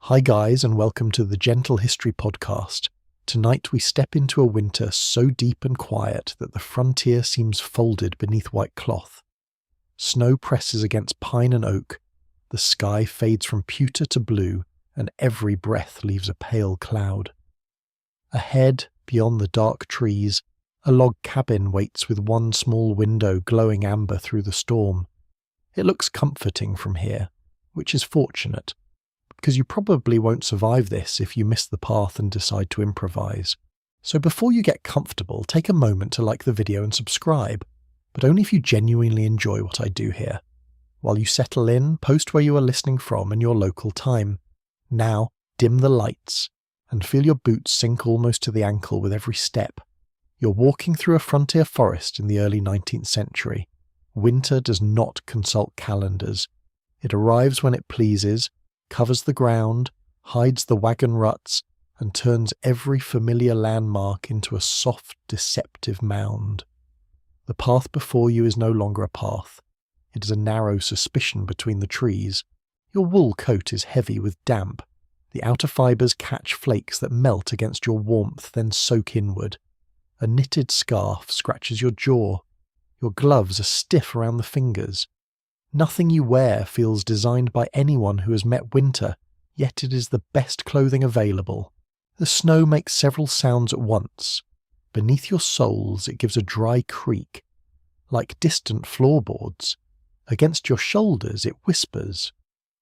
Hi guys, and welcome to the Gentle History Podcast. Tonight we step into a winter so deep and quiet that the frontier seems folded beneath white cloth. Snow presses against pine and oak, the sky fades from pewter to blue, and every breath leaves a pale cloud. Ahead, beyond the dark trees, a log cabin waits with one small window glowing amber through the storm. It looks comforting from here, which is fortunate, because you probably won't survive this if you miss the path and decide to improvise. So before you get comfortable, take a moment to like the video and subscribe, but only if you genuinely enjoy what I do here. While you settle in, post where you are listening from and your local time. Now, dim the lights, and feel your boots sink almost to the ankle with every step. You're walking through a frontier forest in the early 19th century. Winter does not consult calendars. It arrives when it pleases, covers the ground, hides the wagon ruts, and turns every familiar landmark into a soft, deceptive mound. The path before you is no longer a path. It is a narrow suspicion between the trees. Your wool coat is heavy with damp. The outer fibres catch flakes that melt against your warmth, then soak inward. A knitted scarf scratches your jaw. Your gloves are stiff around the fingers. Nothing you wear feels designed by anyone who has met winter, yet it is the best clothing available. The snow makes several sounds at once. Beneath your soles it gives a dry creak, like distant floorboards. Against your shoulders it whispers.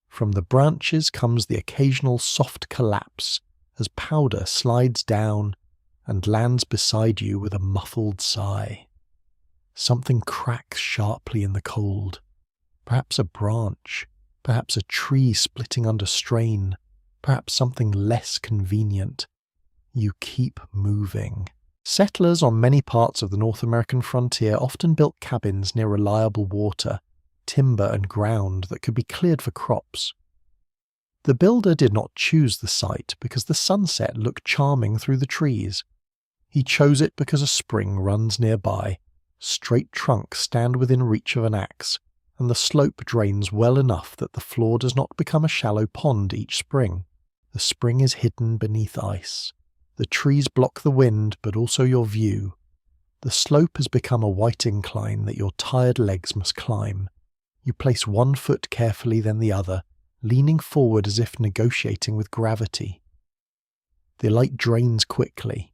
From the branches comes the occasional soft collapse as powder slides down and lands beside you with a muffled sigh. Something cracks sharply in the cold. Perhaps a branch, perhaps a tree splitting under strain, perhaps something less convenient. You keep moving. Settlers on many parts of the North American frontier often built cabins near reliable water, timber and ground that could be cleared for crops. The builder did not choose the site because the sunset looked charming through the trees. He chose it because a spring runs nearby, straight trunks stand within reach of an axe, and the slope drains well enough that the floor does not become a shallow pond each spring. The spring is hidden beneath ice. The trees block the wind, but also your view. The slope has become a white incline that your tired legs must climb. You place one foot carefully, then the other, leaning forward as if negotiating with gravity. The light drains quickly.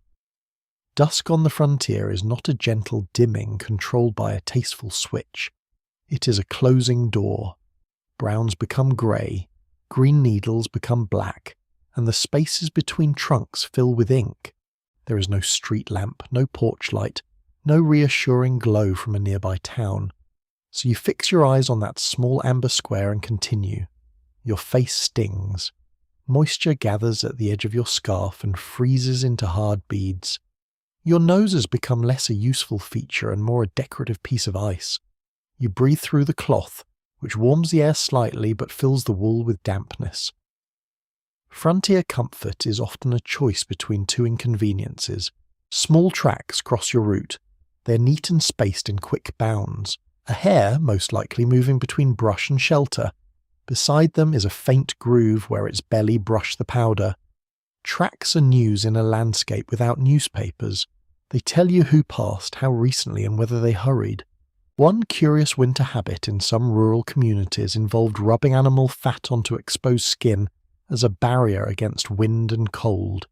Dusk on the frontier is not a gentle dimming controlled by a tasteful switch. It is a closing door. Browns become grey, green needles become black, and the spaces between trunks fill with ink. There is no street lamp, no porch light, no reassuring glow from a nearby town. So you fix your eyes on that small amber square and continue. Your face stings. Moisture gathers at the edge of your scarf and freezes into hard beads. Your nose has become less a useful feature and more a decorative piece of ice. You breathe through the cloth, which warms the air slightly but fills the wool with dampness. Frontier comfort is often a choice between two inconveniences. Small tracks cross your route. They're neat and spaced in quick bounds. A hare, most likely moving between brush and shelter. Beside them is a faint groove where its belly brushed the powder. Tracks are news in a landscape without newspapers. They tell you who passed, how recently, and whether they hurried. One curious winter habit in some rural communities involved rubbing animal fat onto exposed skin as a barrier against wind and cold.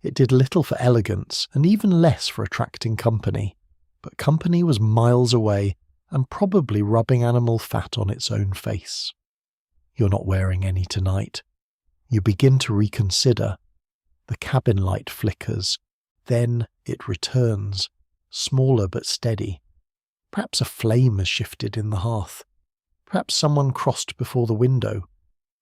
It did little for elegance and even less for attracting company, but company was miles away and probably rubbing animal fat on its own face. You're not wearing any tonight. You begin to reconsider. The cabin light flickers. Then it returns, smaller but steady. Perhaps a flame has shifted in the hearth. Perhaps someone crossed before the window.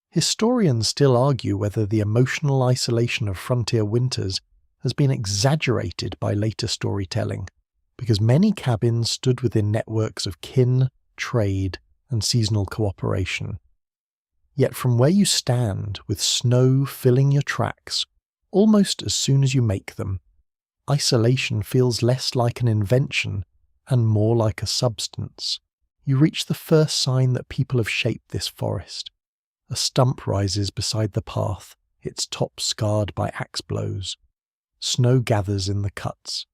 Historians still argue whether the emotional isolation of frontier winters has been exaggerated by later storytelling, because many cabins stood within networks of kin, trade, and seasonal cooperation. Yet from where you stand, with snow filling your tracks, almost as soon as you make them, isolation feels less like an invention and more like a substance. You reach the first sign that people have shaped this forest. A stump rises beside the path, its top scarred by axe blows. Snow gathers in the cuts.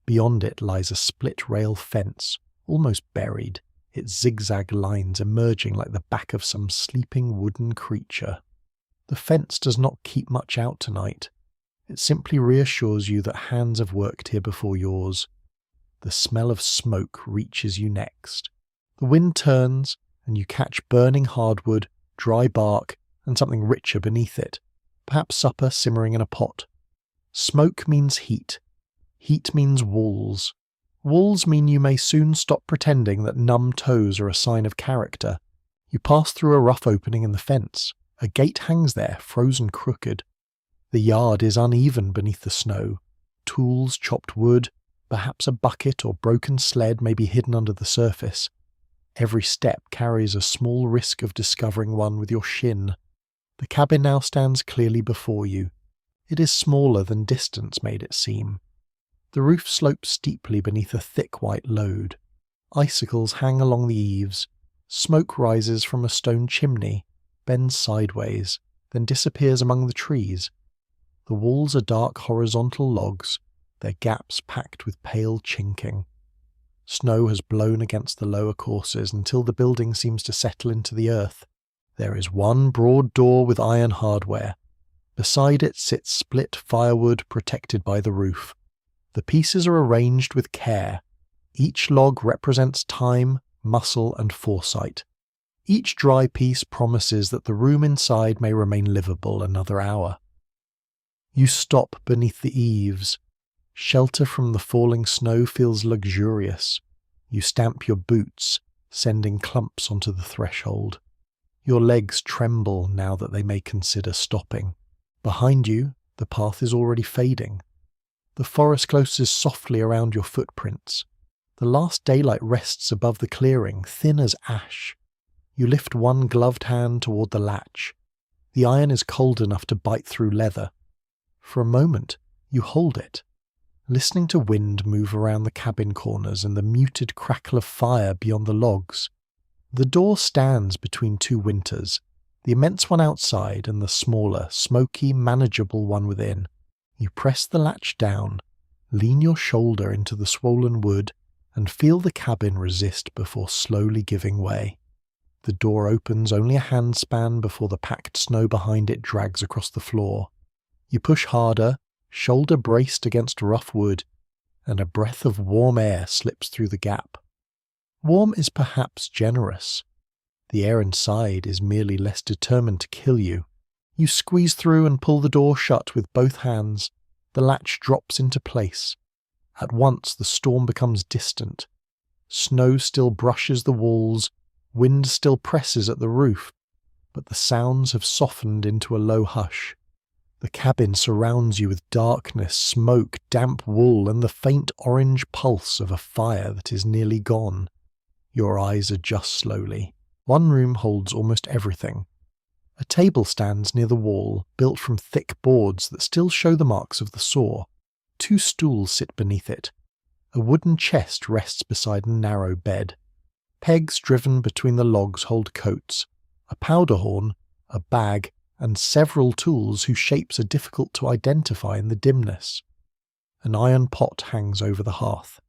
Beyond it lies a split-rail fence, almost buried, its zigzag lines emerging like the back of some sleeping wooden creature. The fence does not keep much out tonight. It simply reassures you that hands have worked here before yours. The smell of smoke reaches you next. The wind turns, and you catch burning hardwood, dry bark, and something richer beneath it, perhaps supper simmering in a pot. Smoke means heat. Heat means walls. Walls mean you may soon stop pretending that numb toes are a sign of character. You pass through a rough opening in the fence. A gate hangs there, frozen crooked. The yard is uneven beneath the snow. Tools, chopped wood, perhaps a bucket or broken sled may be hidden under the surface. Every step carries a small risk of discovering one with your shin. The cabin now stands clearly before you. It is smaller than distance made it seem. The roof slopes steeply beneath a thick white load. Icicles hang along the eaves. Smoke rises from a stone chimney, bends sideways, then disappears among the trees. The walls are dark horizontal logs, their gaps packed with pale chinking. Snow has blown against the lower courses until the building seems to settle into the earth. There is one broad door with iron hardware. Beside it sits split firewood protected by the roof. The pieces are arranged with care. Each log represents time, muscle, and foresight. Each dry piece promises that the room inside may remain livable another hour. You stop beneath the eaves. Shelter from the falling snow feels luxurious. You stamp your boots, sending clumps onto the threshold. Your legs tremble now that they may consider stopping. Behind you, the path is already fading. The forest closes softly around your footprints. The last daylight rests above the clearing, thin as ash. You lift one gloved hand toward the latch. The iron is cold enough to bite through leather. For a moment, you hold it, listening to wind move around the cabin corners and the muted crackle of fire beyond the logs. The door stands between two winters, the immense one outside and the smaller, smoky, manageable one within. You press the latch down, lean your shoulder into the swollen wood, and feel the cabin resist before slowly giving way. The door opens only a handspan before the packed snow behind it drags across the floor. You push harder, shoulder braced against rough wood, and a breath of warm air slips through the gap. Warm is perhaps generous. The air inside is merely less determined to kill you. You squeeze through and pull the door shut with both hands. The latch drops into place. At once the storm becomes distant. Snow still brushes the walls, wind still presses at the roof, but the sounds have softened into a low hush. The cabin surrounds you with darkness, smoke, damp wool, and the faint orange pulse of a fire that is nearly gone. Your eyes adjust slowly. One room holds almost everything. A table stands near the wall, built from thick boards that still show the marks of the saw. Two stools sit beneath it. A wooden chest rests beside a narrow bed. Pegs driven between the logs hold coats, a powder horn, a bag, and several tools whose shapes are difficult to identify in the dimness. An iron pot hangs over the hearth.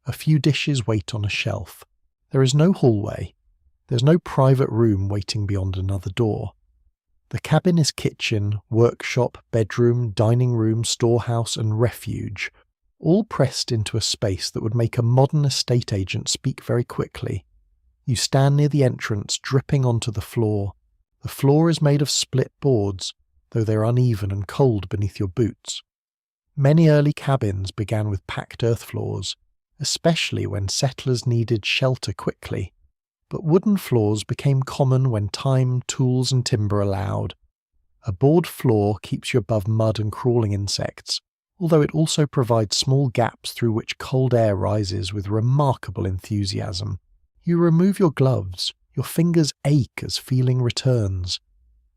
A few dishes wait on a shelf. There is no hallway. There's no private room waiting beyond another door. The cabin is kitchen, workshop, bedroom, dining room, storehouse, and refuge, all pressed into a space that would make a modern estate agent speak very quickly. You stand near the entrance, dripping onto the floor. The floor is made of split boards, though they're uneven and cold beneath your boots. Many early cabins began with packed earth floors, especially when settlers needed shelter quickly. But wooden floors became common when time, tools, and timber allowed. A board floor keeps you above mud and crawling insects, although it also provides small gaps through which cold air rises with remarkable enthusiasm. You remove your gloves. Your fingers ache as feeling returns.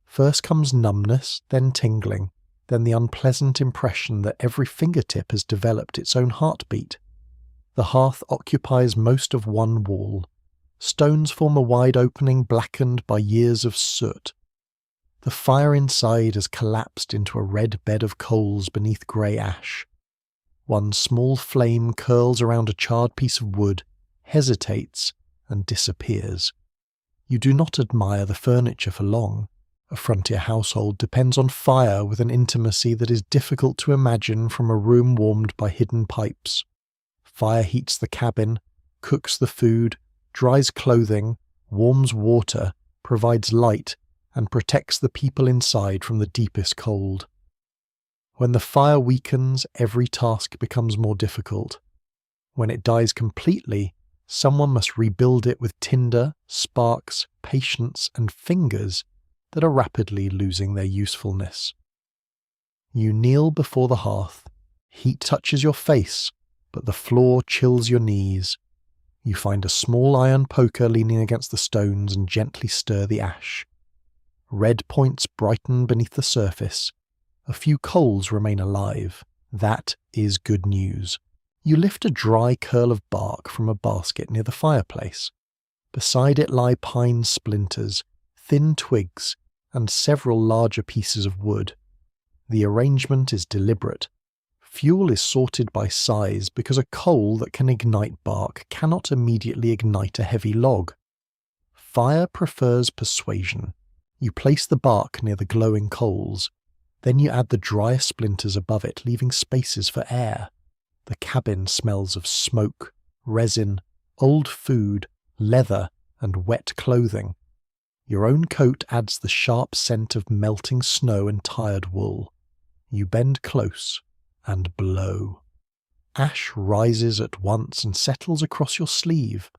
First comes numbness, then tingling, then the unpleasant impression that every fingertip has developed its own heartbeat. The hearth occupies most of one wall. Stones form a wide opening blackened by years of soot. The fire inside has collapsed into a red bed of coals beneath grey ash. One small flame curls around a charred piece of wood, hesitates, and disappears. You do not admire the furniture for long. A frontier household depends on fire with an intimacy that is difficult to imagine from a room warmed by hidden pipes. Fire heats the cabin, cooks the food, dries clothing, warms water, provides light, and protects the people inside from the deepest cold. When the fire weakens, every task becomes more difficult. When it dies completely, someone must rebuild it with tinder, sparks, patience, and fingers that are rapidly losing their usefulness. You kneel before the hearth. Heat touches your face, but the floor chills your knees. You find a small iron poker leaning against the stones and gently stir the ash. Red points brighten beneath the surface. A few coals remain alive. That is good news. You lift a dry curl of bark from a basket near the fireplace. Beside it lie pine splinters, thin twigs, and several larger pieces of wood. The arrangement is deliberate. Fuel is sorted by size because a coal that can ignite bark cannot immediately ignite a heavy log. Fire prefers persuasion. You place the bark near the glowing coals. Then you add the drier splinters above it, leaving spaces for air. The cabin smells of smoke, resin, old food, leather, and wet clothing. Your own coat adds the sharp scent of melting snow and tired wool. You bend close and blow. Ash rises at once and settles across your sleeve.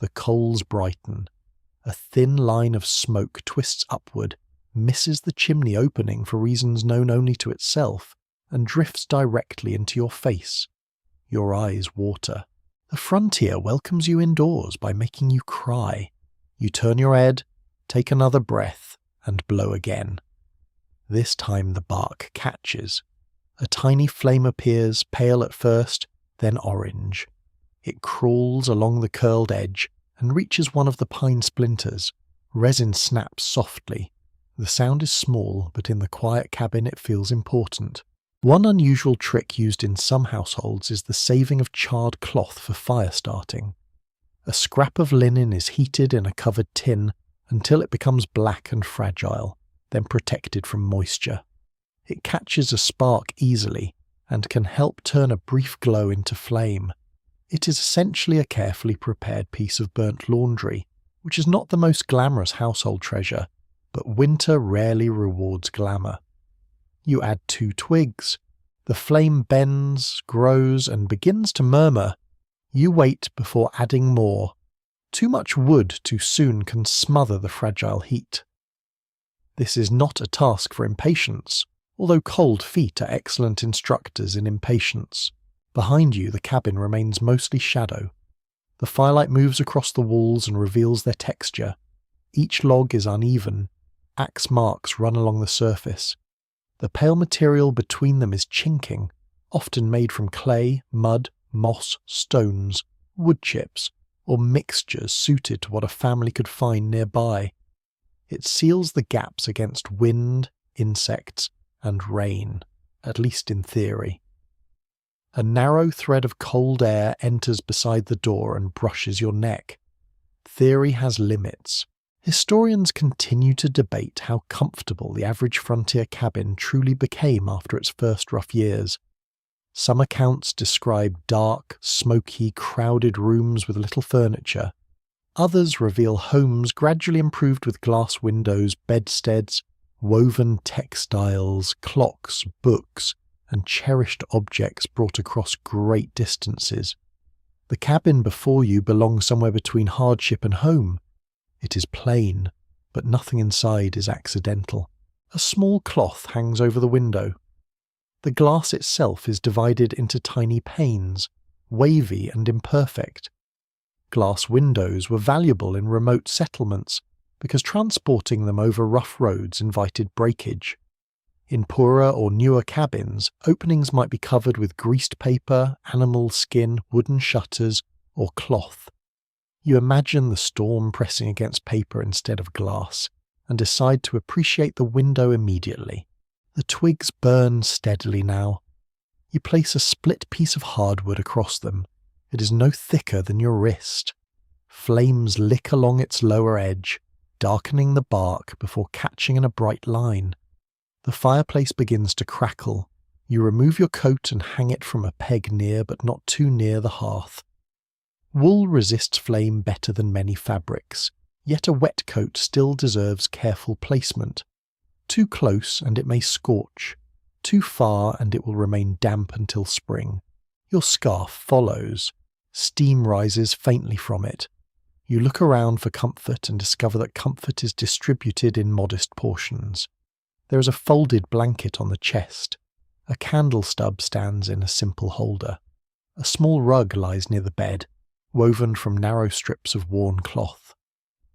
The coals brighten. A thin line of smoke twists upward, misses the chimney opening for reasons known only to itself, and drifts directly into your face. Your eyes water. The frontier welcomes you indoors by making you cry. You turn your head, take another breath, and blow again. This time the bark catches. A tiny flame appears, pale at first, then orange. It crawls along the curled edge and reaches one of the pine splinters. Resin snaps softly. The sound is small, but in the quiet cabin it feels important. One unusual trick used in some households is the saving of charred cloth for fire starting. A scrap of linen is heated in a covered tin until it becomes black and fragile, then protected from moisture. It catches a spark easily and can help turn a brief glow into flame. It is essentially a carefully prepared piece of burnt laundry, which is not the most glamorous household treasure, but winter rarely rewards glamour. You add 2 twigs. The flame bends, grows, and begins to murmur. You wait before adding more. Too much wood too soon can smother the fragile heat. This is not a task for impatience, although cold feet are excellent instructors in impatience. Behind you, the cabin remains mostly shadow. The firelight moves across the walls and reveals their texture. Each log is uneven. Axe marks run along the surface. The pale material between them is chinking, often made from clay, mud, moss, stones, wood chips, or mixtures suited to what a family could find nearby. It seals the gaps against wind, insects, and rain, at least in theory. A narrow thread of cold air enters beside the door and brushes your neck. Theory has limits. Historians continue to debate how comfortable the average frontier cabin truly became after its first rough years. Some accounts describe dark, smoky, crowded rooms with little furniture. Others reveal homes gradually improved with glass windows, bedsteads, woven textiles, clocks, books, and cherished objects brought across great distances. The cabin before you belongs somewhere between hardship and home. It is plain, but nothing inside is accidental. A small cloth hangs over the window. The glass itself is divided into tiny panes, wavy and imperfect. Glass windows were valuable in remote settlements because transporting them over rough roads invited breakage. In poorer or newer cabins, openings might be covered with greased paper, animal skin, wooden shutters, or cloth. You imagine the storm pressing against paper instead of glass. and decide to appreciate the window immediately. The twigs burn steadily now. You place a split piece of hardwood across them. It is no thicker than your wrist. Flames lick along its lower edge, darkening the bark before catching in a bright line. The fireplace begins to crackle. You remove your coat and hang it from a peg near but not too near the hearth. Wool resists flame better than many fabrics, yet a wet coat still deserves careful placement. Too close and it may scorch. Too far and it will remain damp until spring. Your scarf follows. Steam rises faintly from it. You look around for comfort and discover that comfort is distributed in modest portions. There is a folded blanket on the chest. A candle stub stands in a simple holder. A small rug lies near the bed, woven from narrow strips of worn cloth.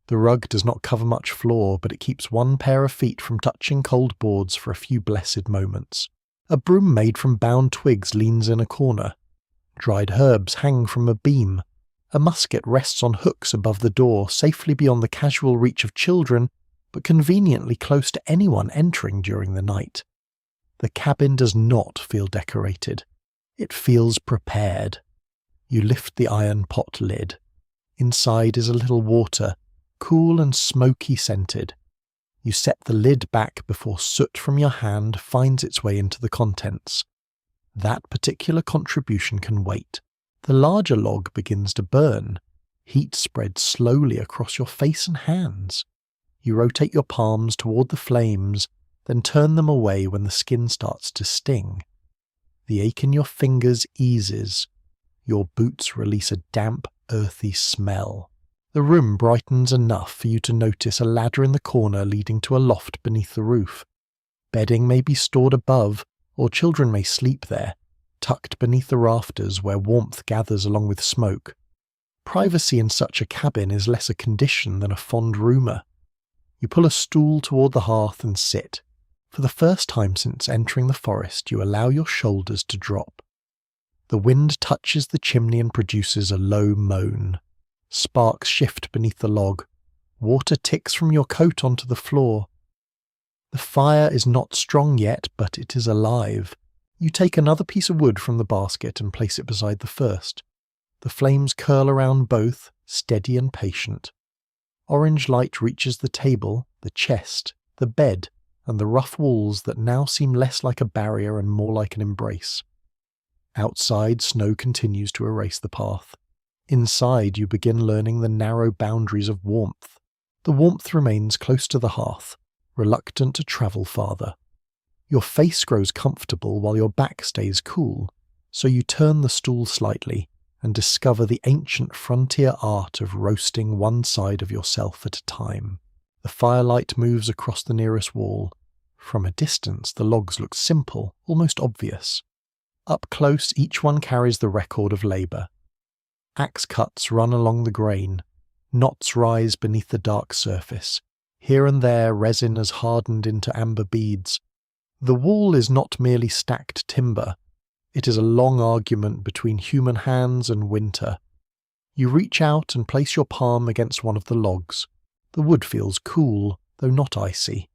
The rug does not cover much floor, but it keeps one pair of feet from touching cold boards for a few blessed moments. A broom made from bound twigs leans in a corner. Dried herbs hang from a beam. A musket rests on hooks above the door, safely beyond the casual reach of children, but conveniently close to anyone entering during the night. The cabin does not feel decorated. It feels prepared. You lift the iron pot lid. Inside is a little water, cool and smoky scented. You set the lid back before soot from your hand finds its way into the contents. That particular contribution can wait. The larger log begins to burn. Heat spreads slowly across your face and hands. You rotate your palms toward the flames, then turn them away when the skin starts to sting. The ache in your fingers eases. Your boots release a damp, earthy smell. The room brightens enough for you to notice a ladder in the corner leading to a loft beneath the roof. Bedding may be stored above, or children may sleep there, tucked beneath the rafters where warmth gathers along with smoke. Privacy in such a cabin is less a condition than a fond rumour. You pull a stool toward the hearth and sit. For the first time since entering the forest, you allow your shoulders to drop. The wind touches the chimney and produces a low moan. Sparks shift beneath the log. Water ticks from your coat onto the floor. The fire is not strong yet, but it is alive. You take another piece of wood from the basket and place it beside the first. The flames curl around both, steady and patient. Orange light reaches the table, the chest, the bed, and the rough walls that now seem less like a barrier and more like an embrace. Outside, snow continues to erase the path. Inside, you begin learning the narrow boundaries of warmth. The warmth remains close to the hearth, reluctant to travel farther. Your face grows comfortable while your back stays cool, so you turn the stool slightly and discover the ancient frontier art of roasting one side of yourself at a time. The firelight moves across the nearest wall. From a distance, the logs look simple, almost obvious. Up close, each one carries the record of labour. Axe cuts run along the grain. Knots rise beneath the dark surface. Here and there, resin has hardened into amber beads. The wall is not merely stacked timber. It is a long argument between human hands and winter. You reach out and place your palm against one of the logs. The wood feels cool, though not icy.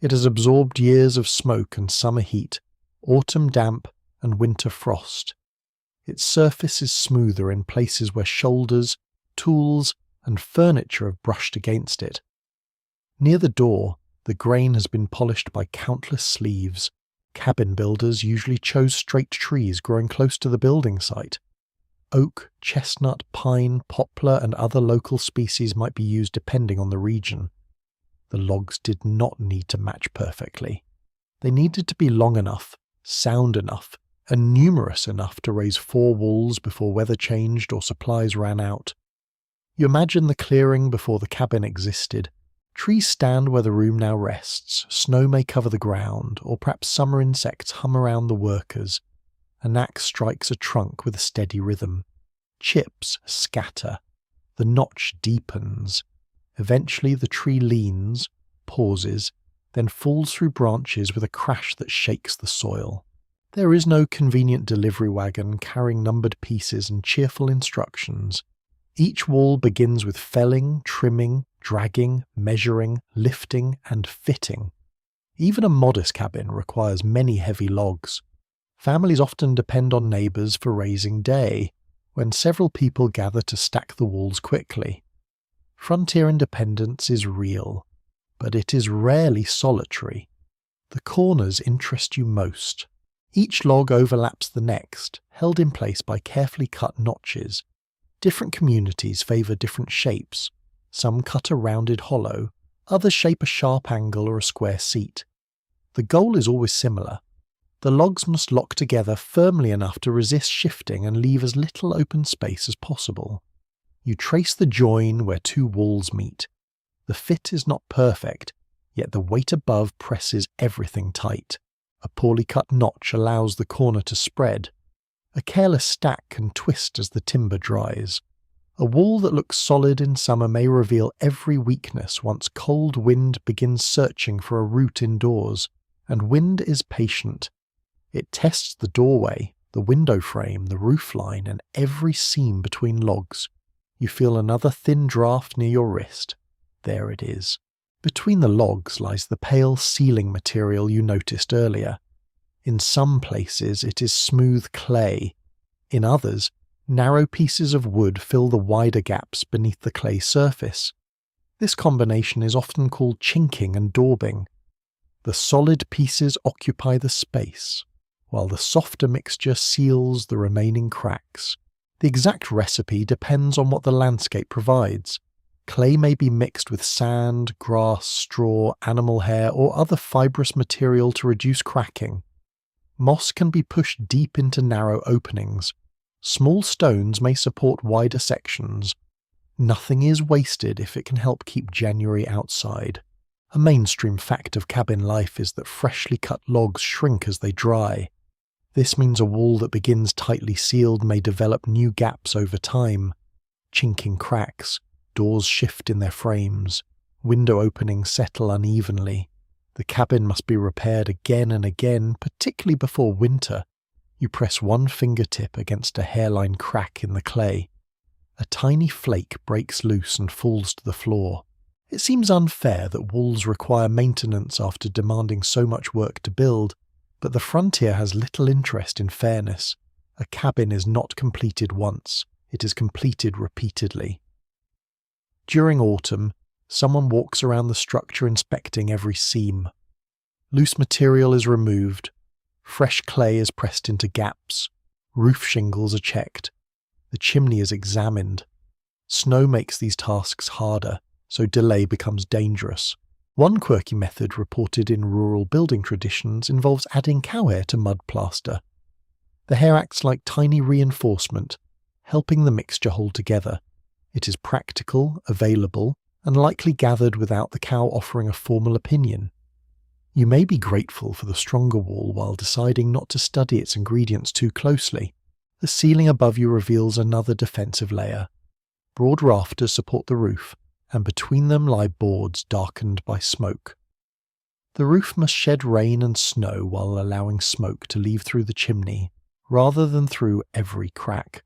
It has absorbed years of smoke and summer heat, autumn damp and winter frost. Its surface is smoother in places where shoulders, tools, and furniture have brushed against it. Near the door, the grain has been polished by countless sleeves. Cabin builders usually chose straight trees growing close to the building site. Oak, chestnut, pine, poplar, and other local species might be used depending on the region. The logs did not need to match perfectly. They needed to be long enough, sound enough, and numerous enough to raise 4 walls before weather changed or supplies ran out. You imagine the clearing before the cabin existed. Trees stand where the room now rests, snow may cover the ground, or perhaps summer insects hum around the workers. An axe strikes a trunk with a steady rhythm. Chips scatter. The notch deepens. Eventually the tree leans, pauses, then falls through branches with a crash that shakes the soil. There is no convenient delivery wagon carrying numbered pieces and cheerful instructions. Each wall begins with felling, trimming, dragging, measuring, lifting, and fitting. Even a modest cabin requires many heavy logs. Families often depend on neighbours for raising day, when several people gather to stack the walls quickly. Frontier independence is real, but it is rarely solitary. The corners interest you most. Each log overlaps the next, held in place by carefully cut notches. Different communities favour different shapes. Some cut a rounded hollow, others shape a sharp angle or a square seat. The goal is always similar. The logs must lock together firmly enough to resist shifting and leave as little open space as possible. You trace the join where two walls meet. The fit is not perfect, yet the weight above presses everything tight. A poorly cut notch allows the corner to spread. A careless stack can twist as the timber dries. A wall that looks solid in summer may reveal every weakness once cold wind begins searching for a route indoors, and wind is patient. It tests the doorway, the window frame, the roofline, and every seam between logs. You feel another thin draft near your wrist. There it is. Between the logs lies the pale ceiling material you noticed earlier. In some places it is smooth clay. In others, narrow pieces of wood fill the wider gaps beneath the clay surface. This combination is often called chinking and daubing. The solid pieces occupy the space, while the softer mixture seals the remaining cracks. The exact recipe depends on what the landscape provides. Clay may be mixed with sand, grass, straw, animal hair, or other fibrous material to reduce cracking. Moss can be pushed deep into narrow openings. Small stones may support wider sections. Nothing is wasted if it can help keep January outside. A mainstream fact of cabin life is that freshly cut logs shrink as they dry. This means a wall that begins tightly sealed may develop new gaps over time. Chinking cracks, doors shift in their frames, window openings settle unevenly. The cabin must be repaired again and again, particularly before winter. You press one fingertip against a hairline crack in the clay. A tiny flake breaks loose and falls to the floor. It seems unfair that walls require maintenance after demanding so much work to build, but the frontier has little interest in fairness. A cabin is not completed once, it is completed repeatedly. During autumn, someone walks around the structure inspecting every seam. Loose material is removed, fresh clay is pressed into gaps, roof shingles are checked, the chimney is examined. Snow makes these tasks harder, so delay becomes dangerous. One quirky method reported in rural building traditions involves adding cow hair to mud plaster. The hair acts like tiny reinforcement, helping the mixture hold together. It is practical, available, and likely gathered without the cow offering a formal opinion. You may be grateful for the stronger wall while deciding not to study its ingredients too closely. The ceiling above you reveals another defensive layer. Broad rafters support the roof, and between them lie boards darkened by smoke. The roof must shed rain and snow while allowing smoke to leave through the chimney, rather than through every crack.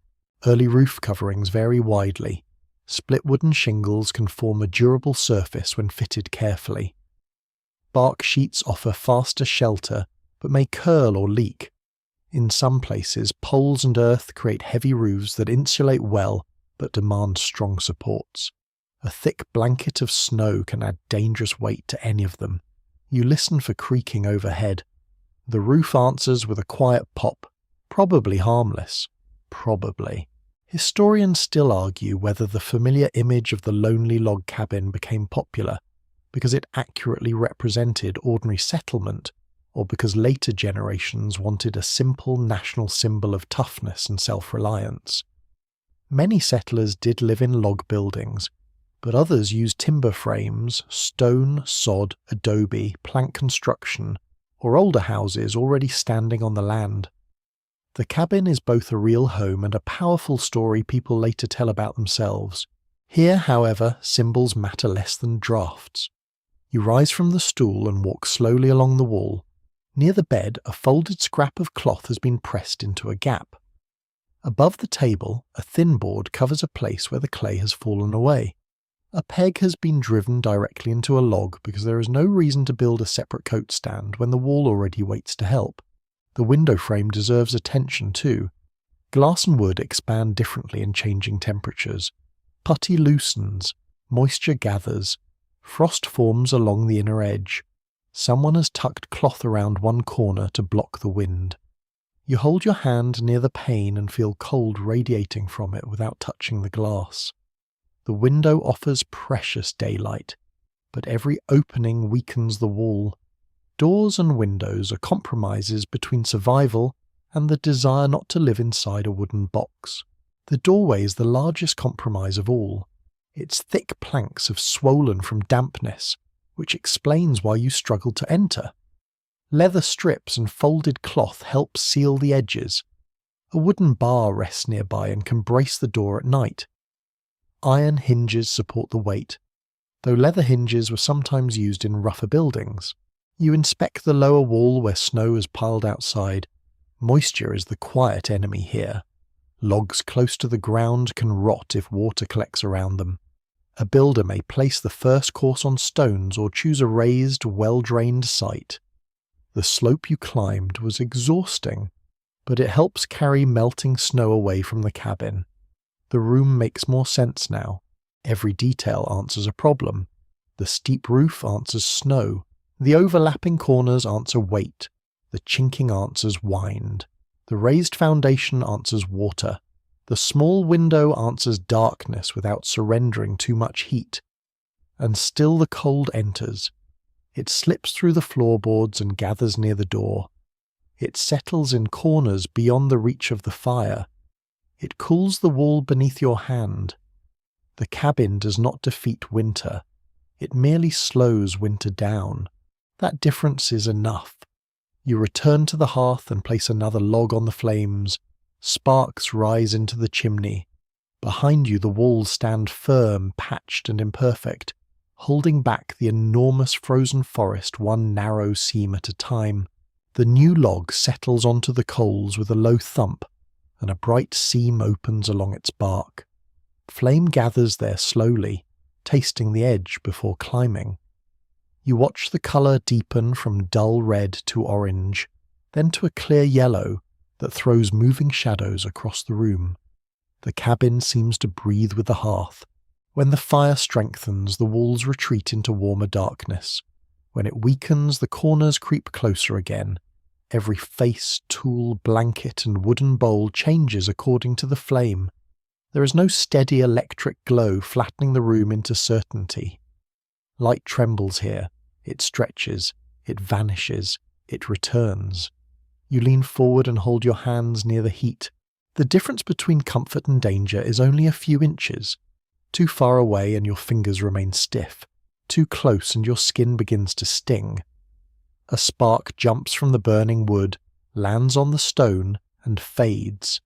Early roof coverings vary widely. Split wooden shingles can form a durable surface when fitted carefully. Bark sheets offer faster shelter, but may curl or leak. In some places, poles and earth create heavy roofs that insulate well, but demand strong supports. A thick blanket of snow can add dangerous weight to any of them. You listen for creaking overhead. The roof answers with a quiet pop, probably harmless. Probably. Historians still argue whether the familiar image of the lonely log cabin became popular because it accurately represented ordinary settlement, or because later generations wanted a simple national symbol of toughness and self-reliance. Many settlers did live in log buildings, but others used timber frames, stone, sod, adobe, plank construction, or older houses already standing on the land. The cabin is both a real home and a powerful story people later tell about themselves. Here, however, symbols matter less than drafts. You rise from the stool and walk slowly along the wall. Near the bed, a folded scrap of cloth has been pressed into a gap. Above the table, a thin board covers a place where the clay has fallen away. A peg has been driven directly into a log because there is no reason to build a separate coat stand when the wall already waits to help. The window frame deserves attention too. Glass and wood expand differently in changing temperatures. Putty loosens, moisture gathers, frost forms along the inner edge. Someone has tucked cloth around one corner to block the wind. You hold your hand near the pane and feel cold radiating from it without touching the glass. The window offers precious daylight, but every opening weakens the wall. Doors and windows are compromises between survival and the desire not to live inside a wooden box. The doorway is the largest compromise of all. Its thick planks have swollen from dampness, which explains why you struggled to enter. Leather strips and folded cloth help seal the edges. A wooden bar rests nearby and can brace the door at night. Iron hinges support the weight, though leather hinges were sometimes used in rougher buildings. You inspect the lower wall where snow is piled outside. Moisture is the quiet enemy here. Logs close to the ground can rot if water collects around them. A builder may place the first course on stones or choose a raised, well-drained site. The slope you climbed was exhausting, but it helps carry melting snow away from the cabin. The room makes more sense now. Every detail answers a problem. The steep roof answers snow. The overlapping corners answer weight. The chinking answers wind. The raised foundation answers water. The small window answers darkness without surrendering too much heat. And still the cold enters. It slips through the floorboards and gathers near the door. It settles in corners beyond the reach of the fire. It cools the wall beneath your hand. The cabin does not defeat winter. It merely slows winter down. That difference is enough. You return to the hearth and place another log on the flames. Sparks rise into the chimney. Behind you the walls stand firm, patched and imperfect, holding back the enormous frozen forest one narrow seam at a time. The new log settles onto the coals with a low thump, and a bright seam opens along its bark. Flame gathers there slowly, tasting the edge before climbing. You watch the colour deepen from dull red to orange, then to a clear yellow that throws moving shadows across the room. The cabin seems to breathe with the hearth. When the fire strengthens, the walls retreat into warmer darkness. When it weakens, the corners creep closer again. Every face, tool, blanket and wooden bowl changes according to the flame. There is no steady electric glow flattening the room into certainty. Light trembles here. It stretches. It vanishes. It returns. You lean forward and hold your hands near the heat. The difference between comfort and danger is only a few inches. Too far away and your fingers remain stiff. Too close and your skin begins to sting. A spark jumps from the burning wood, lands on the stone, and fades.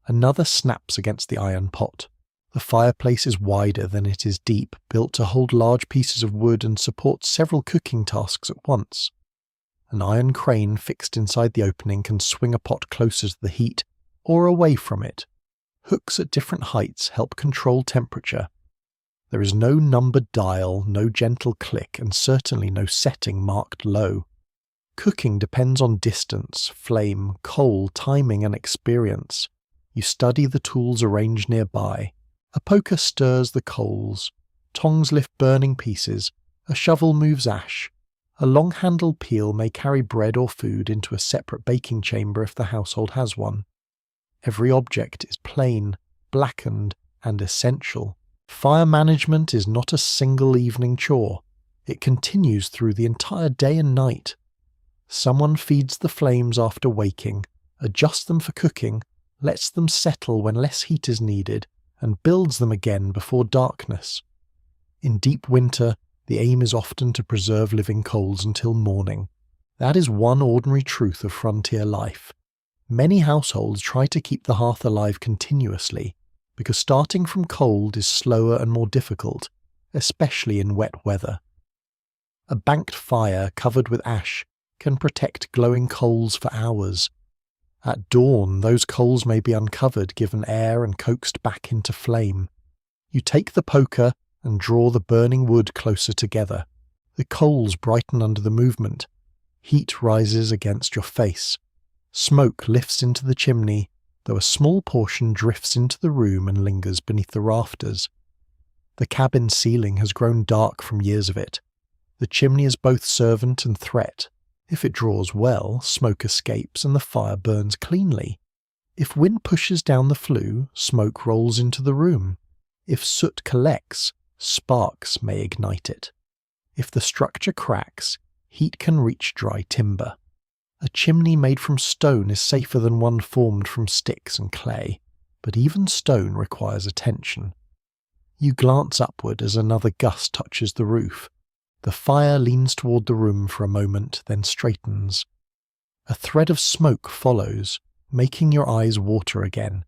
Another snaps against the iron pot. The fireplace is wider than it is deep, built to hold large pieces of wood and support several cooking tasks at once. An iron crane fixed inside the opening can swing a pot closer to the heat, or away from it. Hooks at different heights help control temperature. There is no numbered dial, no gentle click, and certainly no setting marked low. Cooking depends on distance, flame, coal, timing, and experience. You study the tools arranged nearby. A poker stirs the coals. Tongs lift burning pieces. A shovel moves ash. A long-handled peel may carry bread or food into a separate baking chamber if the household has one. Every object is plain, blackened, and essential. Fire management is not a single evening chore. It continues through the entire day and night. Someone feeds the flames after waking, adjusts them for cooking, lets them settle when less heat is needed, and builds them again before darkness. In deep winter, the aim is often to preserve living coals until morning. That is one ordinary truth of frontier life. Many households try to keep the hearth alive continuously, because starting from cold is slower and more difficult, especially in wet weather. A banked fire covered with ash can protect glowing coals for hours. At dawn, those coals may be uncovered, given air, and coaxed back into flame. You take the poker and draw the burning wood closer together. The coals brighten under the movement. Heat rises against your face. Smoke lifts into the chimney, though a small portion drifts into the room and lingers beneath the rafters. The cabin ceiling has grown dark from years of it. The chimney is both servant and threat. If it draws well, smoke escapes and the fire burns cleanly. If wind pushes down the flue, smoke rolls into the room. If soot collects, sparks may ignite it. If the structure cracks, heat can reach dry timber. A chimney made from stone is safer than one formed from sticks and clay, but even stone requires attention. You glance upward as another gust touches the roof. The fire leans toward the room for a moment, then straightens. A thread of smoke follows, making your eyes water again.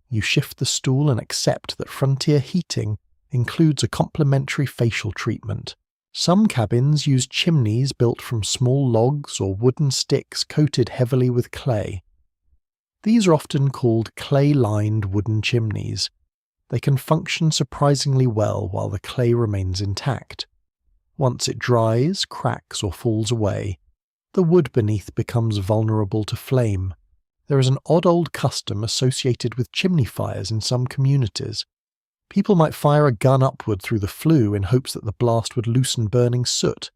You shift the stool and accept that frontier heating includes a complimentary facial treatment. Some cabins use chimneys built from small logs or wooden sticks coated heavily with clay. These are often called clay-lined wooden chimneys. They can function surprisingly well while the clay remains intact. Once it dries, cracks, or falls away, the wood beneath becomes vulnerable to flame. There is an odd old custom associated with chimney fires in some communities. People might fire a gun upward through the flue in hopes that the blast would loosen burning soot.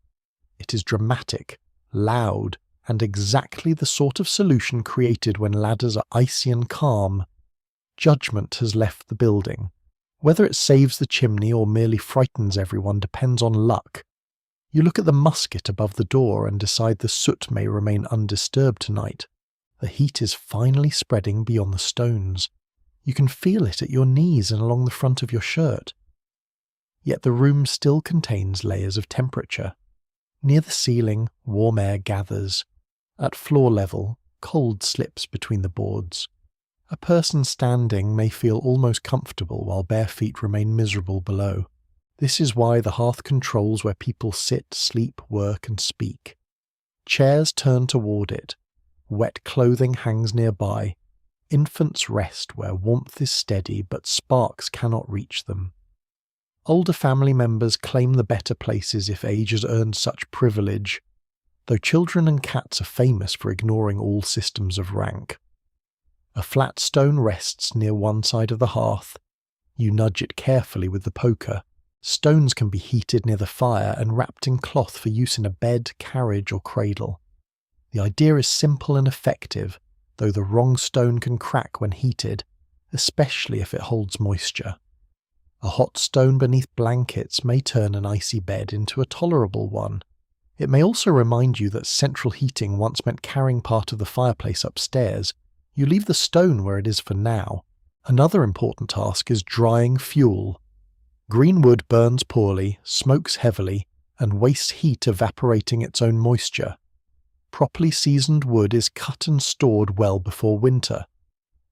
It is dramatic, loud, and exactly the sort of solution created when ladders are icy and calm. Judgment has left the building. Whether it saves the chimney or merely frightens everyone depends on luck. You look at the musket above the door and decide the soot may remain undisturbed tonight. The heat is finally spreading beyond the stones. You can feel it at your knees and along the front of your shirt. Yet the room still contains layers of temperature. Near the ceiling, warm air gathers. At floor level, cold slips between the boards. A person standing may feel almost comfortable while bare feet remain miserable below. This is why the hearth controls where people sit, sleep, work, and speak. Chairs turn toward it. Wet clothing hangs nearby. Infants rest where warmth is steady, but sparks cannot reach them. Older family members claim the better places if age has earned such privilege, though children and cats are famous for ignoring all systems of rank. A flat stone rests near one side of the hearth. You nudge it carefully with the poker. Stones can be heated near the fire and wrapped in cloth for use in a bed, carriage, or cradle. The idea is simple and effective, though the wrong stone can crack when heated, especially if it holds moisture. A hot stone beneath blankets may turn an icy bed into a tolerable one. It may also remind you that central heating once meant carrying part of the fireplace upstairs. You leave the stone where it is for now. Another important task is drying fuel. Green wood burns poorly, smokes heavily, and wastes heat evaporating its own moisture. Properly seasoned wood is cut and stored well before winter.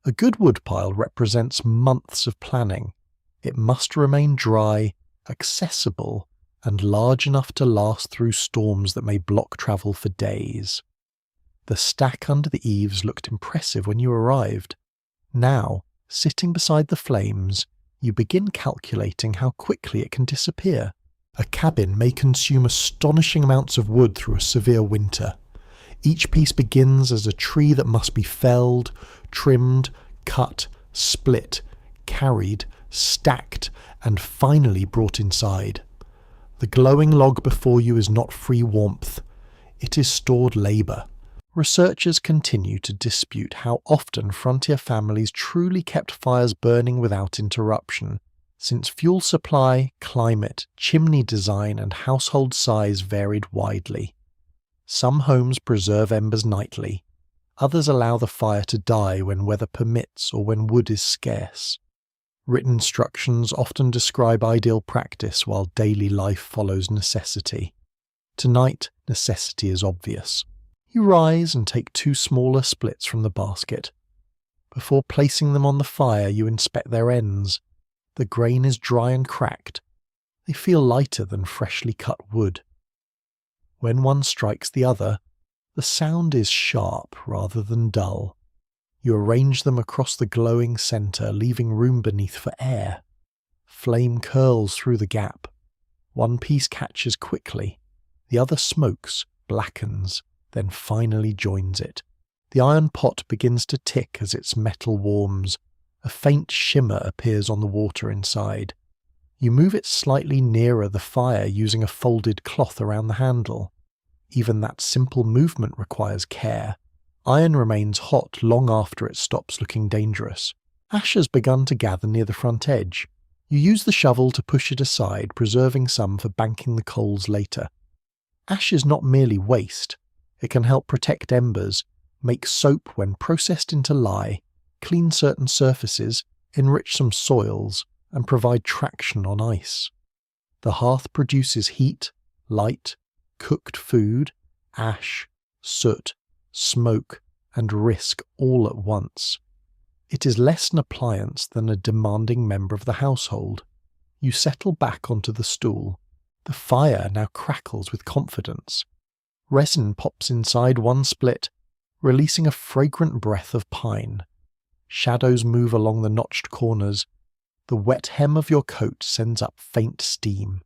A good woodpile represents months of planning. It must remain dry, accessible, and large enough to last through storms that may block travel for days. The stack under the eaves looked impressive when you arrived. Now, sitting beside the flames, you begin calculating how quickly it can disappear. A cabin may consume astonishing amounts of wood through a severe winter. Each piece begins as a tree that must be felled, trimmed, cut, split, carried, stacked, and finally brought inside. The glowing log before you is not free warmth. It is stored labour. Researchers continue to dispute how often frontier families truly kept fires burning without interruption, since fuel supply, climate, chimney design, and household size varied widely. Some homes preserve embers nightly. Others allow the fire to die when weather permits or when wood is scarce. Written instructions often describe ideal practice while daily life follows necessity. Tonight, necessity is obvious. You rise and take 2 smaller splits from the basket. Before placing them on the fire, you inspect their ends. The grain is dry and cracked. They feel lighter than freshly cut wood. When one strikes the other, the sound is sharp rather than dull. You arrange them across the glowing centre, leaving room beneath for air. Flame curls through the gap. One piece catches quickly. The other smokes, blackens, then finally joins it. The iron pot begins to tick as its metal warms. A faint shimmer appears on the water inside. You move it slightly nearer the fire using a folded cloth around the handle. Even that simple movement requires care. Iron remains hot long after it stops looking dangerous. Ash has begun to gather near the front edge. You use the shovel to push it aside, preserving some for banking the coals later. Ash is not merely waste. It can help protect embers, make soap when processed into lye, clean certain surfaces, enrich some soils, and provide traction on ice. The hearth produces heat, light, cooked food, ash, soot, smoke, and risk all at once. It is less an appliance than a demanding member of the household. You settle back onto the stool. The fire now crackles with confidence. Resin pops inside one split, releasing a fragrant breath of pine. Shadows move along the notched corners. The wet hem of your coat sends up faint steam.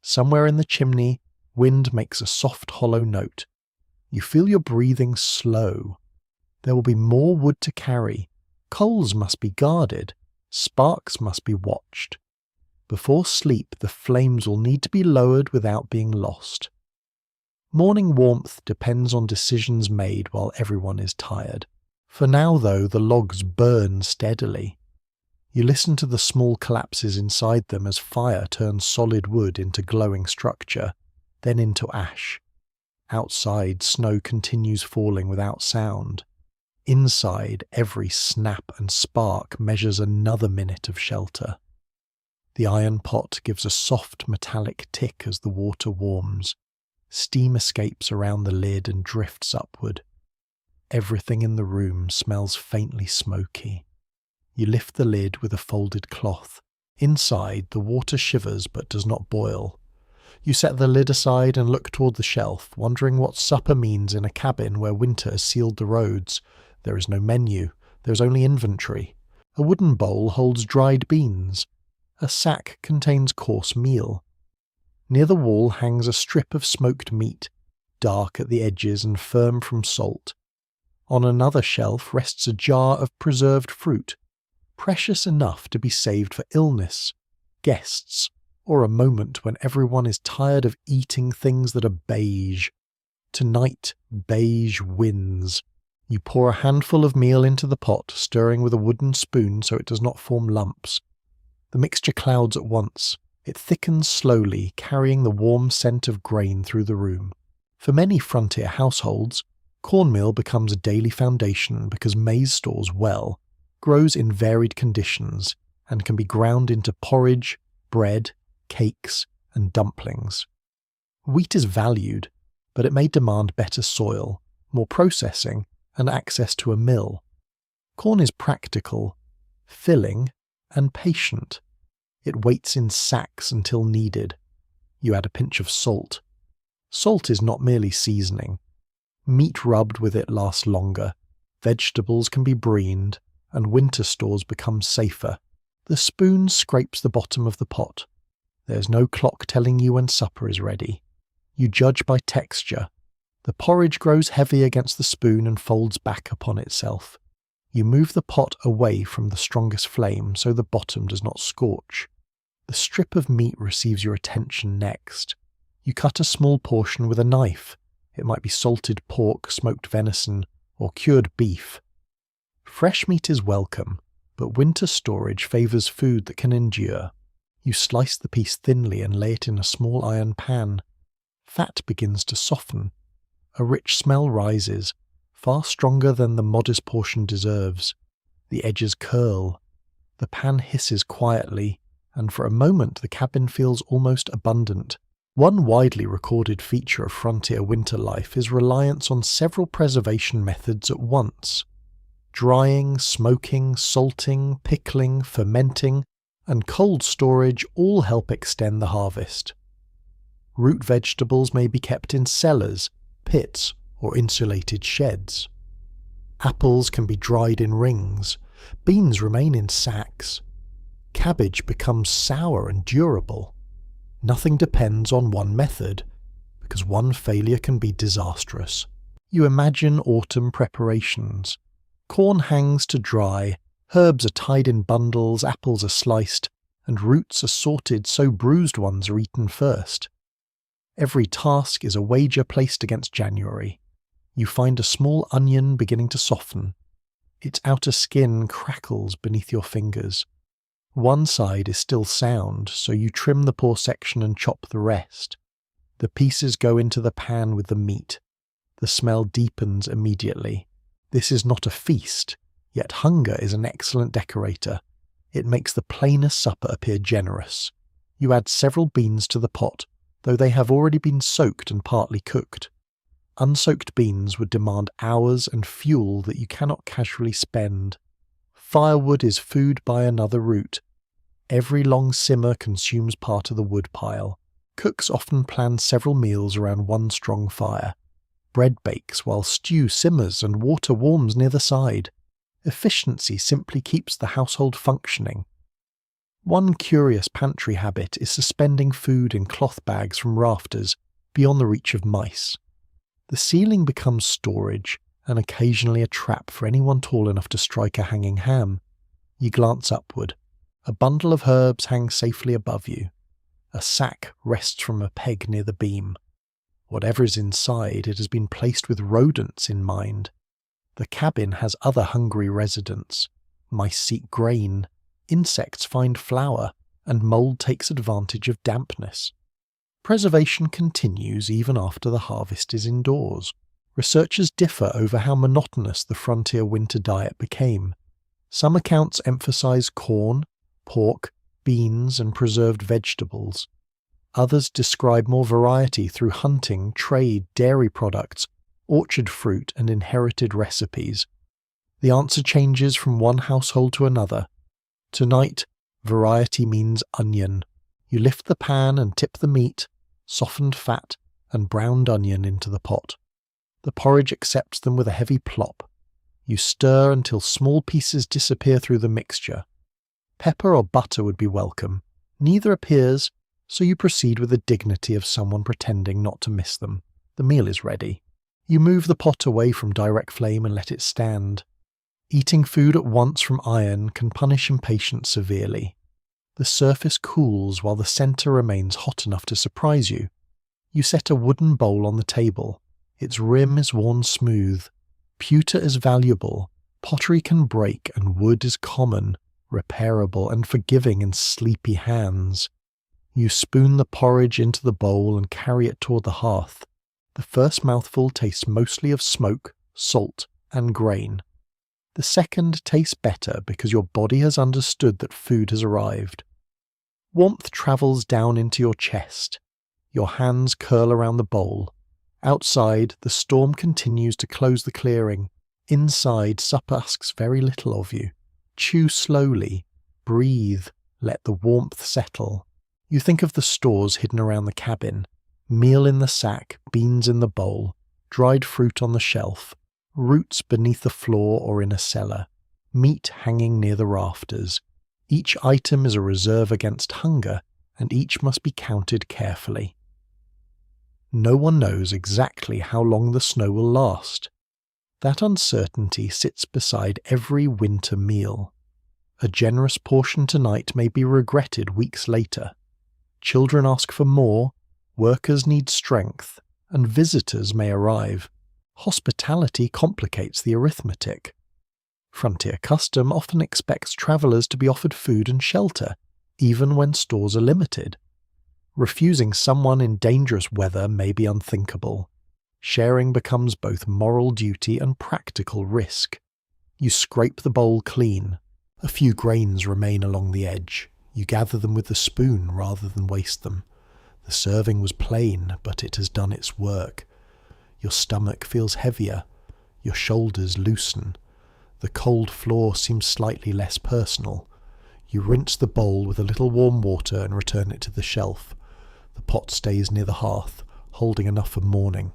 Somewhere in the chimney, wind makes a soft hollow note. You feel your breathing slow. There will be more wood to carry. Coals must be guarded. Sparks must be watched. Before sleep, the flames will need to be lowered without being lost. Morning warmth depends on decisions made while everyone is tired. For now, though, the logs burn steadily. You listen to the small collapses inside them as fire turns solid wood into glowing structure, then into ash. Outside, snow continues falling without sound. Inside, every snap and spark measures another minute of shelter. The iron pot gives a soft metallic tick as the water warms. Steam escapes around the lid and drifts upward. Everything in the room smells faintly smoky. You lift the lid with a folded cloth. Inside, the water shivers but does not boil. You set the lid aside and look toward the shelf, wondering what supper means in a cabin where winter has sealed the roads. There is no menu. There is only inventory. A wooden bowl holds dried beans. A sack contains coarse meal. Near the wall hangs a strip of smoked meat, dark at the edges and firm from salt. On another shelf rests a jar of preserved fruit, precious enough to be saved for illness, guests, or a moment when everyone is tired of eating things that are beige. Tonight, beige wins. You pour a handful of meal into the pot, stirring with a wooden spoon so it does not form lumps. The mixture clouds at once. It thickens slowly, carrying the warm scent of grain through the room. For many frontier households, cornmeal becomes a daily foundation because maize stores well, grows in varied conditions, and can be ground into porridge, bread, cakes, and dumplings. Wheat is valued, but it may demand better soil, more processing, and access to a mill. Corn is practical, filling, and patient. It waits in sacks until needed. You add a pinch of salt. Salt is not merely seasoning. Meat rubbed with it lasts longer. Vegetables can be breened, and winter stores become safer. The spoon scrapes the bottom of the pot. There's no clock telling you when supper is ready. You judge by texture. The porridge grows heavy against the spoon and folds back upon itself. You move the pot away from the strongest flame so the bottom does not scorch. The strip of meat receives your attention next. You cut a small portion with a knife. It might be salted pork, smoked venison, or cured beef. Fresh meat is welcome, but winter storage favours food that can endure. You slice the piece thinly and lay it in a small iron pan. Fat begins to soften. A rich smell rises, far stronger than the modest portion deserves. The edges curl. The pan hisses quietly, and for a moment the cabin feels almost abundant. One widely recorded feature of frontier winter life is reliance on several preservation methods at once. Drying, smoking, salting, pickling, fermenting, and cold storage all help extend the harvest. Root vegetables may be kept in cellars, pits, or insulated sheds. Apples can be dried in rings. Beans remain in sacks. Cabbage becomes sour and durable. Nothing depends on one method, because one failure can be disastrous. You imagine autumn preparations. Corn hangs to dry, herbs are tied in bundles, apples are sliced, and roots are sorted so bruised ones are eaten first. Every task is a wager placed against January. You find a small onion beginning to soften. Its outer skin crackles beneath your fingers. One side is still sound, so you trim the poor section and chop the rest. The pieces go into the pan with the meat. The smell deepens immediately. This is not a feast, yet hunger is an excellent decorator. It makes the plainest supper appear generous. You add several beans to the pot, though they have already been soaked and partly cooked. Unsoaked beans would demand hours and fuel that you cannot casually spend. Firewood is food by another route. Every long simmer consumes part of the wood pile. Cooks often plan several meals around one strong fire. Bread bakes while stew simmers and water warms near the side. Efficiency simply keeps the household functioning. One curious pantry habit is suspending food in cloth bags from rafters beyond the reach of mice. The ceiling becomes storage, and occasionally a trap for anyone tall enough to strike a hanging ham. You glance upward. A bundle of herbs hangs safely above you. A sack rests from a peg near the beam. Whatever is inside, it has been placed with rodents in mind. The cabin has other hungry residents. Mice seek grain, insects find flour, and mould takes advantage of dampness. Preservation continues even after the harvest is indoors. Researchers differ over how monotonous the frontier winter diet became. Some accounts emphasize corn, pork, beans, and preserved vegetables. Others describe more variety through hunting, trade, dairy products, orchard fruit, and inherited recipes. The answer changes from one household to another. Tonight, variety means onion. You lift the pan and tip the meat, softened fat, and browned onion into the pot. The porridge accepts them with a heavy plop. You stir until small pieces disappear through the mixture. Pepper or butter would be welcome. Neither appears, so you proceed with the dignity of someone pretending not to miss them. The meal is ready. You move the pot away from direct flame and let it stand. Eating food at once from iron can punish impatience severely. The surface cools while the centre remains hot enough to surprise you. You set a wooden bowl on the table. Its rim is worn smooth. Pewter is valuable. Pottery can break and wood is common, repairable and forgiving in sleepy hands. You spoon the porridge into the bowl and carry it toward the hearth. The first mouthful tastes mostly of smoke, salt, and grain. The second tastes better because your body has understood that food has arrived. Warmth travels down into your chest. Your hands curl around the bowl. Outside, the storm continues to close the clearing. Inside, supper asks very little of you. Chew slowly. Breathe. Let the warmth settle. You think of the stores hidden around the cabin. Meal in the sack, beans in the bowl, dried fruit on the shelf, roots beneath the floor or in a cellar, meat hanging near the rafters. Each item is a reserve against hunger, and each must be counted carefully. No one knows exactly how long the snow will last. That uncertainty sits beside every winter meal. A generous portion tonight may be regretted weeks later. Children ask for more, workers need strength, and visitors may arrive. Hospitality complicates the arithmetic. Frontier custom often expects travellers to be offered food and shelter, even when stores are limited. Refusing someone in dangerous weather may be unthinkable. Sharing becomes both moral duty and practical risk. You scrape the bowl clean. A few grains remain along the edge. You gather them with the spoon rather than waste them. The serving was plain, but it has done its work. Your stomach feels heavier. Your shoulders loosen. The cold floor seems slightly less personal. You rinse the bowl with a little warm water and return it to the shelf. The pot stays near the hearth, holding enough for morning.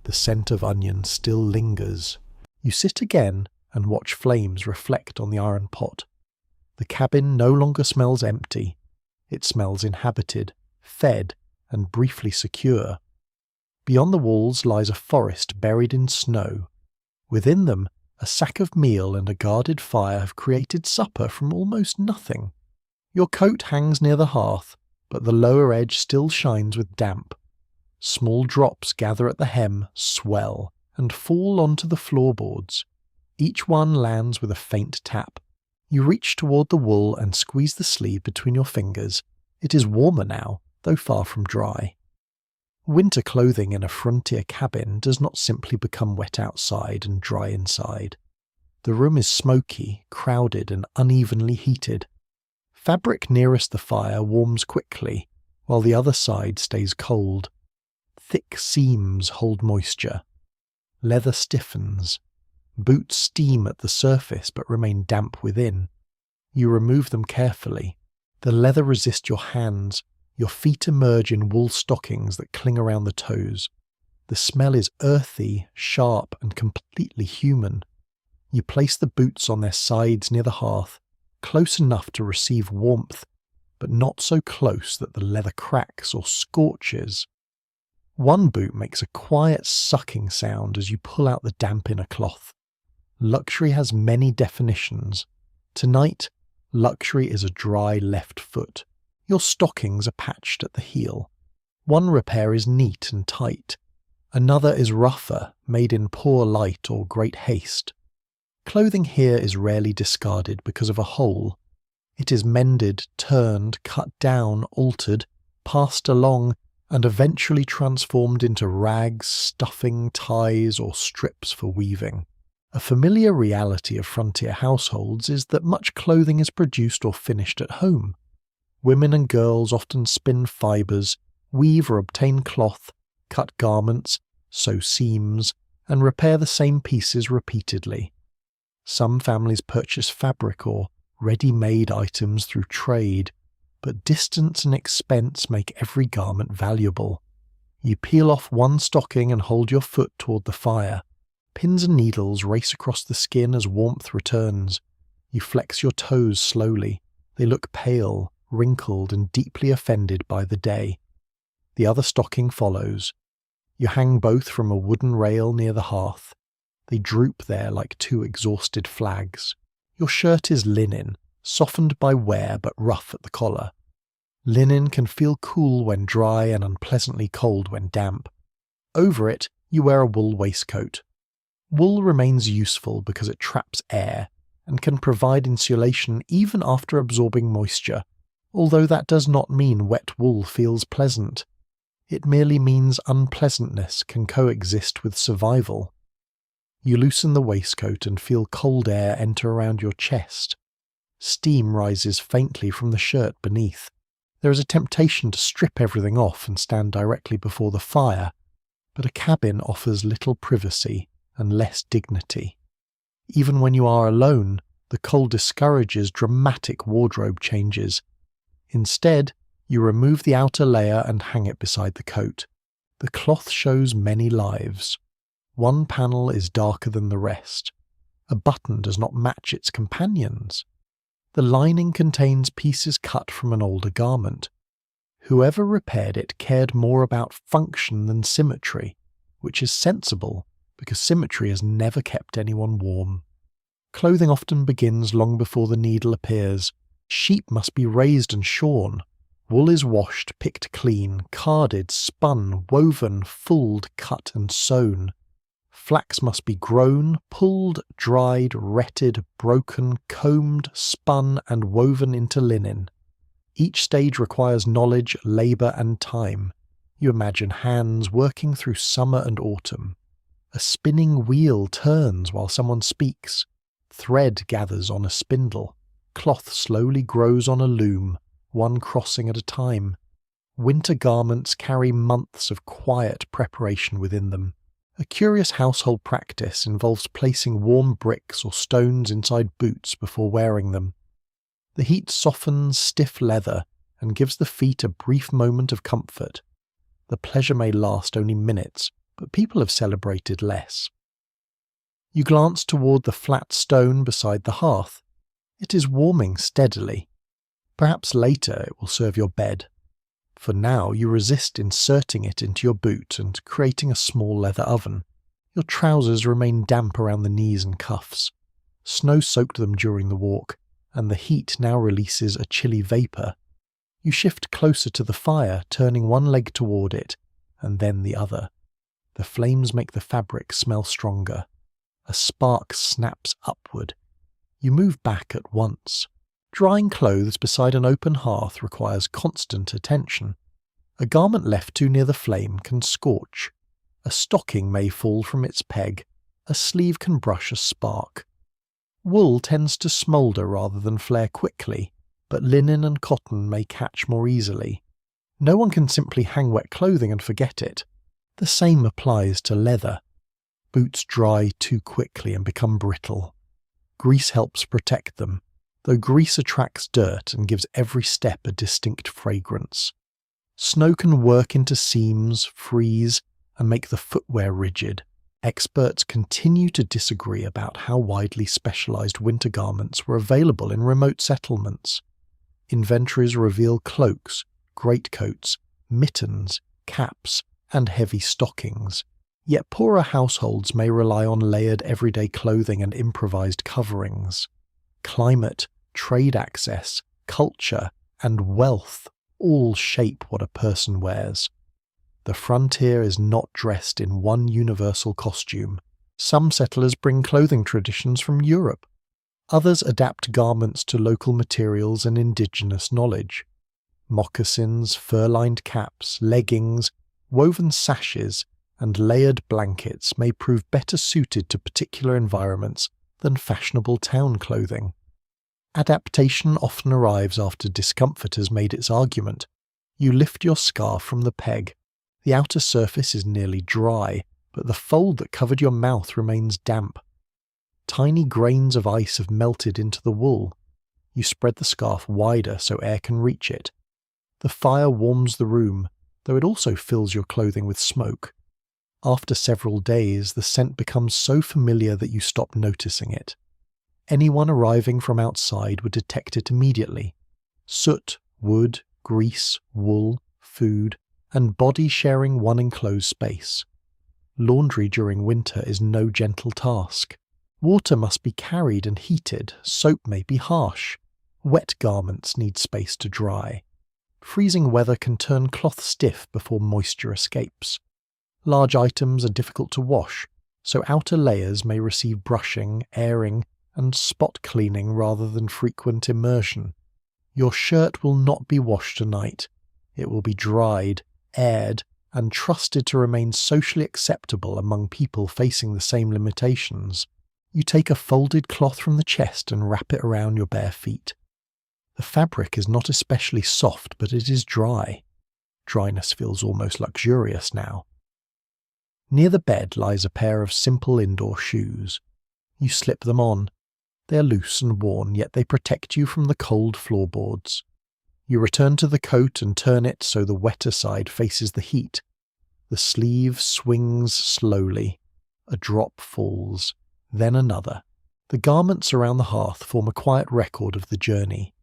The scent of onion still lingers. You sit again and watch flames reflect on the iron pot. The cabin no longer smells empty. It smells inhabited, fed, and briefly secure. Beyond the walls lies a forest buried in snow. Within them, a sack of meal and a guarded fire have created supper from almost nothing. Your coat hangs near the hearth, but the lower edge still shines with damp. Small drops gather at the hem, swell, and fall onto the floorboards. Each one lands with a faint tap. You reach toward the wool and squeeze the sleeve between your fingers. It is warmer now, though far from dry. Winter clothing in a frontier cabin does not simply become wet outside and dry inside. The room is smoky, crowded, and unevenly heated. Fabric nearest the fire warms quickly, while the other side stays cold. Thick seams hold moisture. Leather stiffens. Boots steam at the surface but remain damp within. You remove them carefully. The leather resists your hands. Your feet emerge in wool stockings that cling around the toes. The smell is earthy, sharp, and completely human. You place the boots on their sides near the hearth, close enough to receive warmth, but not so close that the leather cracks or scorches. One boot makes a quiet sucking sound as you pull out the damp inner cloth. Luxury has many definitions. Tonight, luxury is a dry left foot. Your stockings are patched at the heel. One repair is neat and tight. Another is rougher, made in poor light or great haste. Clothing here is rarely discarded because of a hole. It is mended, turned, cut down, altered, passed along, and eventually transformed into rags, stuffing, ties, or strips for weaving. A familiar reality of frontier households is that much clothing is produced or finished at home. Women and girls often spin fibres, weave or obtain cloth, cut garments, sew seams, and repair the same pieces repeatedly. Some families purchase fabric or ready-made items through trade, but distance and expense make every garment valuable. You peel off one stocking and hold your foot toward the fire. Pins and needles race across the skin as warmth returns. You flex your toes slowly. They look pale, wrinkled, and deeply offended by the day. The other stocking follows. You hang both from a wooden rail near the hearth. They droop there like two exhausted flags. Your shirt is linen, softened by wear but rough at the collar. Linen can feel cool when dry and unpleasantly cold when damp. Over it, you wear a wool waistcoat. Wool remains useful because it traps air and can provide insulation even after absorbing moisture, although that does not mean wet wool feels pleasant. It merely means unpleasantness can coexist with survival. You loosen the waistcoat and feel cold air enter around your chest. Steam rises faintly from the shirt beneath. There is a temptation to strip everything off and stand directly before the fire, but a cabin offers little privacy and less dignity. Even when you are alone, the cold discourages dramatic wardrobe changes. Instead, you remove the outer layer and hang it beside the coat. The cloth shows many lives. One panel is darker than the rest. A button does not match its companions. The lining contains pieces cut from an older garment. Whoever repaired it cared more about function than symmetry, which is sensible because symmetry has never kept anyone warm. Clothing often begins long before the needle appears. Sheep must be raised and shorn. Wool is washed, picked clean, carded, spun, woven, fulled, cut and sewn. Flax must be grown, pulled, dried, retted, broken, combed, spun, and woven into linen. Each stage requires knowledge, labour, and time. You imagine hands working through summer and autumn. A spinning wheel turns while someone speaks. Thread gathers on a spindle. Cloth slowly grows on a loom, one crossing at a time. Winter garments carry months of quiet preparation within them. A curious household practice involves placing warm bricks or stones inside boots before wearing them. The heat softens stiff leather and gives the feet a brief moment of comfort. The pleasure may last only minutes, but people have celebrated less. You glance toward the flat stone beside the hearth. It is warming steadily. Perhaps later it will serve your bed. For now, you resist inserting it into your boot and creating a small leather oven. Your trousers remain damp around the knees and cuffs. Snow soaked them during the walk, and the heat now releases a chilly vapour. You shift closer to the fire, turning one leg toward it, and then the other. The flames make the fabric smell stronger. A spark snaps upward. You move back at once. Drying clothes beside an open hearth requires constant attention. A garment left too near the flame can scorch. A stocking may fall from its peg. A sleeve can brush a spark. Wool tends to smoulder rather than flare quickly, but linen and cotton may catch more easily. No one can simply hang wet clothing and forget it. The same applies to leather. Boots dry too quickly and become brittle. Grease helps protect them, though grease attracts dirt and gives every step a distinct fragrance. Snow can work into seams, freeze, and make the footwear rigid. Experts continue to disagree about how widely specialized winter garments were available in remote settlements. Inventories reveal cloaks, greatcoats, mittens, caps, and heavy stockings. Yet poorer households may rely on layered everyday clothing and improvised coverings. Climate, trade access, culture, and wealth all shape what a person wears. The frontier is not dressed in one universal costume. Some settlers bring clothing traditions from Europe. Others adapt garments to local materials and indigenous knowledge. Moccasins, fur-lined caps, leggings, woven sashes, and layered blankets may prove better suited to particular environments than fashionable town clothing. Adaptation often arrives after discomfort has made its argument. You lift your scarf from the peg. The outer surface is nearly dry, but the fold that covered your mouth remains damp. Tiny grains of ice have melted into the wool. You spread the scarf wider so air can reach it. The fire warms the room, though it also fills your clothing with smoke. After several days, the scent becomes so familiar that you stop noticing it. Anyone arriving from outside would detect it immediately. Soot, wood, grease, wool, food, and body sharing one enclosed space. Laundry during winter is no gentle task. Water must be carried and heated, soap may be harsh. Wet garments need space to dry. Freezing weather can turn cloth stiff before moisture escapes. Large items are difficult to wash, so outer layers may receive brushing, airing, and spot cleaning rather than frequent immersion. Your shirt will not be washed tonight. It will be dried, aired, and trusted to remain socially acceptable among people facing the same limitations. You take a folded cloth from the chest and wrap it around your bare feet. The fabric is not especially soft, but it is dry. Dryness feels almost luxurious now. Near the bed lies a pair of simple indoor shoes. You slip them on. They are loose and worn, yet they protect you from the cold floorboards. You return to the coat and turn it so the wetter side faces the heat. The sleeve swings slowly. A drop falls, then another. The garments around the hearth form a quiet record of the journey.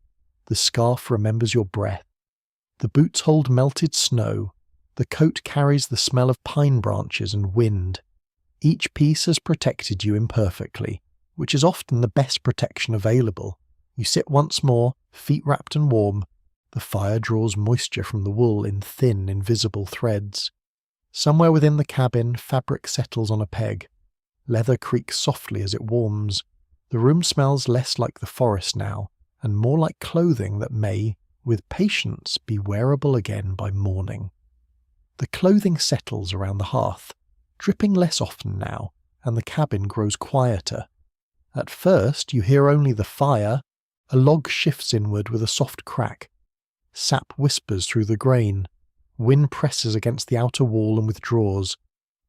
The scarf remembers your breath. The boots hold melted snow. The coat carries the smell of pine branches and wind. Each piece has protected you imperfectly, which is often the best protection available. You sit once more, feet wrapped and warm. The fire draws moisture from the wool in thin, invisible threads. Somewhere within the cabin, fabric settles on a peg. Leather creaks softly as it warms. The room smells less like the forest now, and more like clothing that may, with patience, be wearable again by morning. The clothing settles around the hearth, dripping less often now, and the cabin grows quieter. At first, you hear only the fire. A log shifts inward with a soft crack. Sap whispers through the grain. Wind presses against the outer wall and withdraws.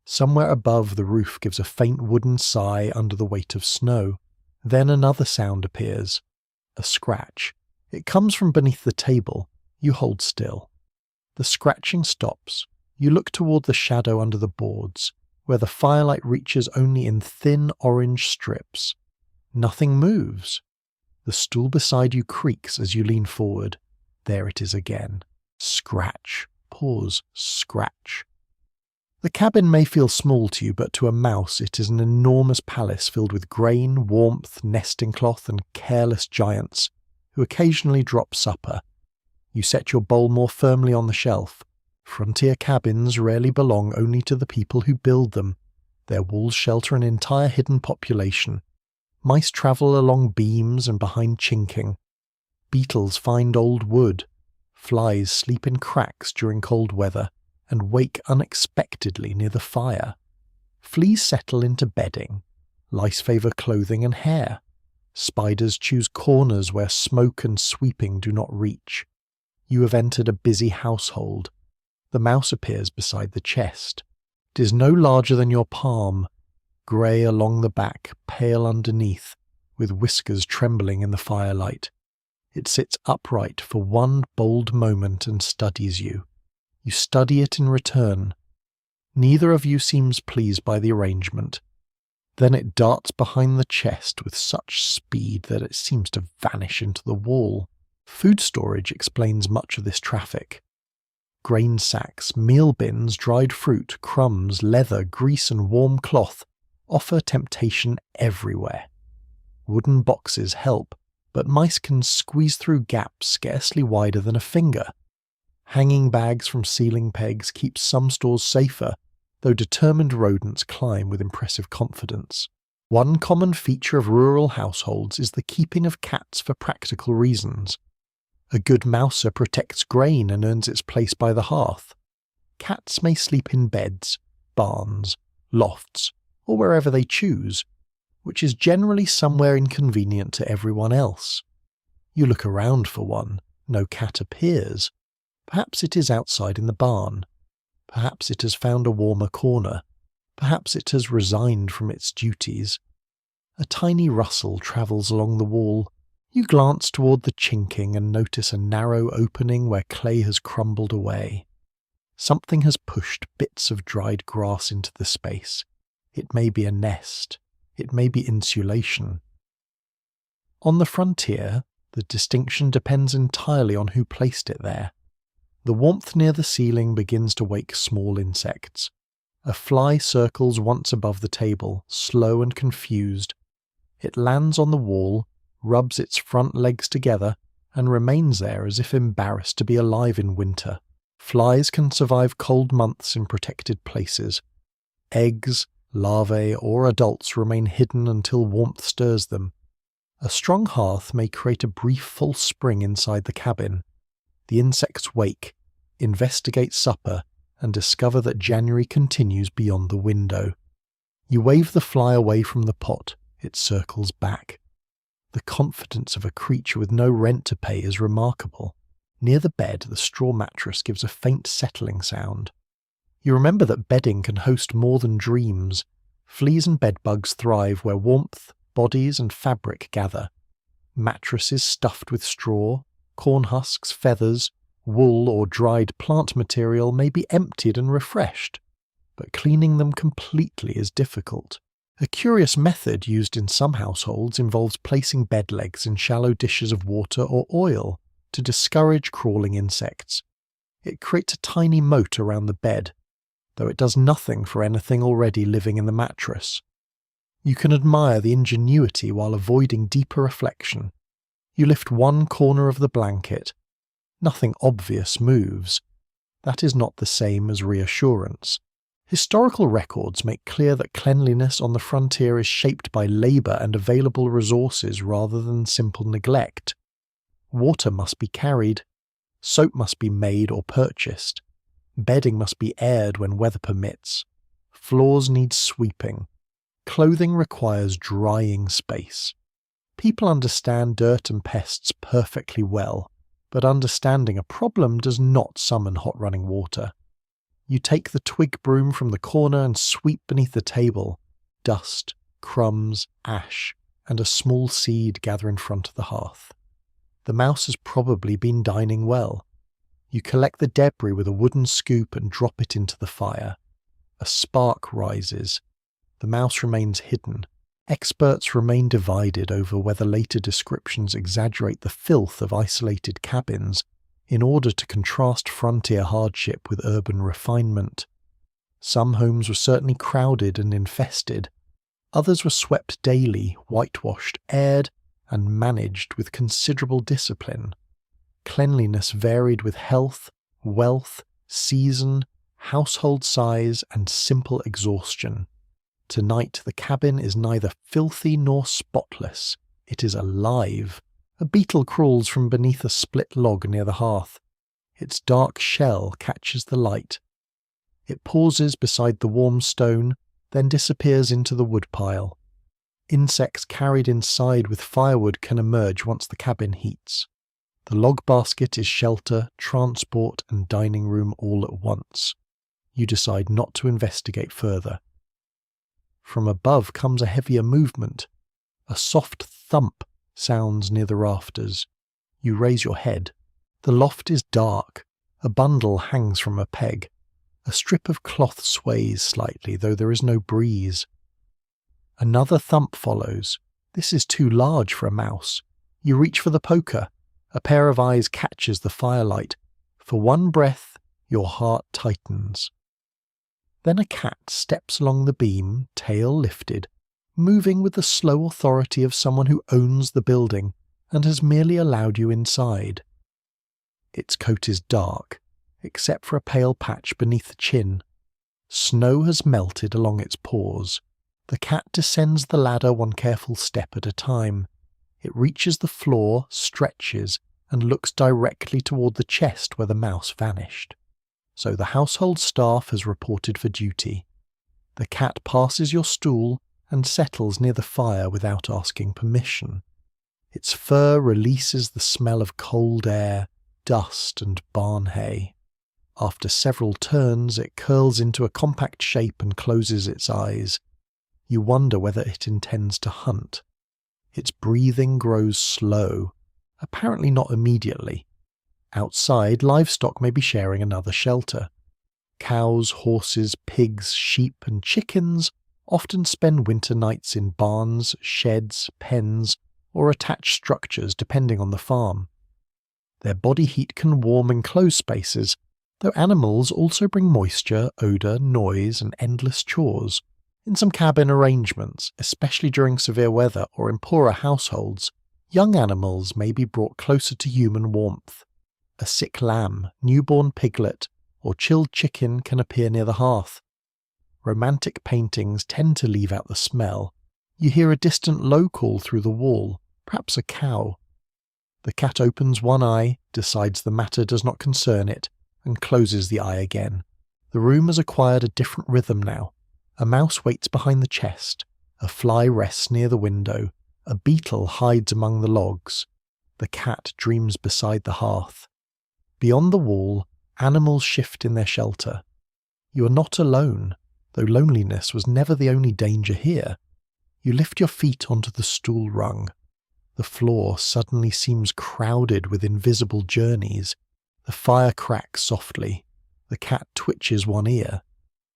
Somewhere above, the roof gives a faint wooden sigh under the weight of snow. Then another sound appears. A scratch. It comes from beneath the table. You hold still. The scratching stops. You look toward the shadow under the boards. where the firelight reaches only in thin orange strips. Nothing moves. The stool beside you creaks as you lean forward. There it is again. Scratch. Pause. Scratch. The cabin may feel small to you, but to a mouse it is an enormous palace filled with grain, warmth, nesting cloth, and careless giants who occasionally drop supper. You set your bowl more firmly on the shelf. Frontier cabins rarely belong only to the people who build them. Their walls shelter an entire hidden population. Mice travel along beams and behind chinking. Beetles find old wood. Flies sleep in cracks during cold weather and wake unexpectedly near the fire. Fleas settle into bedding. Lice favour clothing and hair. Spiders choose corners where smoke and sweeping do not reach. You have entered a busy household. The mouse appears beside the chest. It is no larger than your palm, grey along the back, pale underneath, with whiskers trembling in the firelight. It sits upright for one bold moment and studies you. You study it in return. Neither of you seems pleased by the arrangement. Then it darts behind the chest with such speed that it seems to vanish into the wall. Food storage explains much of this traffic. Grain sacks, meal bins, dried fruit, crumbs, leather, grease and warm cloth offer temptation everywhere. Wooden boxes help, but mice can squeeze through gaps scarcely wider than a finger. Hanging bags from ceiling pegs keep some stores safer, though determined rodents climb with impressive confidence. One common feature of rural households is the keeping of cats for practical reasons. A good mouser protects grain and earns its place by the hearth. Cats may sleep in beds, barns, lofts, or wherever they choose, which is generally somewhere inconvenient to everyone else. You look around for one, no cat appears. Perhaps it is outside in the barn. Perhaps it has found a warmer corner. Perhaps it has resigned from its duties. A tiny rustle travels along the wall. You glance toward the chinking and notice a narrow opening where clay has crumbled away. Something has pushed bits of dried grass into the space. It may be a nest. It may be insulation. On the frontier, the distinction depends entirely on who placed it there. The warmth near the ceiling begins to wake small insects. A fly circles once above the table, slow and confused. It lands on the wall, rubs its front legs together, and remains there as if embarrassed to be alive in winter. Flies can survive cold months in protected places. Eggs, larvae, or adults remain hidden until warmth stirs them. A strong hearth may create a brief false spring inside the cabin. The insects wake, investigate supper, and discover that January continues beyond the window. You wave the fly away from the pot. It circles back. The confidence of a creature with no rent to pay is remarkable. Near the bed, the straw mattress gives a faint settling sound. You remember that bedding can host more than dreams. Fleas and bedbugs thrive where warmth, bodies, and fabric gather. Mattresses stuffed with straw, corn husks, feathers, wool, or dried plant material may be emptied and refreshed, but cleaning them completely is difficult. A curious method used in some households involves placing bed legs in shallow dishes of water or oil to discourage crawling insects. It creates a tiny moat around the bed, though it does nothing for anything already living in the mattress. You can admire the ingenuity while avoiding deeper reflection. You lift one corner of the blanket. Nothing obvious moves. That is not the same as reassurance. Historical records make clear that cleanliness on the frontier is shaped by labour and available resources rather than simple neglect. Water must be carried. Soap must be made or purchased. Bedding must be aired when weather permits. Floors need sweeping. Clothing requires drying space. People understand dirt and pests perfectly well, but understanding a problem does not summon hot running water. You take the twig broom from the corner and sweep beneath the table. Dust, crumbs, ash, and a small seed gather in front of the hearth. The mouse has probably been dining well. You collect the debris with a wooden scoop and drop it into the fire. a spark rises. The mouse remains hidden. Experts remain divided over whether later descriptions exaggerate the filth of isolated cabins in order to contrast frontier hardship with urban refinement. Some homes were certainly crowded and infested. Others were swept daily, whitewashed, aired, and managed with considerable discipline. Cleanliness varied with health, wealth, season, household size, and simple exhaustion. Tonight the cabin is neither filthy nor spotless. It is alive. A beetle crawls from beneath a split log near the hearth. Its dark shell catches the light. It pauses beside the warm stone, then disappears into the woodpile. Insects carried inside with firewood can emerge once the cabin heats. The log basket is shelter, transport, and dining room all at once. You decide not to investigate further. From above comes a heavier movement. A soft thump sounds near the rafters. You raise your head. The loft is dark. A bundle hangs from a peg. A strip of cloth sways slightly, though there is no breeze. Another thump follows. This is too large for a mouse. You reach for the poker. A pair of eyes catches the firelight. For one breath, your heart tightens. Then a cat steps along the beam, tail lifted, moving with the slow authority of someone who owns the building and has merely allowed you inside. Its coat is dark, except for a pale patch beneath the chin. Snow has melted along its paws. The cat descends the ladder one careful step at a time. It reaches the floor, stretches, and looks directly toward the chest where the mouse vanished. So the household staff has reported for duty. The cat passes your stool and settles near the fire without asking permission. Its fur releases the smell of cold air, dust, and barn hay. After several turns, it curls into a compact shape and closes its eyes. You wonder whether it intends to hunt. Its breathing grows slow, apparently not immediately. Outside, livestock may be sharing another shelter. Cows, horses, pigs, sheep, and chickens often spend winter nights in barns, sheds, pens, or attached structures depending on the farm. Their body heat can warm enclosed spaces, though animals also bring moisture, odour, noise, and endless chores. In some cabin arrangements, especially during severe weather or in poorer households, young animals may be brought closer to human warmth. A sick lamb, newborn piglet, or chilled chicken can appear near the hearth. Romantic paintings tend to leave out the smell. You hear a distant low call through the wall, perhaps a cow. The cat opens one eye, decides the matter does not concern it, and closes the eye again. The room has acquired a different rhythm now. A mouse waits behind the chest. A fly rests near the window. A beetle hides among the logs. The cat dreams beside the hearth. Beyond the wall, animals shift in their shelter. You are not alone, though loneliness was never the only danger here. You lift your feet onto the stool rung. The floor suddenly seems crowded with invisible journeys. The fire cracks softly. The cat twitches one ear.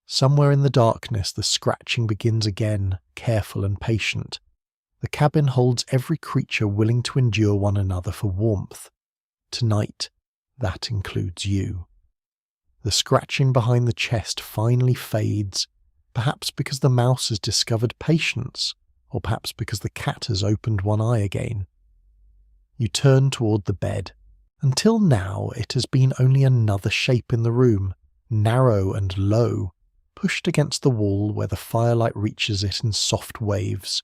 Somewhere in the darkness the scratching begins again, careful and patient. The cabin holds every creature willing to endure one another for warmth. Tonight, that includes you. The scratching behind the chest finally fades, perhaps because the mouse has discovered patience, or perhaps because the cat has opened one eye again. You turn toward the bed. Until now it has been only another shape in the room, narrow and low, pushed against the wall where the firelight reaches it in soft waves.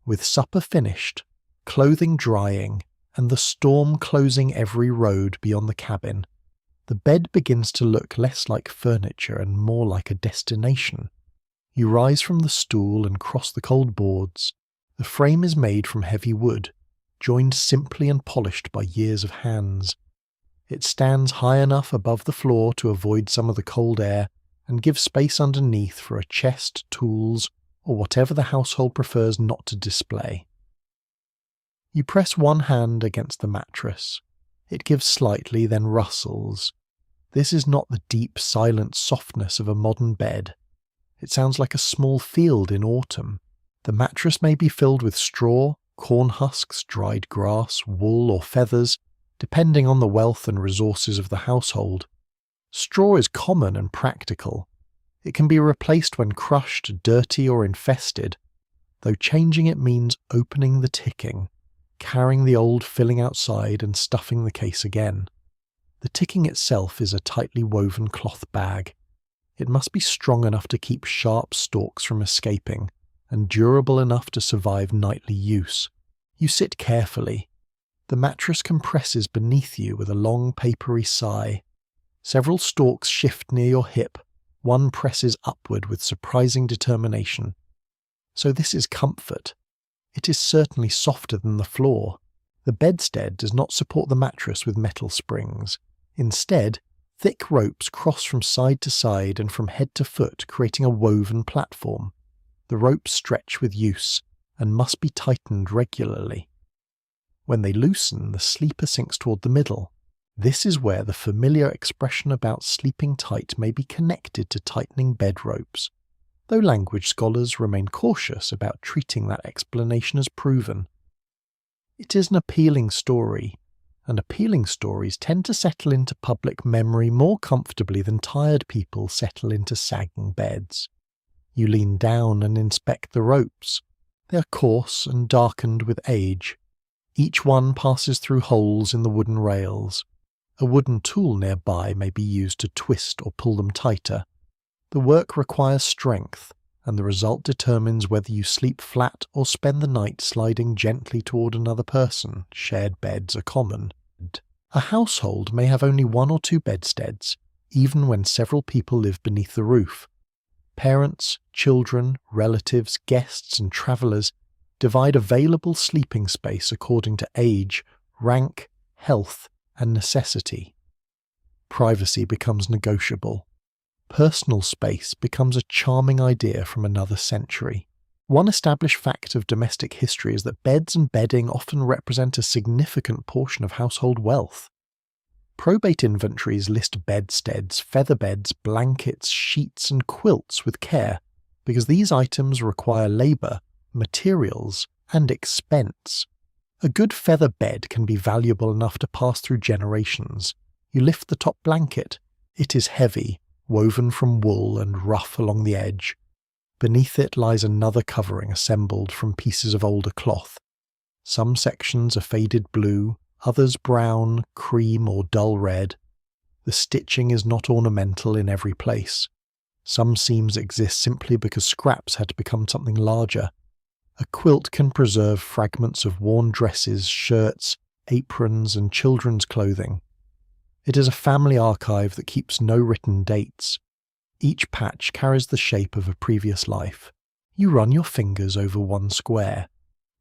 With supper finished, clothing drying, and the storm closing every road beyond the cabin, the bed begins to look less like furniture and more like a destination. You rise from the stool and cross the cold boards. The frame is made from heavy wood, joined simply and polished by years of hands. It stands high enough above the floor to avoid some of the cold air and give space underneath for a chest, tools, or whatever the household prefers not to display. You press one hand against the mattress. It gives slightly, then rustles. This is not the deep, silent softness of a modern bed. It sounds like a small field in autumn. The mattress may be filled with straw, corn husks, dried grass, wool or feathers, depending on the wealth and resources of the household. Straw is common and practical. It can be replaced when crushed, dirty or infested, though changing it means opening the ticking, carrying the old filling outside and stuffing the case again. The ticking itself is a tightly woven cloth bag. It must be strong enough to keep sharp stalks from escaping, and durable enough to survive nightly use. You sit carefully. The mattress compresses beneath you with a long papery sigh. Several stalks shift near your hip. One presses upward with surprising determination. So this is comfort. It is certainly softer than the floor. The bedstead does not support the mattress with metal springs. Instead, thick ropes cross from side to side and from head to foot, creating a woven platform. The ropes stretch with use and must be tightened regularly. When they loosen, the sleeper sinks toward the middle. This is where the familiar expression about sleeping tight may be connected to tightening bed ropes, though language scholars remain cautious about treating that explanation as proven. It is an appealing story, and appealing stories tend to settle into public memory more comfortably than tired people settle into sagging beds. You lean down and inspect the ropes. They are coarse and darkened with age. Each one passes through holes in the wooden rails. A wooden tool nearby may be used to twist or pull them tighter. The work requires strength, and the result determines whether you sleep flat or spend the night sliding gently toward another person. Shared beds are common. A household may have only one or two bedsteads, even when several people live beneath the roof. Parents, children, relatives, guests, and travellers divide available sleeping space according to age, rank, health, and necessity. Privacy becomes negotiable. Personal space becomes a charming idea from another century. One established fact of domestic history is that beds and bedding often represent a significant portion of household wealth. Probate inventories list bedsteads, feather beds, blankets, sheets, and quilts with care, because these items require labour, materials, and expense. A good feather bed can be valuable enough to pass through generations. You lift the top blanket. It is heavy, woven from wool and rough along the edge. Beneath it lies another covering assembled from pieces of older cloth. Some sections are faded blue, others brown, cream, or dull red. The stitching is not ornamental in every place. Some seams exist simply because scraps had to become something larger. A quilt can preserve fragments of worn dresses, shirts, aprons, and children's clothing. It is a family archive that keeps no written dates. Each patch carries the shape of a previous life. You run your fingers over one square.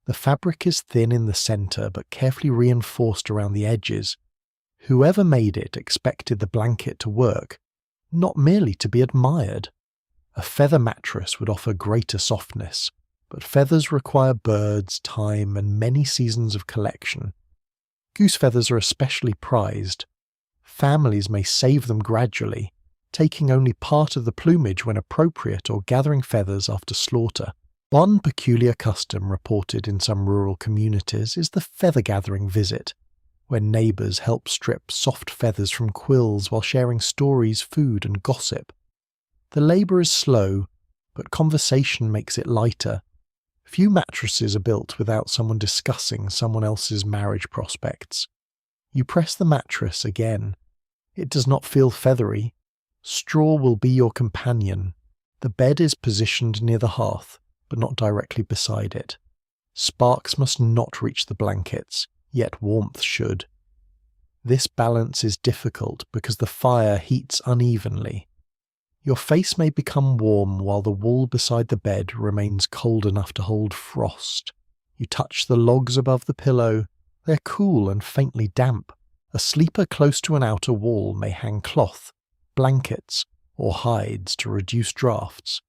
The fabric is thin in the centre but carefully reinforced around the edges. Whoever made it expected the blanket to work, not merely to be admired. A feather mattress would offer greater softness, but feathers require birds, time, and many seasons of collection. Goose feathers are especially prized. Families may save them gradually, taking only part of the plumage when appropriate or gathering feathers after slaughter. One peculiar custom reported in some rural communities is the feather-gathering visit, when neighbours help strip soft feathers from quills while sharing stories, food, and gossip. The labour is slow, but conversation makes it lighter. Few mattresses are built without someone discussing someone else's marriage prospects. You press the mattress again. It does not feel feathery. Straw will be your companion. The bed is positioned near the hearth, but not directly beside it. Sparks must not reach the blankets, yet warmth should. This balance is difficult because the fire heats unevenly. Your face may become warm while the wool beside the bed remains cold enough to hold frost. You touch the logs above the pillow. They're cool and faintly damp. A sleeper close to an outer wall may hang cloth, blankets, or hides to reduce drafts.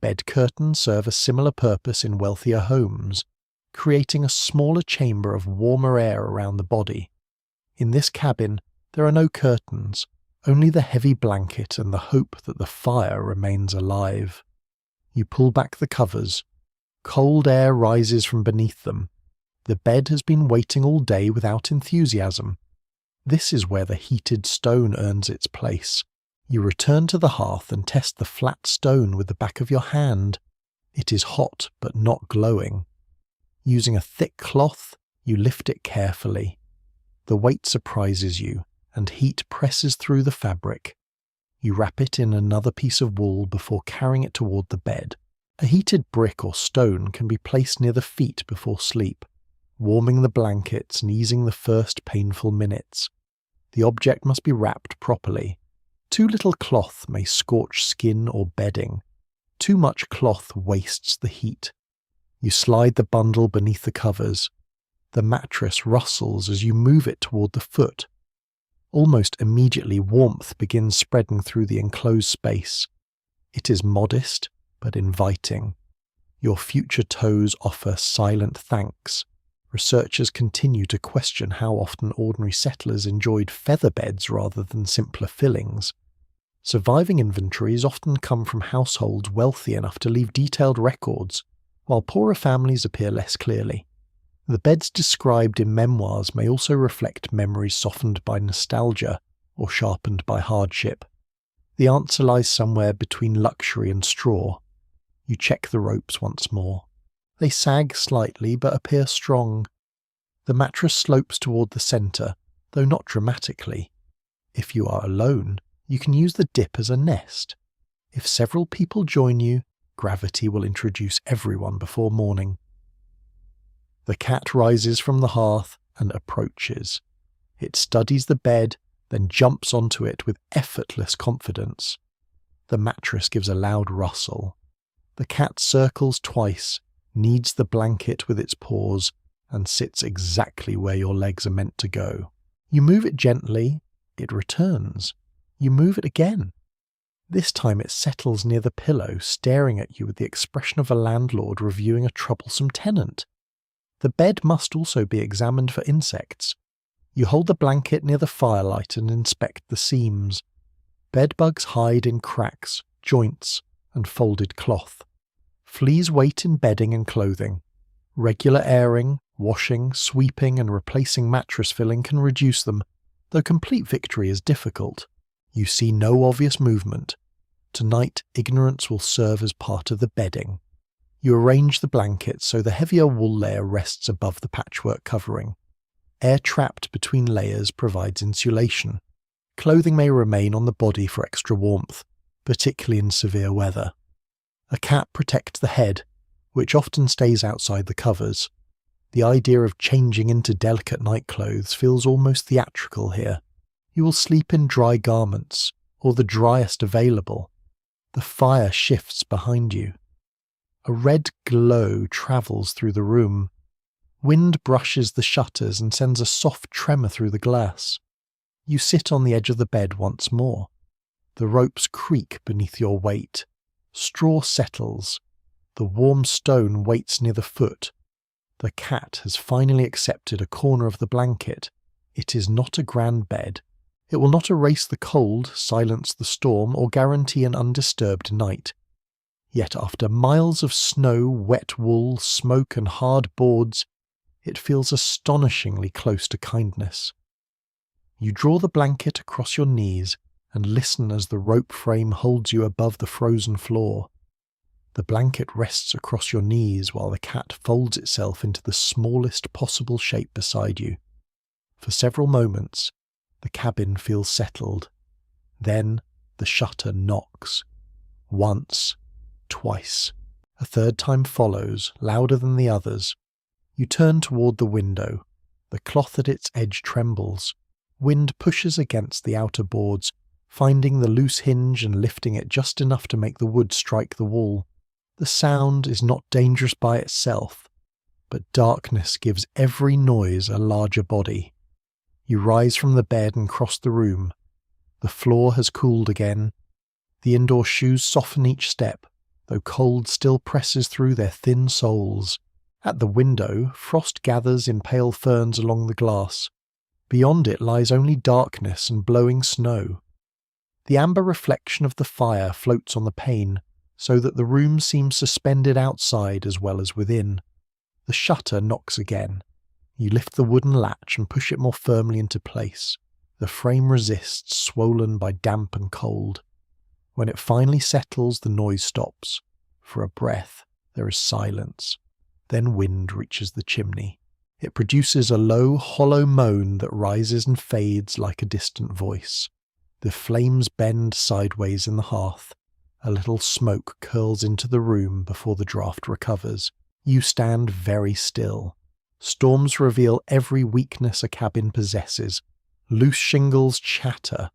Bed curtains serve a similar purpose in wealthier homes, creating a smaller chamber of warmer air around the body. In this cabin, there are no curtains, Only the heavy blanket and the hope that the fire remains alive. You pull back the covers. Cold air rises from beneath them. The bed has been waiting all day without enthusiasm. This is where the heated stone earns its place. You return to the hearth and test the flat stone with the back of your hand. It is hot but not glowing. Using a thick cloth, you lift it carefully. The weight surprises you, and heat presses through the fabric. You wrap it in another piece of wool before carrying it toward the bed. A heated brick or stone can be placed near the feet before sleep, warming the blankets and easing the first painful minutes. The object must be wrapped properly. Too little cloth may scorch skin or bedding. Too much cloth wastes the heat. You slide the bundle beneath the covers. The mattress rustles as you move it toward the foot. Almost immediately, warmth begins spreading through the enclosed space. It is modest, but inviting. Your future toes offer silent thanks. Researchers continue to question how often ordinary settlers enjoyed feather beds rather than simpler fillings. Surviving inventories often come from households wealthy enough to leave detailed records, while poorer families appear less clearly. The beds described in memoirs may also reflect memories softened by nostalgia or sharpened by hardship. The answer lies somewhere between luxury and straw. You check the ropes once more. They sag slightly but appear strong. The mattress slopes toward the centre, though not dramatically. If you are alone, you can use the dip as a nest. If several people join you, gravity will introduce everyone before morning. The cat rises from the hearth and approaches. It studies the bed, then jumps onto it with effortless confidence. The mattress gives a loud rustle. The cat circles twice, kneads the blanket with its paws, and sits exactly where your legs are meant to go. You move it gently, it returns. You move it again. This time it settles near the pillow, staring at you with the expression of a landlord reviewing a troublesome tenant. The bed must also be examined for insects. You hold the blanket near the firelight and inspect the seams. Bedbugs hide in cracks, joints, and folded cloth. Fleas wait in bedding and clothing. Regular airing, washing, sweeping, and replacing mattress filling can reduce them, though complete victory is difficult. You see no obvious movement. Tonight, ignorance will serve as part of the bedding. You arrange the blanket so the heavier wool layer rests above the patchwork covering. Air trapped between layers provides insulation. Clothing may remain on the body for extra warmth, particularly in severe weather. A cap protects the head, which often stays outside the covers. The idea of changing into delicate nightclothes feels almost theatrical here. You will sleep in dry garments, or the driest available. The fire shifts behind you. A red glow travels through the room. Wind brushes the shutters and sends a soft tremor through the glass. You sit on the edge of the bed once more. The ropes creak beneath your weight. Straw settles. The warm stone waits near the foot. The cat has finally accepted a corner of the blanket. It is not a grand bed. It will not erase the cold, silence the storm, or guarantee an undisturbed night. Yet after miles of snow, wet wool, smoke, and hard boards, it feels astonishingly close to kindness. You draw the blanket across your knees and listen as the rope frame holds you above the frozen floor. The blanket rests across your knees while the cat folds itself into the smallest possible shape beside you. For several moments, the cabin feels settled. Then the shutter knocks. Once, twice. A third time follows, louder than the others. You turn toward the window. The cloth at its edge trembles. Wind pushes against the outer boards, finding the loose hinge and lifting it just enough to make the wood strike the wall. The sound is not dangerous by itself, but darkness gives every noise a larger body. You rise from the bed and cross the room. The floor has cooled again. The indoor shoes soften each step, though cold still presses through their thin soles. At the window, frost gathers in pale ferns along the glass. Beyond it lies only darkness and blowing snow. The amber reflection of the fire floats on the pane, so that the room seems suspended outside as well as within. The shutter knocks again. You lift the wooden latch and push it more firmly into place. The frame resists, swollen by damp and cold. When it finally settles, the noise stops. For a breath, there is silence. Then wind reaches the chimney. It produces a low, hollow moan that rises and fades like a distant voice. The flames bend sideways in the hearth. A little smoke curls into the room before the draught recovers. You stand very still. Storms reveal every weakness a cabin possesses. Loose shingles chatter.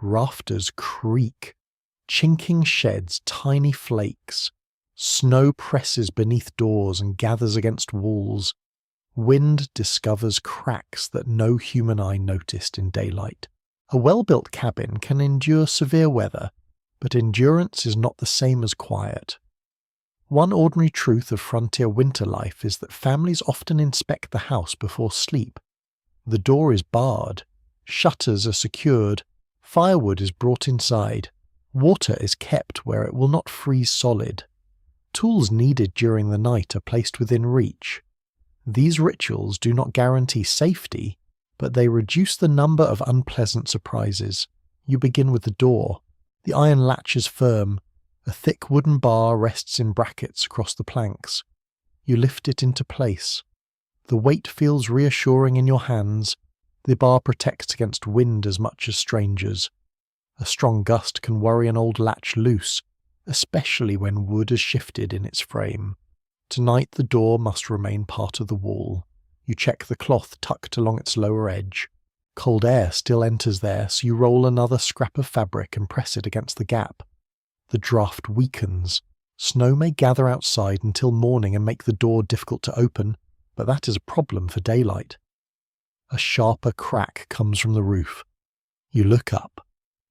Rafters creak. Chinking sheds tiny flakes. Snow presses beneath doors and gathers against walls. Wind discovers cracks that no human eye noticed in daylight. A well-built cabin can endure severe weather, but endurance is not the same as quiet. One ordinary truth of frontier winter life is that families often inspect the house before sleep. The door is barred, shutters are secured, firewood is brought inside, water is kept where it will not freeze solid. Tools needed during the night are placed within reach. These rituals do not guarantee safety, but they reduce the number of unpleasant surprises. You begin with the door. The iron latch is firm. A thick wooden bar rests in brackets across the planks. You lift it into place. The weight feels reassuring in your hands. The bar protects against wind as much as strangers. A strong gust can worry an old latch loose, especially when wood has shifted in its frame. Tonight the door must remain part of the wall. You check the cloth tucked along its lower edge. Cold air still enters there, so you roll another scrap of fabric and press it against the gap. The draught weakens. Snow may gather outside until morning and make the door difficult to open, but that is a problem for daylight. A sharper crack comes from the roof. You look up.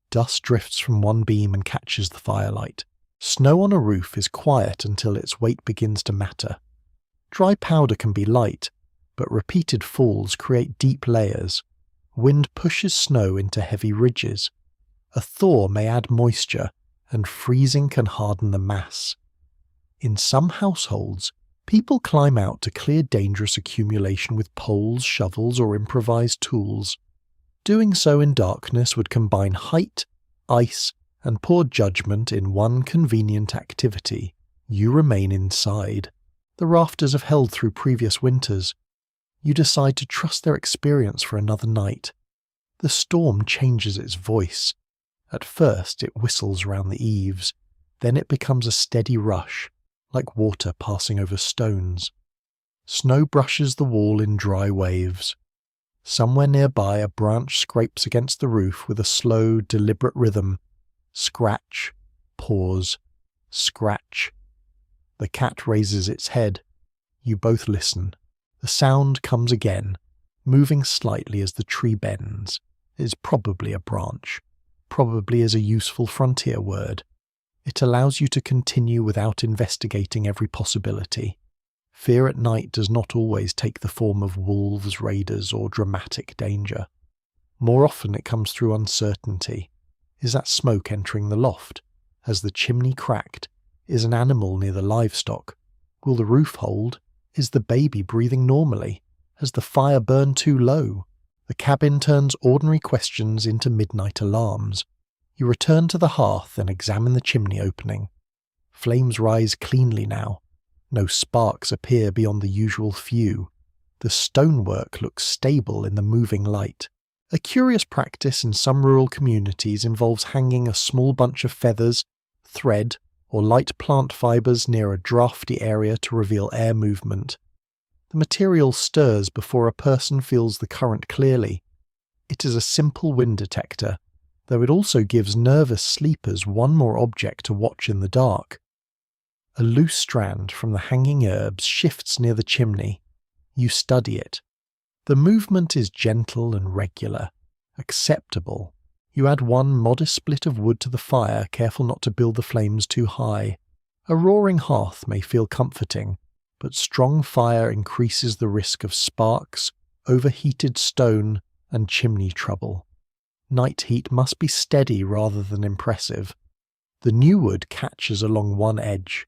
Dust drifts from one beam and catches the firelight. Snow on a roof is quiet until its weight begins to matter. Dry powder can be light, but repeated falls create deep layers. Wind pushes snow into heavy ridges. A thaw may add moisture, and freezing can harden the mass. In some households, people climb out to clear dangerous accumulation with poles, shovels, or improvised tools. Doing so in darkness would combine height, ice, and poor judgment in one convenient activity. You remain inside. The rafters have held through previous winters. You decide to trust their experience for another night. The storm changes its voice. At first it whistles round the eaves, then it becomes a steady rush, like water passing over stones. Snow brushes the wall in dry waves. Somewhere nearby a branch scrapes against the roof with a slow, deliberate rhythm. Scratch, pause, scratch. The cat raises its head. You both listen. The sound comes again, moving slightly as the tree bends. It is probably a branch. Probably is a useful frontier word. It allows you to continue without investigating every possibility. Fear at night does not always take the form of wolves, raiders, or dramatic danger. More often it comes through uncertainty. Is that smoke entering the loft? Has the chimney cracked? Is an animal near the livestock? Will the roof hold? Is the baby breathing normally? Has the fire burned too low? The cabin turns ordinary questions into midnight alarms. You return to the hearth and examine the chimney opening. Flames rise cleanly now. No sparks appear beyond the usual few. The stonework looks stable in the moving light. A curious practice in some rural communities involves hanging a small bunch of feathers, thread, or light plant fibers near a drafty area to reveal air movement. The material stirs before a person feels the current clearly. It is a simple wind detector, though it also gives nervous sleepers one more object to watch in the dark. A loose strand from the hanging herbs shifts near the chimney. You study it. The movement is gentle and regular, acceptable. You add one modest split of wood to the fire, careful not to build the flames too high. A roaring hearth may feel comforting, but strong fire increases the risk of sparks, overheated stone, and chimney trouble. Night heat must be steady rather than impressive. The new wood catches along one edge.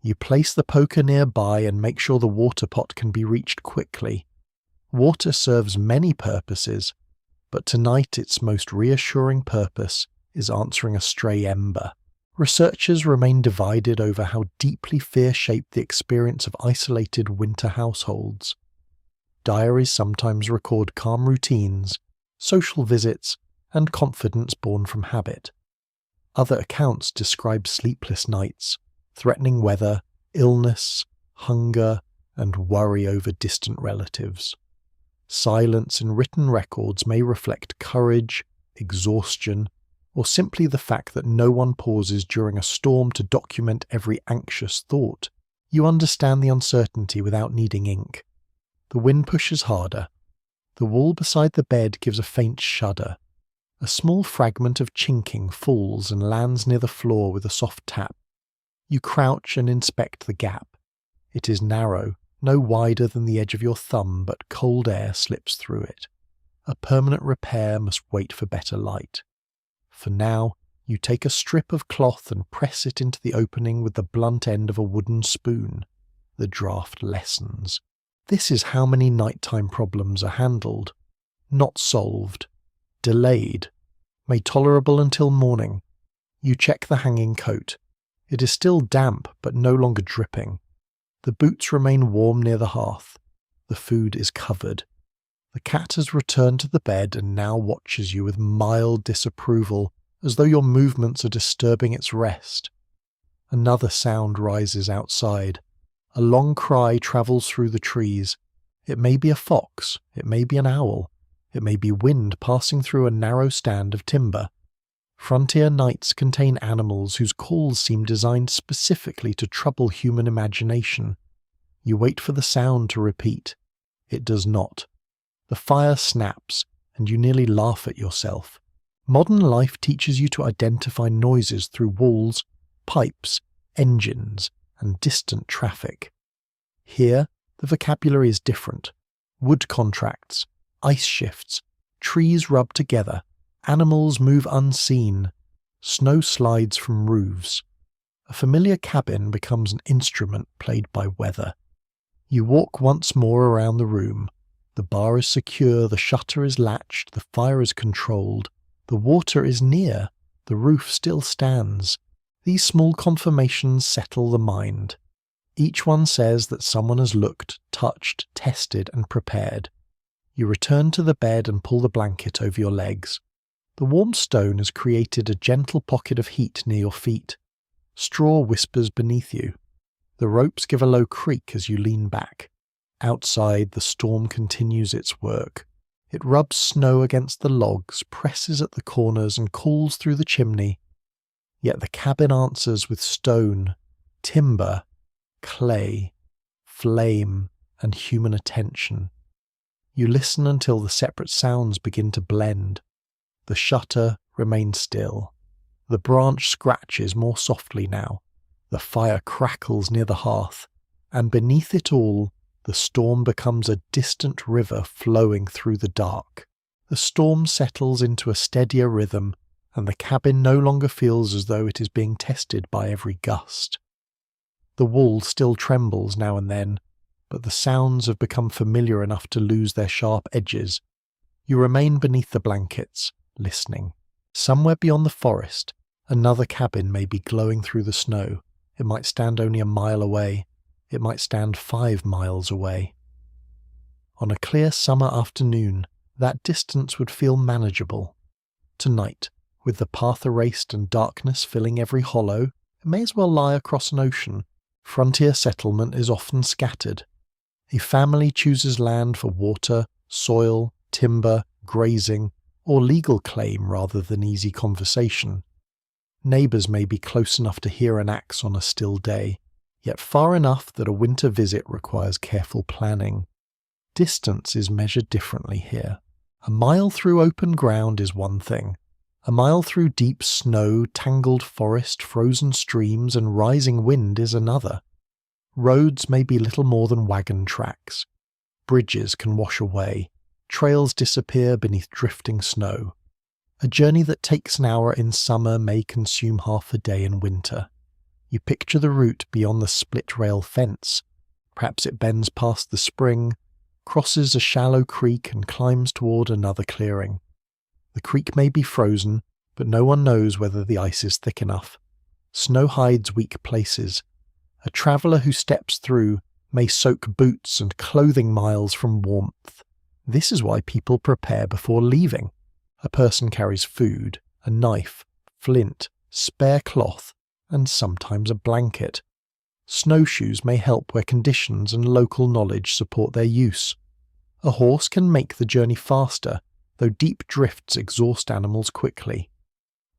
You place the poker nearby and make sure the water pot can be reached quickly. Water serves many purposes, but tonight its most reassuring purpose is answering a stray ember. Researchers remain divided over how deeply fear shaped the experience of isolated winter households. Diaries sometimes record calm routines, social visits, and confidence born from habit. Other accounts describe sleepless nights, threatening weather, illness, hunger, and worry over distant relatives. Silence in written records may reflect courage, exhaustion, or simply the fact that no one pauses during a storm to document every anxious thought. You understand the uncertainty without needing ink. The wind pushes harder. The wall beside the bed gives a faint shudder. A small fragment of chinking falls and lands near the floor with a soft tap. You crouch and inspect the gap. It is narrow, no wider than the edge of your thumb, but cold air slips through it. A permanent repair must wait for better light. For now, you take a strip of cloth and press it into the opening with the blunt end of a wooden spoon. The draft lessens. This is how many nighttime problems are handled. Not solved. Delayed. Made tolerable until morning. You check the hanging coat. It is still damp, but no longer dripping. The boots remain warm near the hearth. The food is covered. The cat has returned to the bed and now watches you with mild disapproval, as though your movements are disturbing its rest. Another sound rises outside. A long cry travels through the trees. It may be a fox, it may be an owl, it may be wind passing through a narrow stand of timber. Frontier nights contain animals whose calls seem designed specifically to trouble human imagination. You wait for the sound to repeat. It does not. The fire snaps, and you nearly laugh at yourself. Modern life teaches you to identify noises through walls, pipes, engines, and distant traffic. Here, the vocabulary is different. Wood contracts, ice shifts, trees rub together, animals move unseen, snow slides from roofs. A familiar cabin becomes an instrument played by weather. You walk once more around the room. The bar is secure, the shutter is latched, the fire is controlled, the water is near, the roof still stands. These small confirmations settle the mind. Each one says that someone has looked, touched, tested, and prepared. You return to the bed and pull the blanket over your legs. The warm stone has created a gentle pocket of heat near your feet. Straw whispers beneath you. The ropes give a low creak as you lean back. Outside, the storm continues its work. It rubs snow against the logs, presses at the corners, and calls through the chimney. Yet the cabin answers with stone, timber, clay, flame, and human attention. You listen until the separate sounds begin to blend. The shutter remains still. The branch scratches more softly now. The fire crackles near the hearth, and beneath it all, the storm becomes a distant river flowing through the dark. The storm settles into a steadier rhythm, and the cabin no longer feels as though it is being tested by every gust. The wall still trembles now and then, but the sounds have become familiar enough to lose their sharp edges. You remain beneath the blankets, listening. Somewhere beyond the forest, another cabin may be glowing through the snow. It might stand only a mile away. It might stand 5 miles away. On a clear summer afternoon, that distance would feel manageable. Tonight, with the path erased and darkness filling every hollow, it may as well lie across an ocean. Frontier settlement is often scattered. A family chooses land for water, soil, timber, grazing, or legal claim rather than easy conversation. Neighbours may be close enough to hear an axe on a still day, yet far enough that a winter visit requires careful planning. Distance is measured differently here. A mile through open ground is one thing. A mile through deep snow, tangled forest, frozen streams, and rising wind is another. Roads may be little more than wagon tracks. Bridges can wash away. Trails disappear beneath drifting snow. A journey that takes an hour in summer may consume half a day in winter. You picture the route beyond the split-rail fence. Perhaps it bends past the spring, crosses a shallow creek and climbs toward another clearing. The creek may be frozen, but no one knows whether the ice is thick enough. Snow hides weak places. A traveller who steps through may soak boots and clothing miles from warmth. This is why people prepare before leaving. A person carries food, a knife, flint, spare cloth, and sometimes a blanket. Snowshoes may help where conditions and local knowledge support their use. A horse can make the journey faster, though deep drifts exhaust animals quickly.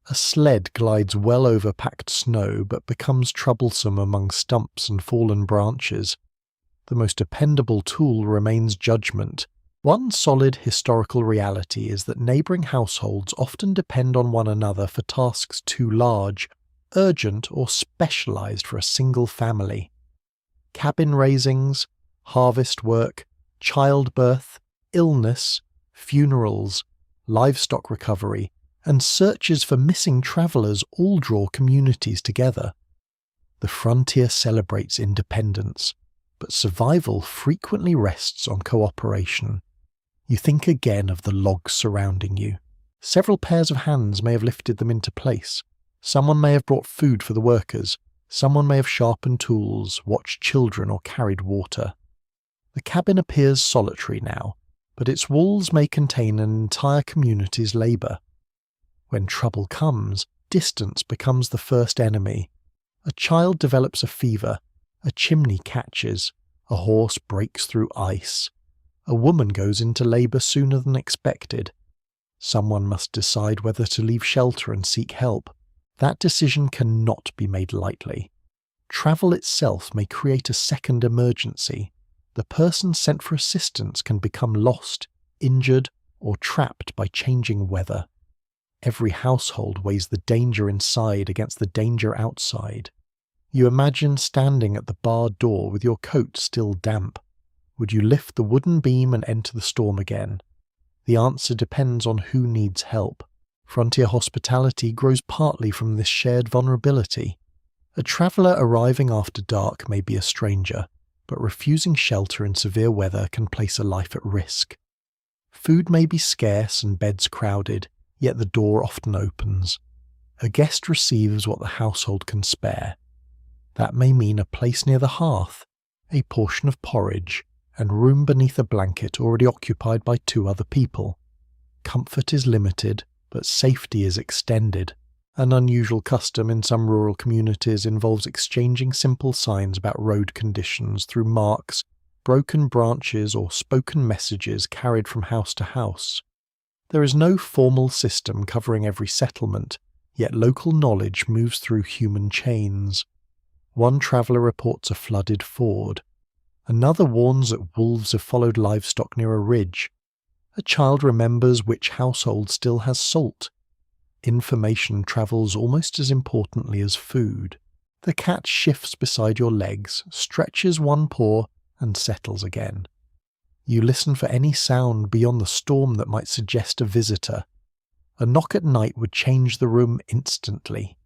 A sled glides well over packed snow but becomes troublesome among stumps and fallen branches. The most dependable tool remains judgment. One solid historical reality is that neighbouring households often depend on one another for tasks too large, urgent or specialised for a single family. Cabin raisings, harvest work, childbirth, illness, funerals, livestock recovery, and searches for missing travellers all draw communities together. The frontier celebrates independence, but survival frequently rests on cooperation. You think again of the logs surrounding you. Several pairs of hands may have lifted them into place. Someone may have brought food for the workers. Someone may have sharpened tools, watched children, or carried water. The cabin appears solitary now, but its walls may contain an entire community's labour. When trouble comes, distance becomes the first enemy. A child develops a fever, a chimney catches, a horse breaks through ice. A woman goes into labour sooner than expected. Someone must decide whether to leave shelter and seek help. That decision cannot be made lightly. Travel itself may create a second emergency. The person sent for assistance can become lost, injured, or trapped by changing weather. Every household weighs the danger inside against the danger outside. You imagine standing at the barred door with your coat still damp. Would you lift the wooden beam and enter the storm again? The answer depends on who needs help. Frontier hospitality grows partly from this shared vulnerability. A traveller arriving after dark may be a stranger, but refusing shelter in severe weather can place a life at risk. Food may be scarce and beds crowded, yet the door often opens. A guest receives what the household can spare. That may mean a place near the hearth, a portion of porridge, and room beneath a blanket already occupied by 2 other people. Comfort is limited, but safety is extended. An unusual custom in some rural communities involves exchanging simple signs about road conditions through marks, broken branches, or spoken messages carried from house to house. There is no formal system covering every settlement, yet local knowledge moves through human chains. One traveller reports a flooded ford. Another warns that wolves have followed livestock near a ridge. A child remembers which household still has salt. Information travels almost as importantly as food. The cat shifts beside your legs, stretches one paw, and settles again. You listen for any sound beyond the storm that might suggest a visitor. A knock at night would change the room instantly.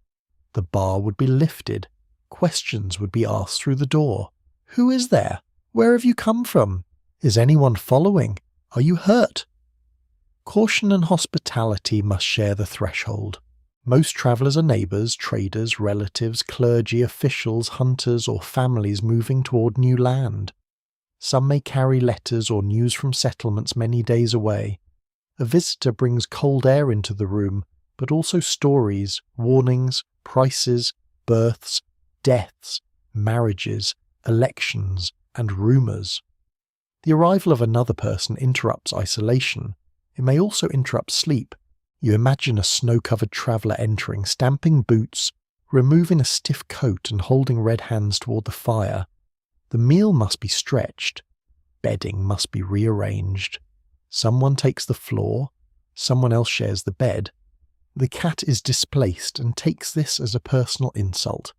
The bar would be lifted. Questions would be asked through the door. Who is there? Where have you come from? Is anyone following? Are you hurt? Caution and hospitality must share the threshold. Most travellers are neighbours, traders, relatives, clergy, officials, hunters, or families moving toward new land. Some may carry letters or news from settlements many days away. A visitor brings cold air into the room, but also stories, warnings, prices, births, deaths, marriages, elections, and rumours. The arrival of another person interrupts isolation. It may also interrupt sleep. You imagine a snow-covered traveller entering, stamping boots, removing a stiff coat and holding red hands toward the fire. The meal must be stretched. Bedding must be rearranged. Someone takes the floor. Someone else shares the bed. The cat is displaced and takes this as a personal insult.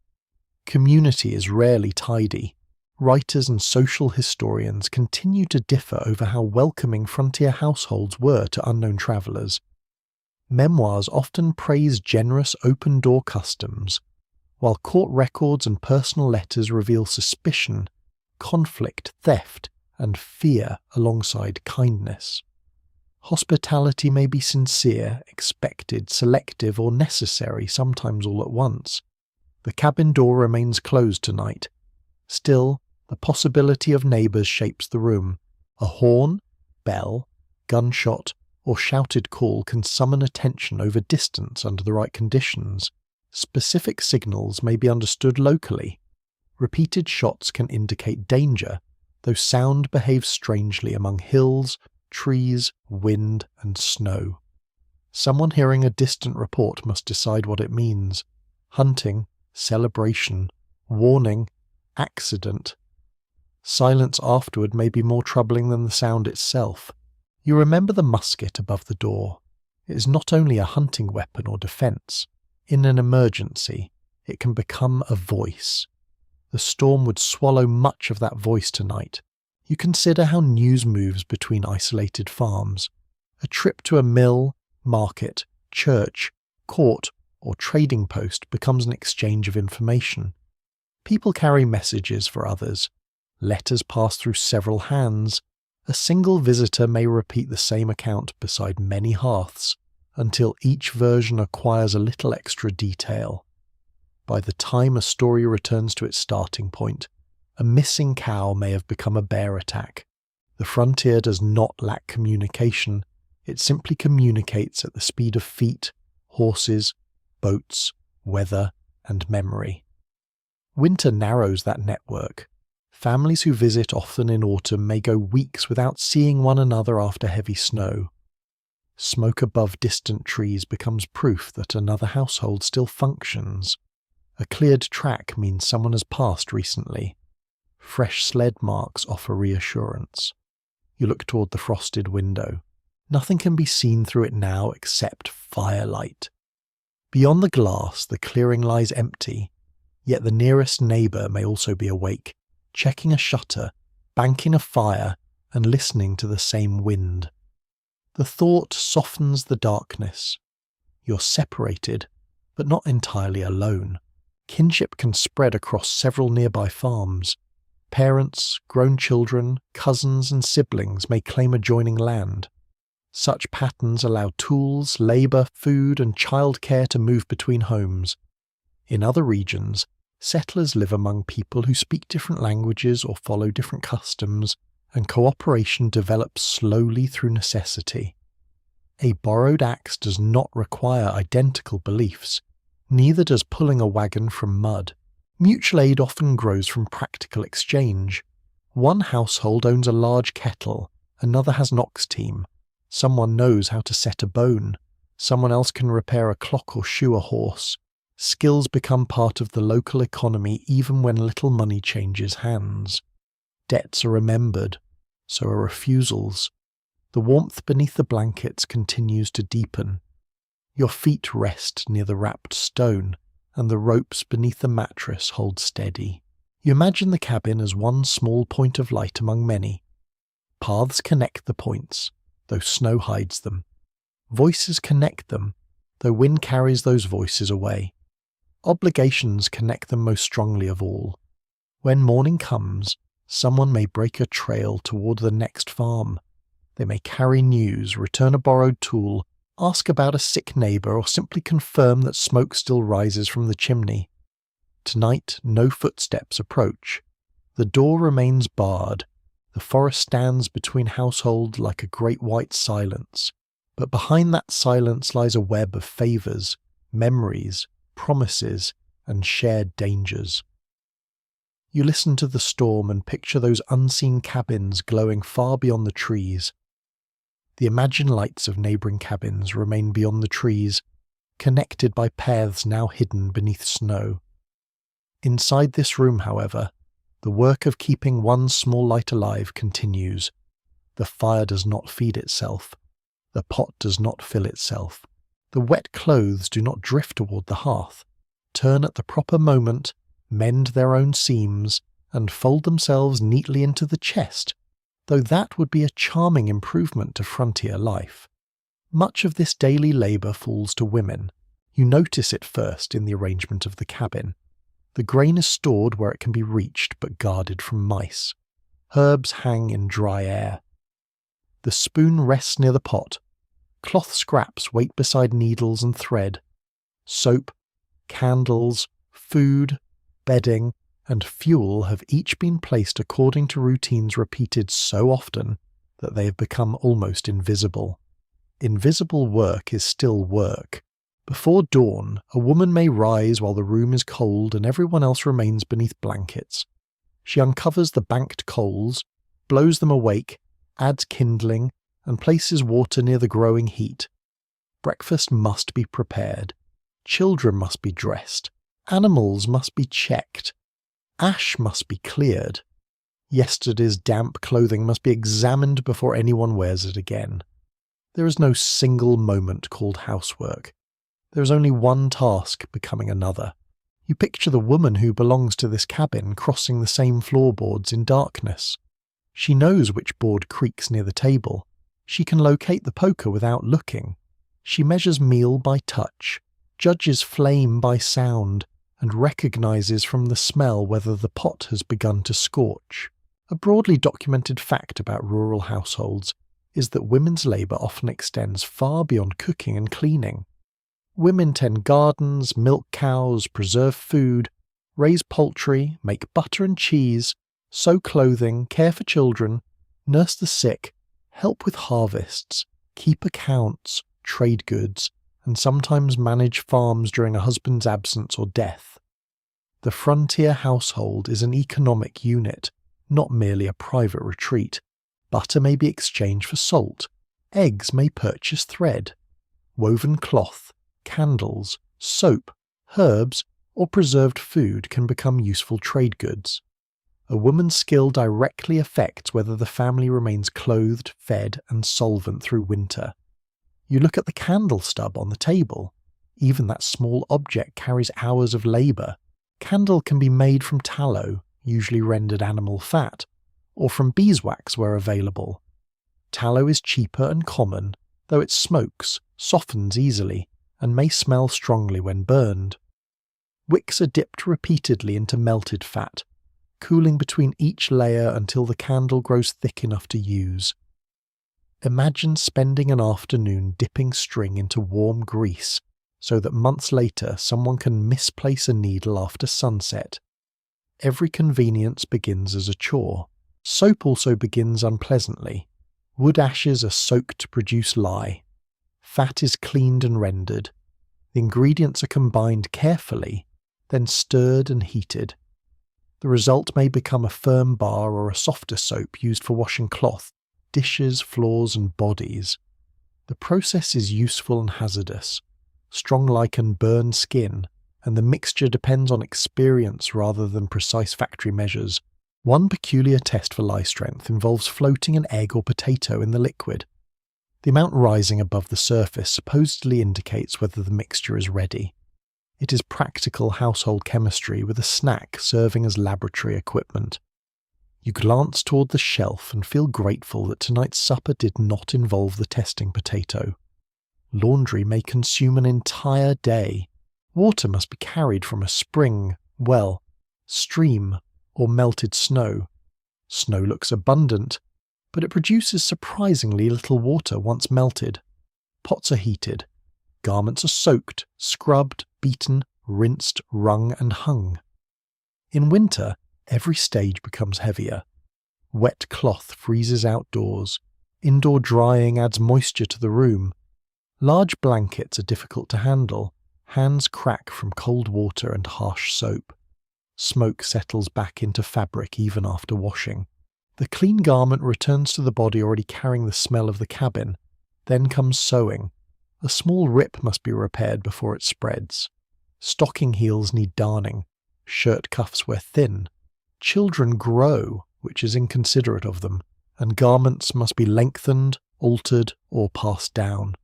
Community is rarely tidy. Writers and social historians continue to differ over how welcoming frontier households were to unknown travellers. Memoirs often praise generous open-door customs, while court records and personal letters reveal suspicion, conflict, theft, and fear alongside kindness. Hospitality may be sincere, expected, selective, or necessary, sometimes all at once. The cabin door remains closed tonight. Still, the possibility of neighbours shapes the room. A horn, bell, gunshot, or shouted call can summon attention over distance under the right conditions. Specific signals may be understood locally. Repeated shots can indicate danger, though sound behaves strangely among hills, trees, wind, and snow. Someone hearing a distant report must decide what it means. Hunting, celebration, warning, accident. Silence afterward may be more troubling than the sound itself. You remember the musket above the door. It is not only a hunting weapon or defence. In an emergency, it can become a voice. The storm would swallow much of that voice tonight. You consider how news moves between isolated farms. A trip to a mill, market, church, court, or trading post becomes an exchange of information. People carry messages for others. Letters pass through several hands. A single visitor may repeat the same account beside many hearths, until each version acquires a little extra detail. By the time a story returns to its starting point, a missing cow may have become a bear attack. The frontier does not lack communication. It simply communicates at the speed of feet, horses, boats, weather, and memory. Winter narrows that network. Families who visit often in autumn may go weeks without seeing one another after heavy snow. Smoke above distant trees becomes proof that another household still functions. A cleared track means someone has passed recently. Fresh sled marks offer reassurance. You look toward the frosted window. Nothing can be seen through it now except firelight. Beyond the glass, the clearing lies empty, yet the nearest neighbour may also be awake, checking a shutter, banking a fire, and listening to the same wind. The thought softens the darkness. You're separated, but not entirely alone. Kinship can spread across several nearby farms. Parents, grown children, cousins and siblings may claim adjoining land. Such patterns allow tools, labour, food and childcare to move between homes. In other regions, settlers live among people who speak different languages or follow different customs, and cooperation develops slowly through necessity. A borrowed axe does not require identical beliefs. Neither does pulling a wagon from mud. Mutual aid often grows from practical exchange. One household owns a large kettle, another has an ox team. Someone knows how to set a bone. Someone else can repair a clock or shoe a horse. Skills become part of the local economy even when little money changes hands. Debts are remembered, so are refusals. The warmth beneath the blankets continues to deepen. Your feet rest near the wrapped stone, and the ropes beneath the mattress hold steady. You imagine the cabin as one small point of light among many. Paths connect the points, though snow hides them. Voices connect them, though wind carries those voices away. Obligations connect them most strongly of all. When morning comes, someone may break a trail toward the next farm. They may carry news, return a borrowed tool, ask about a sick neighbour, or simply confirm that smoke still rises from the chimney. Tonight, no footsteps approach. The door remains barred. The forest stands between households like a great white silence. But behind that silence lies a web of favours, memories, promises, and shared dangers. You listen to the storm and picture those unseen cabins glowing far beyond the trees. The imagined lights of neighbouring cabins remain beyond the trees, connected by paths now hidden beneath snow. Inside this room, however, the work of keeping one small light alive continues. The fire does not feed itself. The pot does not fill itself. The wet clothes do not drift toward the hearth, turn at the proper moment, mend their own seams, and fold themselves neatly into the chest, though that would be a charming improvement to frontier life. Much of this daily labour falls to women. You notice it first in the arrangement of the cabin. The grain is stored where it can be reached but guarded from mice. Herbs hang in dry air. The spoon rests near the pot. Cloth scraps wait beside needles and thread. Soap, candles, food, bedding, and fuel have each been placed according to routines repeated so often that they have become almost invisible. Invisible work is still work. Before dawn, a woman may rise while the room is cold and everyone else remains beneath blankets. She uncovers the banked coals, blows them awake, adds kindling, and places water near the growing heat. Breakfast must be prepared. Children must be dressed. Animals must be checked. Ash must be cleared. Yesterday's damp clothing must be examined before anyone wears it again. There is no single moment called housework. There is only one task becoming another. You picture the woman who belongs to this cabin crossing the same floorboards in darkness. She knows which board creaks near the table. She can locate the poker without looking. She measures meal by touch, judges flame by sound, and recognizes from the smell whether the pot has begun to scorch. A broadly documented fact about rural households is that women's labour often extends far beyond cooking and cleaning. Women tend gardens, milk cows, preserve food, raise poultry, make butter and cheese, sew clothing, care for children, nurse the sick, help with harvests, keep accounts, trade goods, and sometimes manage farms during a husband's absence or death. The frontier household is an economic unit, not merely a private retreat. Butter may be exchanged for salt, eggs may purchase thread, woven cloth, candles, soap, herbs, or preserved food can become useful trade goods. A woman's skill directly affects whether the family remains clothed, fed, and solvent through winter. You look at the candle stub on the table. Even that small object carries hours of labour. Candle can be made from tallow, usually rendered animal fat, or from beeswax where available. Tallow is cheaper and common, though it smokes, softens easily, and may smell strongly when burned. Wicks are dipped repeatedly into melted fat, cooling between each layer until the candle grows thick enough to use. Imagine spending an afternoon dipping string into warm grease so that months later someone can misplace a needle after sunset. Every convenience begins as a chore. Soap also begins unpleasantly. Wood ashes are soaked to produce lye. Fat is cleaned and rendered. The ingredients are combined carefully, then stirred and heated. The result may become a firm bar or a softer soap used for washing cloth, dishes, floors, and bodies. The process is useful and hazardous. Strong lye can burn skin, and the mixture depends on experience rather than precise factory measures. One peculiar test for lye strength involves floating an egg or potato in the liquid. The amount rising above the surface supposedly indicates whether the mixture is ready. It is practical household chemistry with a snack serving as laboratory equipment. You glance toward the shelf and feel grateful that tonight's supper did not involve the testing potato. Laundry may consume an entire day. Water must be carried from a spring, well, stream, or melted snow. Snow looks abundant, but it produces surprisingly little water once melted. Pots are heated. Garments are soaked, scrubbed, beaten, rinsed, wrung, and hung. In winter, every stage becomes heavier. Wet cloth freezes outdoors. Indoor drying adds moisture to the room. Large blankets are difficult to handle. Hands crack from cold water and harsh soap. Smoke settles back into fabric even after washing. The clean garment returns to the body already carrying the smell of the cabin. Then comes sewing. A small rip must be repaired before it spreads. Stocking heels need darning. Shirt cuffs wear thin. Children grow, which is inconsiderate of them, and garments must be lengthened, altered, or passed down.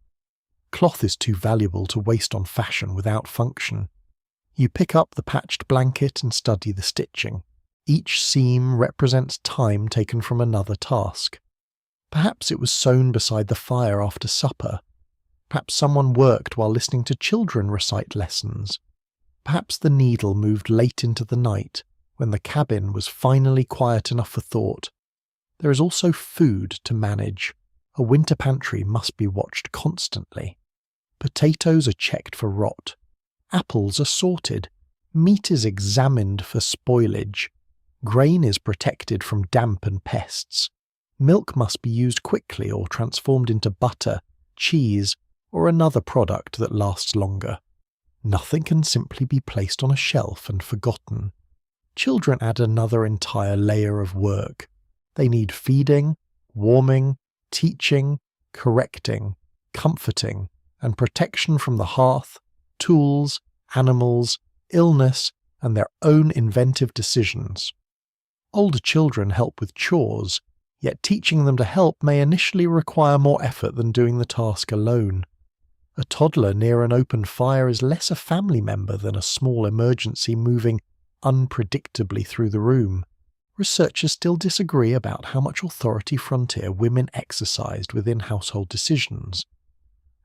Cloth is too valuable to waste on fashion without function. You pick up the patched blanket and study the stitching. Each seam represents time taken from another task. Perhaps it was sewn beside the fire after supper. Perhaps someone worked while listening to children recite lessons. Perhaps the needle moved late into the night, when the cabin was finally quiet enough for thought. There is also food to manage. A winter pantry must be watched constantly. Potatoes are checked for rot. Apples are sorted. Meat is examined for spoilage. Grain is protected from damp and pests. Milk must be used quickly or transformed into butter, cheese, or another product that lasts longer. Nothing can simply be placed on a shelf and forgotten. Children add another entire layer of work. They need feeding, warming, teaching, correcting, comforting, and protection from the hearth, tools, animals, illness, and their own inventive decisions. Older children help with chores, yet teaching them to help may initially require more effort than doing the task alone. A toddler near an open fire is less a family member than a small emergency moving unpredictably through the room. Researchers still disagree about how much authority frontier women exercised within household decisions.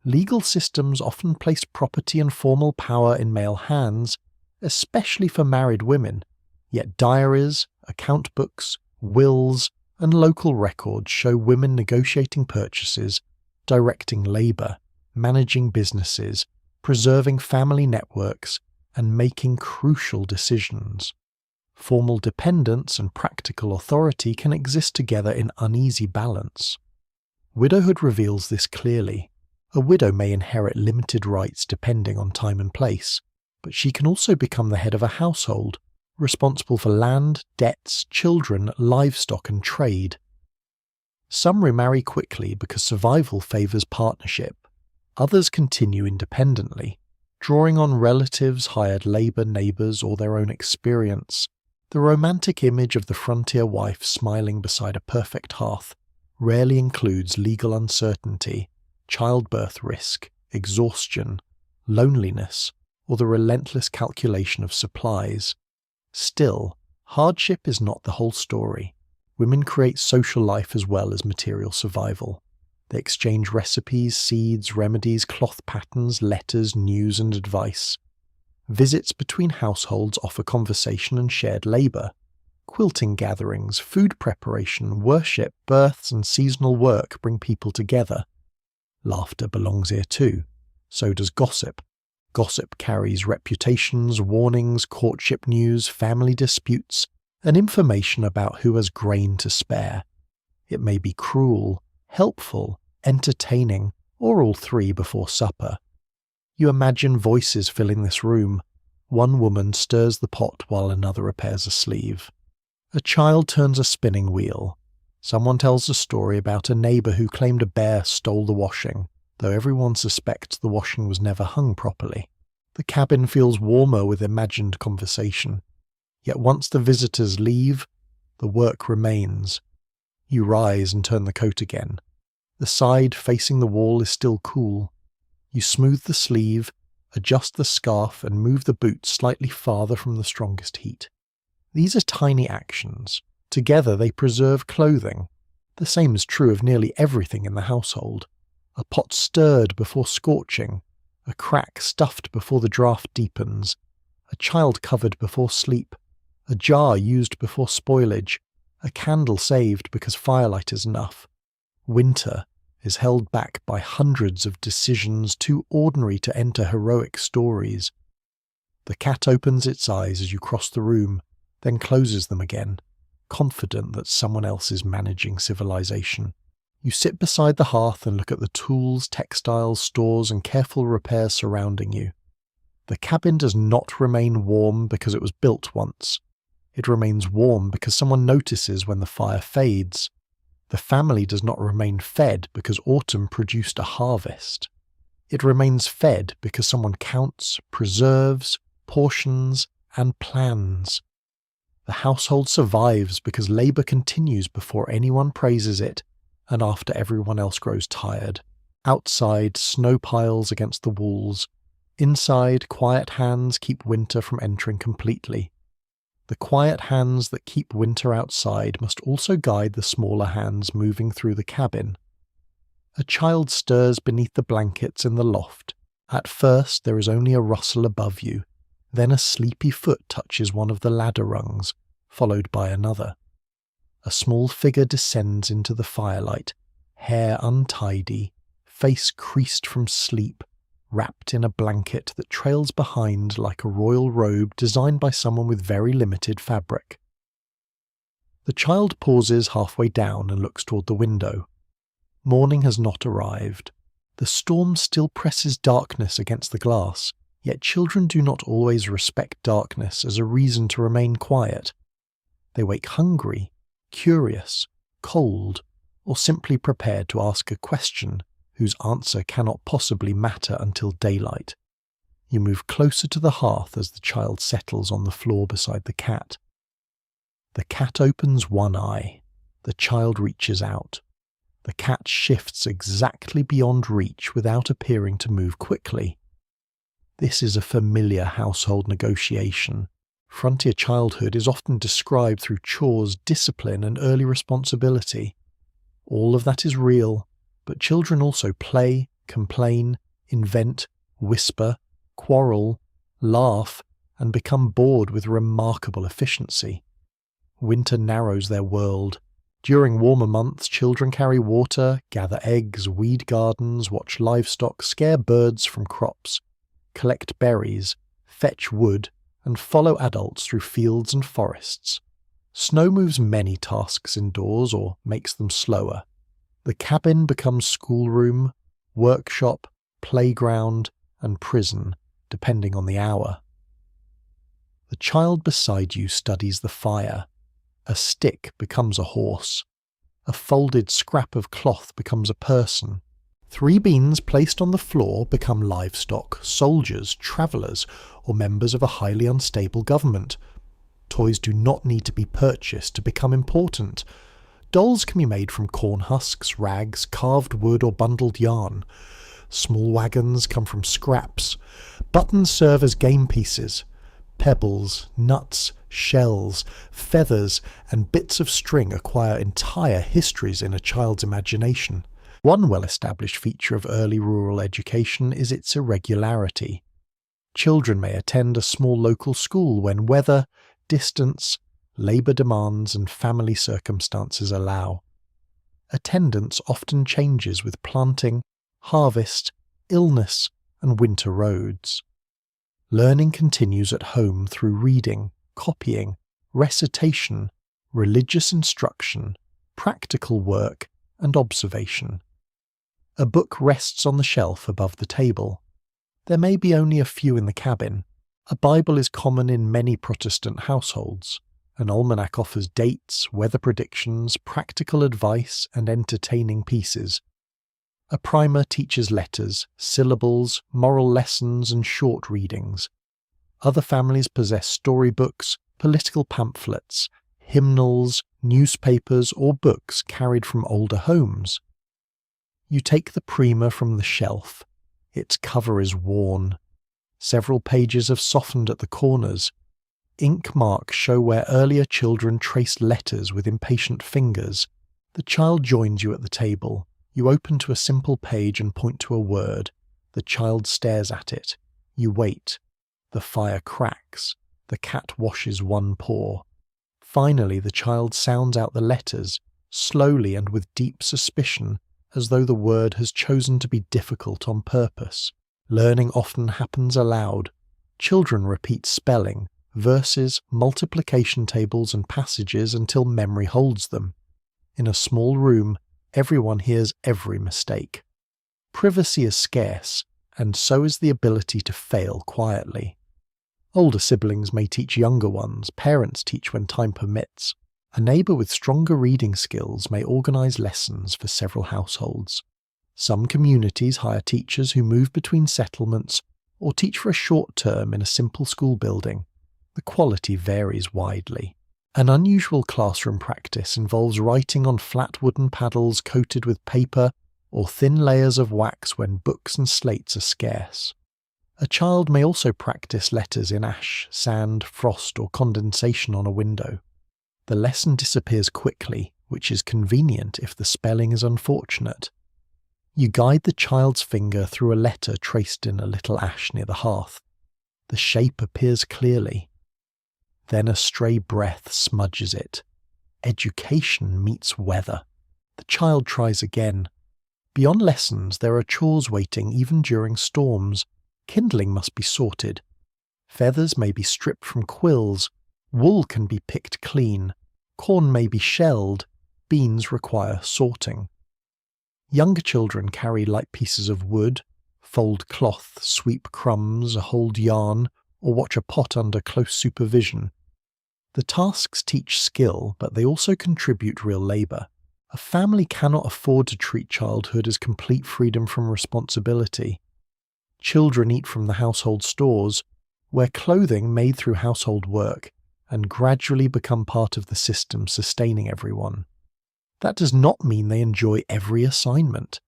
Legal systems often placed property and formal power in male hands, especially for married women, yet diaries, account books, wills, and local records show women negotiating purchases, directing labour, managing businesses, preserving family networks, and making crucial decisions. Formal dependence and practical authority can exist together in uneasy balance. Widowhood reveals this clearly. A widow may inherit limited rights depending on time and place, but she can also become the head of a household, responsible for land, debts, children, livestock, and trade. Some remarry quickly because survival favours partnership. Others continue independently, drawing on relatives, hired labour, neighbours, or their own experience. The romantic image of the frontier wife smiling beside a perfect hearth rarely includes legal uncertainty, childbirth risk, exhaustion, loneliness, or the relentless calculation of supplies. Still, hardship is not the whole story. Women create social life as well as material survival. They exchange recipes, seeds, remedies, cloth patterns, letters, news, and advice. Visits between households offer conversation and shared labour. Quilting gatherings, food preparation, worship, births, and seasonal work bring people together. Laughter belongs here too. So does gossip. Gossip carries reputations, warnings, courtship news, family disputes, and information about who has grain to spare. It may be cruel, helpful, entertaining, or all three before supper. You imagine voices filling this room. One woman stirs the pot while another repairs a sleeve. A child turns a spinning wheel. Someone tells a story about a neighbour who claimed a bear stole the washing, though everyone suspects the washing was never hung properly. The cabin feels warmer with imagined conversation. Yet once the visitors leave, the work remains. You rise and turn the coat again. The side facing the wall is still cool. You smooth the sleeve, adjust the scarf, and move the boots slightly farther from the strongest heat. These are tiny actions. Together they preserve clothing. The same is true of nearly everything in the household. A pot stirred before scorching, a crack stuffed before the draught deepens, a child covered before sleep, a jar used before spoilage, a candle saved because firelight is enough. Winter is held back by hundreds of decisions too ordinary to enter heroic stories. The cat opens its eyes as you cross the room, then closes them again, confident that someone else is managing civilization. You sit beside the hearth and look at the tools, textiles, stores, and careful repairs surrounding you. The cabin does not remain warm because it was built once. It remains warm because someone notices when the fire fades. The family does not remain fed because autumn produced a harvest. It remains fed because someone counts, preserves, portions, and plans. The household survives because labour continues before anyone praises it and after everyone else grows tired. Outside, snow piles against the walls. Inside, quiet hands keep winter from entering completely. The quiet hands that keep winter outside must also guide the smaller hands moving through the cabin. A child stirs beneath the blankets in the loft. At first there is only a rustle above you, then a sleepy foot touches one of the ladder rungs, followed by another. A small figure descends into the firelight, hair untidy, face creased from sleep, wrapped in a blanket that trails behind like a royal robe designed by someone with very limited fabric. The child pauses halfway down and looks toward the window. Morning has not arrived. The storm still presses darkness against the glass, yet children do not always respect darkness as a reason to remain quiet. They wake hungry, curious, cold, or simply prepared to ask a question whose answer cannot possibly matter until daylight. You move closer to the hearth as the child settles on the floor beside the cat. The cat opens one eye. The child reaches out. The cat shifts exactly beyond reach without appearing to move quickly. This is a familiar household negotiation. Frontier childhood is often described through chores, discipline, and early responsibility. All of that is real, but children also play, complain, invent, whisper, quarrel, laugh, and become bored with remarkable efficiency. Winter narrows their world. During warmer months, children carry water, gather eggs, weed gardens, watch livestock, scare birds from crops, collect berries, fetch wood, and follow adults through fields and forests. Snow moves many tasks indoors or makes them slower. The cabin becomes schoolroom, workshop, playground, and prison, depending on the hour. The child beside you studies the fire. A stick becomes a horse. A folded scrap of cloth becomes a person. 3 beans placed on the floor become livestock, soldiers, travellers, or members of a highly unstable government. Toys do not need to be purchased to become important. Dolls can be made from corn husks, rags, carved wood, or bundled yarn. Small wagons come from scraps. Buttons serve as game pieces. Pebbles, nuts, shells, feathers, and bits of string acquire entire histories in a child's imagination. One well-established feature of early rural education is its irregularity. Children may attend a small local school when weather, distance, labour demands, and family circumstances allow. Attendance often changes with planting, harvest, illness, and winter roads. Learning continues at home through reading, copying, recitation, religious instruction, practical work, and observation. A book rests on the shelf above the table. There may be only a few in the cabin. A Bible is common in many Protestant households. An almanac offers dates, weather predictions, practical advice, and entertaining pieces. A primer teaches letters, syllables, moral lessons, and short readings. Other families possess storybooks, political pamphlets, hymnals, newspapers, or books carried from older homes. You take the primer from the shelf. Its cover is worn. Several pages have softened at the corners. Ink marks show where earlier children traced letters with impatient fingers. The child joins you at the table. You open to a simple page and point to a word. The child stares at it. You wait. The fire cracks. The cat washes one paw. Finally, the child sounds out the letters, slowly and with deep suspicion, as though the word has chosen to be difficult on purpose. Learning often happens aloud. Children repeat spelling, verses, multiplication tables, and passages until memory holds them. In a small room, everyone hears every mistake. Privacy is scarce, and so is the ability to fail quietly. Older siblings may teach younger ones, parents teach when time permits. A neighbour with stronger reading skills may organise lessons for several households. Some communities hire teachers who move between settlements or teach for a short term in a simple school building. The quality varies widely. An unusual classroom practice involves writing on flat wooden paddles coated with paper or thin layers of wax when books and slates are scarce. A child may also practice letters in ash, sand, frost, or condensation on a window. The lesson disappears quickly, which is convenient if the spelling is unfortunate. You guide the child's finger through a letter traced in a little ash near the hearth. The shape appears clearly. Then a stray breath smudges it. Education meets weather. The child tries again. Beyond lessons, there are chores waiting even during storms. Kindling must be sorted. Feathers may be stripped from quills. Wool can be picked clean. Corn may be shelled. Beans require sorting. Younger children carry light pieces of wood, fold cloth, sweep crumbs, hold yarn, or watch a pot under close supervision. The tasks teach skill, but they also contribute real labour. A family cannot afford to treat childhood as complete freedom from responsibility. Children eat from the household stores, wear clothing made through household work, and gradually become part of the system sustaining everyone. That does not mean they enjoy every assignment.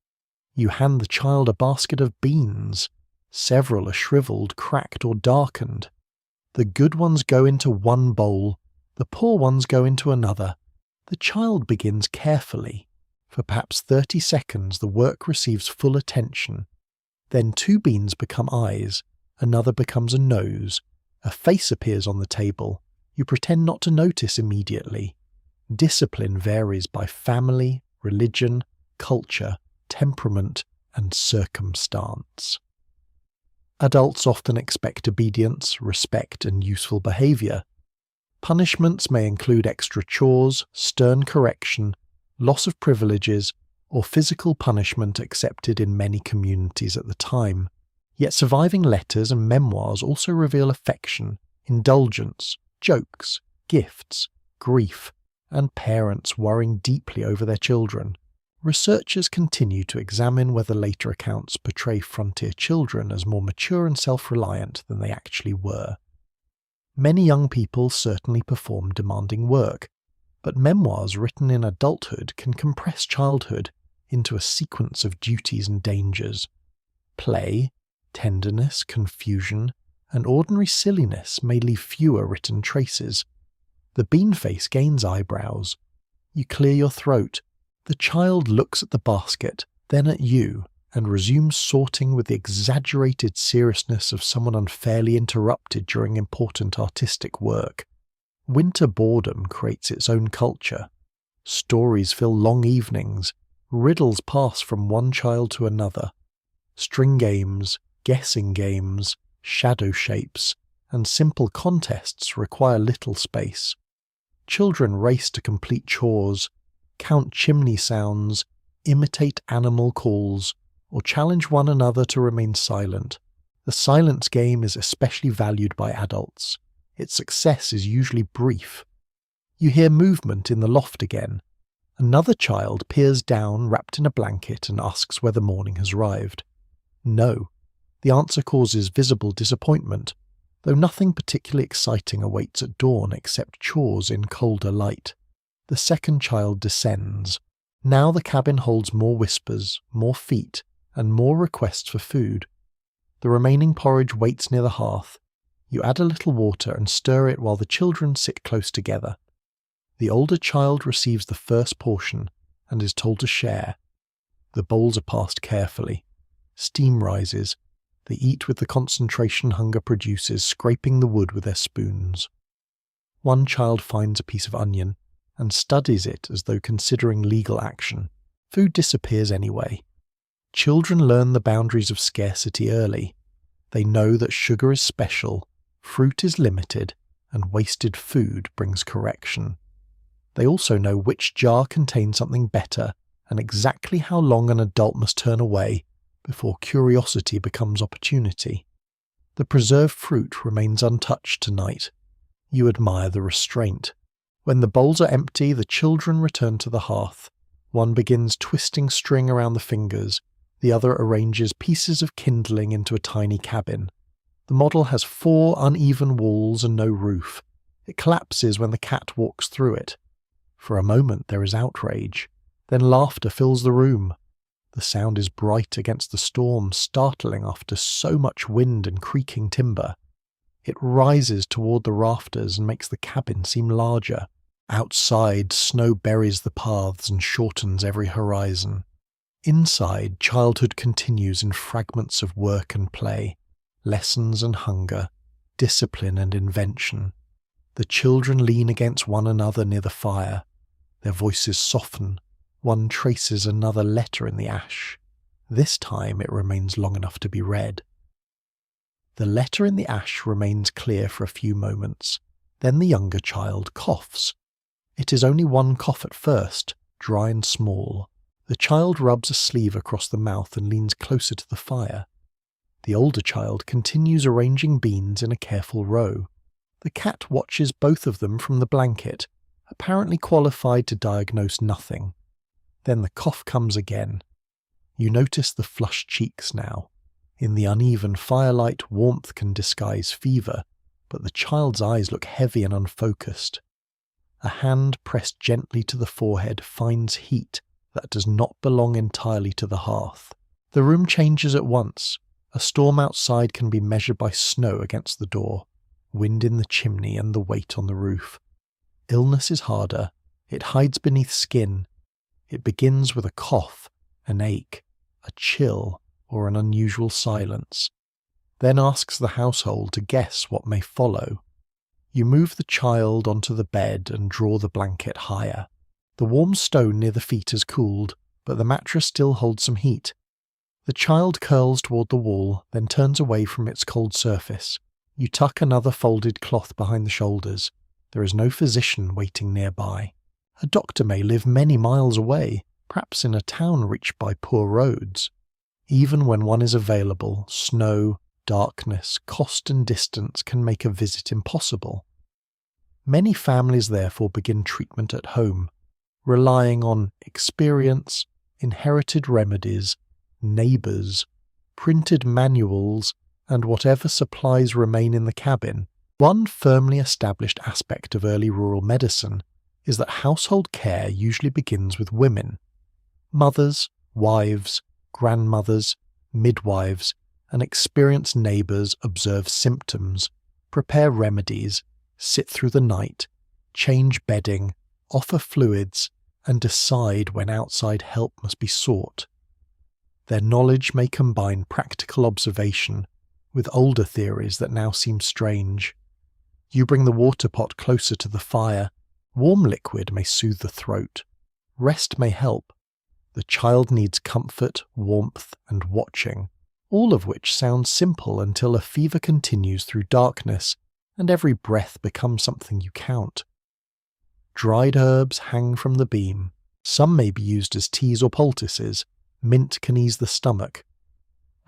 You hand the child a basket of beans. Several are shriveled, cracked, or darkened. The good ones go into one bowl, the poor ones go into another. The child begins carefully. For perhaps 30 seconds the work receives full attention. Then 2 beans become eyes, another becomes a nose, a face appears on the table. You pretend not to notice immediately. Discipline varies by family, religion, culture, temperament, and circumstance. Adults often expect obedience, respect, and useful behaviour. Punishments may include extra chores, stern correction, loss of privileges, or physical punishment accepted in many communities at the time. Yet surviving letters and memoirs also reveal affection, indulgence, jokes, gifts, grief, and parents worrying deeply over their children. Researchers continue to examine whether later accounts portray frontier children as more mature and self-reliant than they actually were. Many young people certainly perform demanding work, but memoirs written in adulthood can compress childhood into a sequence of duties and dangers. Play, tenderness, confusion, and ordinary silliness may leave fewer written traces. The bean face gains eyebrows. You clear your throat. The child looks at the basket, then at you, and resumes sorting with the exaggerated seriousness of someone unfairly interrupted during important artistic work. Winter boredom creates its own culture. Stories fill long evenings. Riddles pass from one child to another. String games, guessing games, shadow shapes, and simple contests require little space. Children race to complete chores, count chimney sounds, imitate animal calls, or challenge one another to remain silent. The silence game is especially valued by adults. Its success is usually brief. You hear movement in the loft again. Another child peers down wrapped in a blanket and asks whether morning has arrived. No. The answer causes visible disappointment, though nothing particularly exciting awaits at dawn except chores in colder light. The second child descends. Now the cabin holds more whispers, more feet, and more requests for food. The remaining porridge waits near the hearth. You add a little water and stir it while the children sit close together. The older child receives the first portion and is told to share. The bowls are passed carefully. Steam rises. They eat with the concentration hunger produces, scraping the wood with their spoons. One child finds a piece of onion and studies it as though considering legal action. Food disappears anyway. Children learn the boundaries of scarcity early. They know that sugar is special, fruit is limited, and wasted food brings correction. They also know which jar contains something better and exactly how long an adult must turn away before curiosity becomes opportunity. The preserved fruit remains untouched tonight. You admire the restraint. When the bowls are empty, the children return to the hearth. One begins twisting string around the fingers. The other arranges pieces of kindling into a tiny cabin. The model has 4 uneven walls and no roof. It collapses when the cat walks through it. For a moment there is outrage. Then laughter fills the room. The sound is bright against the storm, startling after so much wind and creaking timber. It rises toward the rafters and makes the cabin seem larger. Outside, snow buries the paths and shortens every horizon. Inside, childhood continues in fragments of work and play, lessons and hunger, discipline and invention. The children lean against one another near the fire. Their voices soften. One traces another letter in the ash. This time it remains long enough to be read. The letter in the ash remains clear for a few moments. Then the younger child coughs. It is only one cough at first, dry and small. The child rubs a sleeve across the mouth and leans closer to the fire. The older child continues arranging beans in a careful row. The cat watches both of them from the blanket, apparently qualified to diagnose nothing. Then the cough comes again. You notice the flushed cheeks now. In the uneven firelight, warmth can disguise fever, but the child's eyes look heavy and unfocused. A hand pressed gently to the forehead finds heat that does not belong entirely to the hearth. The room changes at once. A storm outside can be measured by snow against the door, wind in the chimney and the weight on the roof. Illness is harder. It hides beneath skin. It begins with a cough, an ache, a chill, or an unusual silence. Then asks the household to guess what may follow. You move the child onto the bed and draw the blanket higher. The warm stone near the feet has cooled, but the mattress still holds some heat. The child curls toward the wall, then turns away from its cold surface. You tuck another folded cloth behind the shoulders. There is no physician waiting nearby. A doctor may live many miles away, perhaps in a town reached by poor roads. Even when one is available, snow, darkness, cost and distance can make a visit impossible. Many families therefore begin treatment at home, relying on experience, inherited remedies, neighbours, printed manuals, and whatever supplies remain in the cabin. One firmly established aspect of early rural medicine is that household care usually begins with women. Mothers, wives, grandmothers, midwives, and experienced neighbours observe symptoms, prepare remedies, sit through the night, change bedding, offer fluids, and decide when outside help must be sought. Their knowledge may combine practical observation with older theories that now seem strange. You bring the water pot closer to the fire. Warm liquid may soothe the throat. Rest may help. The child needs comfort, warmth, and watching, all of which sounds simple until a fever continues through darkness and every breath becomes something you count. Dried herbs hang from the beam. Some may be used as teas or poultices. Mint can ease the stomach.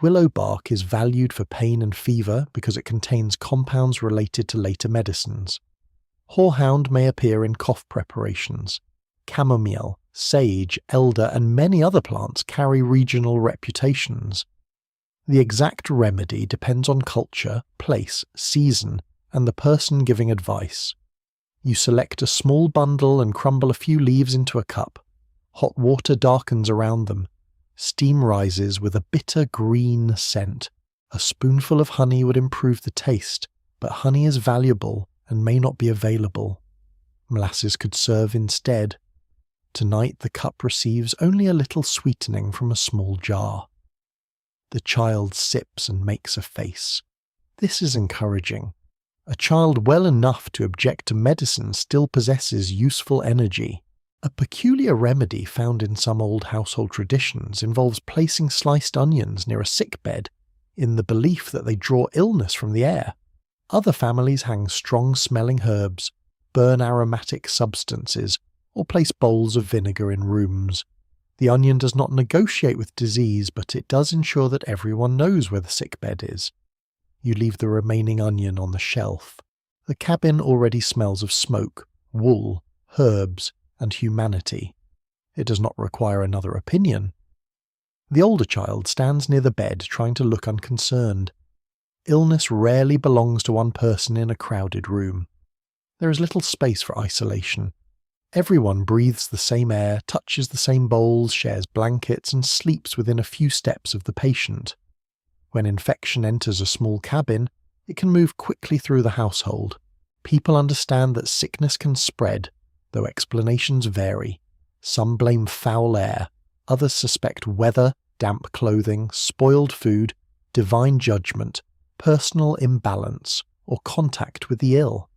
Willow bark is valued for pain and fever because it contains compounds related to later medicines. Horehound may appear in cough preparations. Chamomile, sage, elder, and many other plants carry regional reputations. The exact remedy depends on culture, place, season, and the person giving advice. You select a small bundle and crumble a few leaves into a cup. Hot water darkens around them. Steam rises with a bitter green scent. A spoonful of honey would improve the taste, but honey is valuable and may not be available. Molasses could serve instead. Tonight the cup receives only a little sweetening from a small jar. The child sips and makes a face. This is encouraging. A child well enough to object to medicine still possesses useful energy. A peculiar remedy found in some old household traditions involves placing sliced onions near a sick bed in the belief that they draw illness from the air. Other families hang strong-smelling herbs, burn aromatic substances, or place bowls of vinegar in rooms. The onion does not negotiate with disease, but it does ensure that everyone knows where the sick bed is. You leave the remaining onion on the shelf. The cabin already smells of smoke, wool, herbs, and humanity. It does not require another opinion. The older child stands near the bed trying to look unconcerned. Illness rarely belongs to one person in a crowded room. There is little space for isolation. Everyone breathes the same air, touches the same bowls, shares blankets, and sleeps within a few steps of the patient. When infection enters a small cabin, it can move quickly through the household. People understand that sickness can spread, though explanations vary. Some blame foul air, Others suspect weather, damp clothing, spoiled food, divine judgment, personal imbalance, or contact with the ill.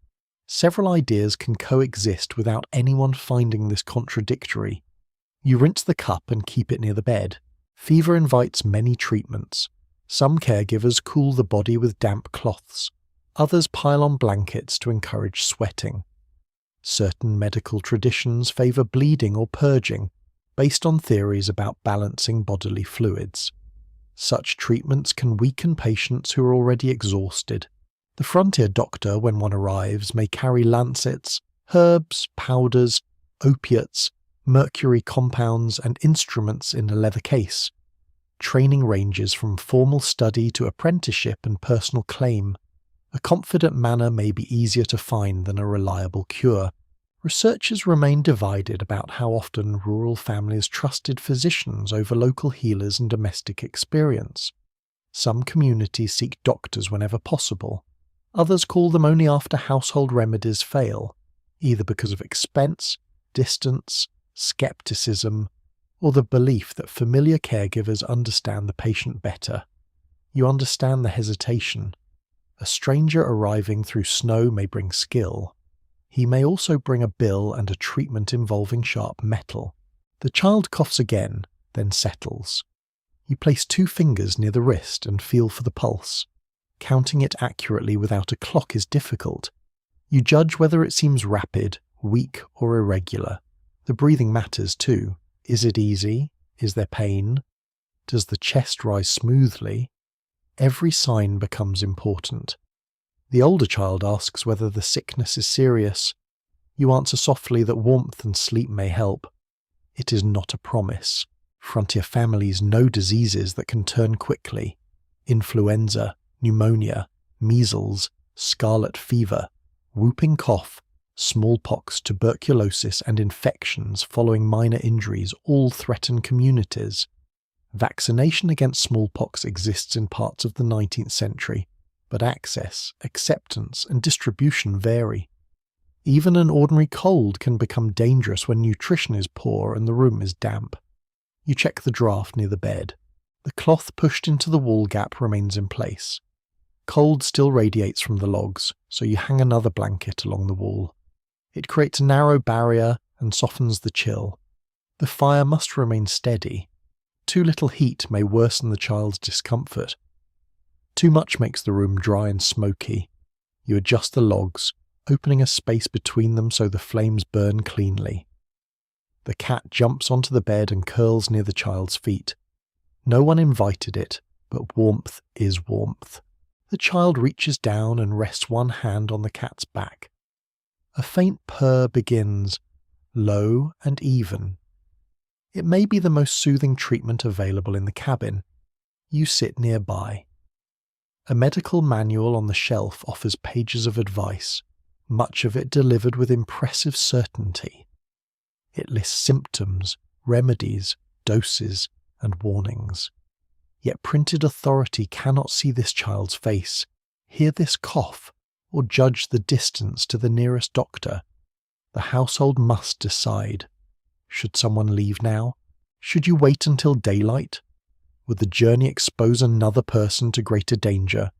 Several ideas can coexist without anyone finding this contradictory. You rinse the cup and keep it near the bed. Fever invites many treatments. Some caregivers cool the body with damp cloths. Others pile on blankets to encourage sweating. Certain medical traditions favour bleeding or purging, based on theories about balancing bodily fluids. Such treatments can weaken patients who are already exhausted. The frontier doctor, when one arrives, may carry lancets, herbs, powders, opiates, mercury compounds, and instruments in a leather case. Training ranges from formal study to apprenticeship and personal claim. A confident manner may be easier to find than a reliable cure. Researchers remain divided about how often rural families trusted physicians over local healers and domestic experience. Some communities seek doctors whenever possible. Others call them only after household remedies fail, either because of expense, distance, skepticism, or the belief that familiar caregivers understand the patient better. You understand the hesitation. A stranger arriving through snow may bring skill. He may also bring a bill and a treatment involving sharp metal. The child coughs again, then settles. You place 2 fingers near the wrist and feel for the pulse. Counting it accurately without a clock is difficult. You judge whether it seems rapid, weak, or irregular. The breathing matters too. Is it easy? Is there pain? Does the chest rise smoothly? Every sign becomes important. The older child asks whether the sickness is serious. You answer softly that warmth and sleep may help. It is not a promise. Frontier families know diseases that can turn quickly. Influenza, pneumonia, measles, scarlet fever, whooping cough, smallpox, tuberculosis, and infections following minor injuries all threaten communities. Vaccination against smallpox exists in parts of the 19th century, but access, acceptance, and distribution vary. Even an ordinary cold can become dangerous when nutrition is poor and the room is damp. You check the draft near the bed. The cloth pushed into the wall gap remains in place. Cold still radiates from the logs, so you hang another blanket along the wall. It creates a narrow barrier and softens the chill. The fire must remain steady. Too little heat may worsen the child's discomfort. Too much makes the room dry and smoky. You adjust the logs, opening a space between them so the flames burn cleanly. The cat jumps onto the bed and curls near the child's feet. No one invited it, but warmth is warmth. The child reaches down and rests one hand on the cat's back. A faint purr begins, low and even. It may be the most soothing treatment available in the cabin. You sit nearby. A medical manual on the shelf offers pages of advice, much of it delivered with impressive certainty. It lists symptoms, remedies, doses, and warnings. Yet printed authority cannot see this child's face, hear this cough, or judge the distance to the nearest doctor. The household must decide. Should someone leave now? Should you wait until daylight? Would the journey expose another person to greater danger?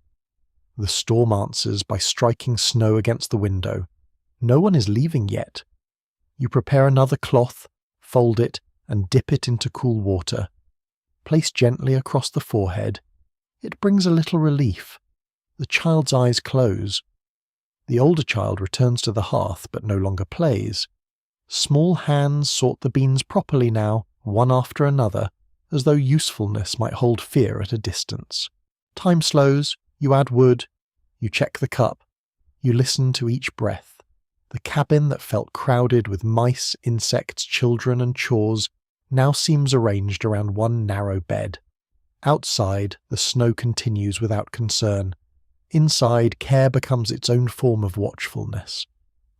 The storm answers by striking snow against the window. No one is leaving yet. You prepare another cloth, fold it, and dip it into cool water. Place gently across the forehead. It brings a little relief. The child's eyes close. The older child returns to the hearth but no longer plays. Small hands sort the beans properly now, one after another, as though usefulness might hold fear at a distance. Time slows, you add wood, you check the cup, you listen to each breath. The cabin that felt crowded with mice, insects, children, and chores now seems arranged around one narrow bed. Outside, the snow continues without concern. Inside, care becomes its own form of watchfulness.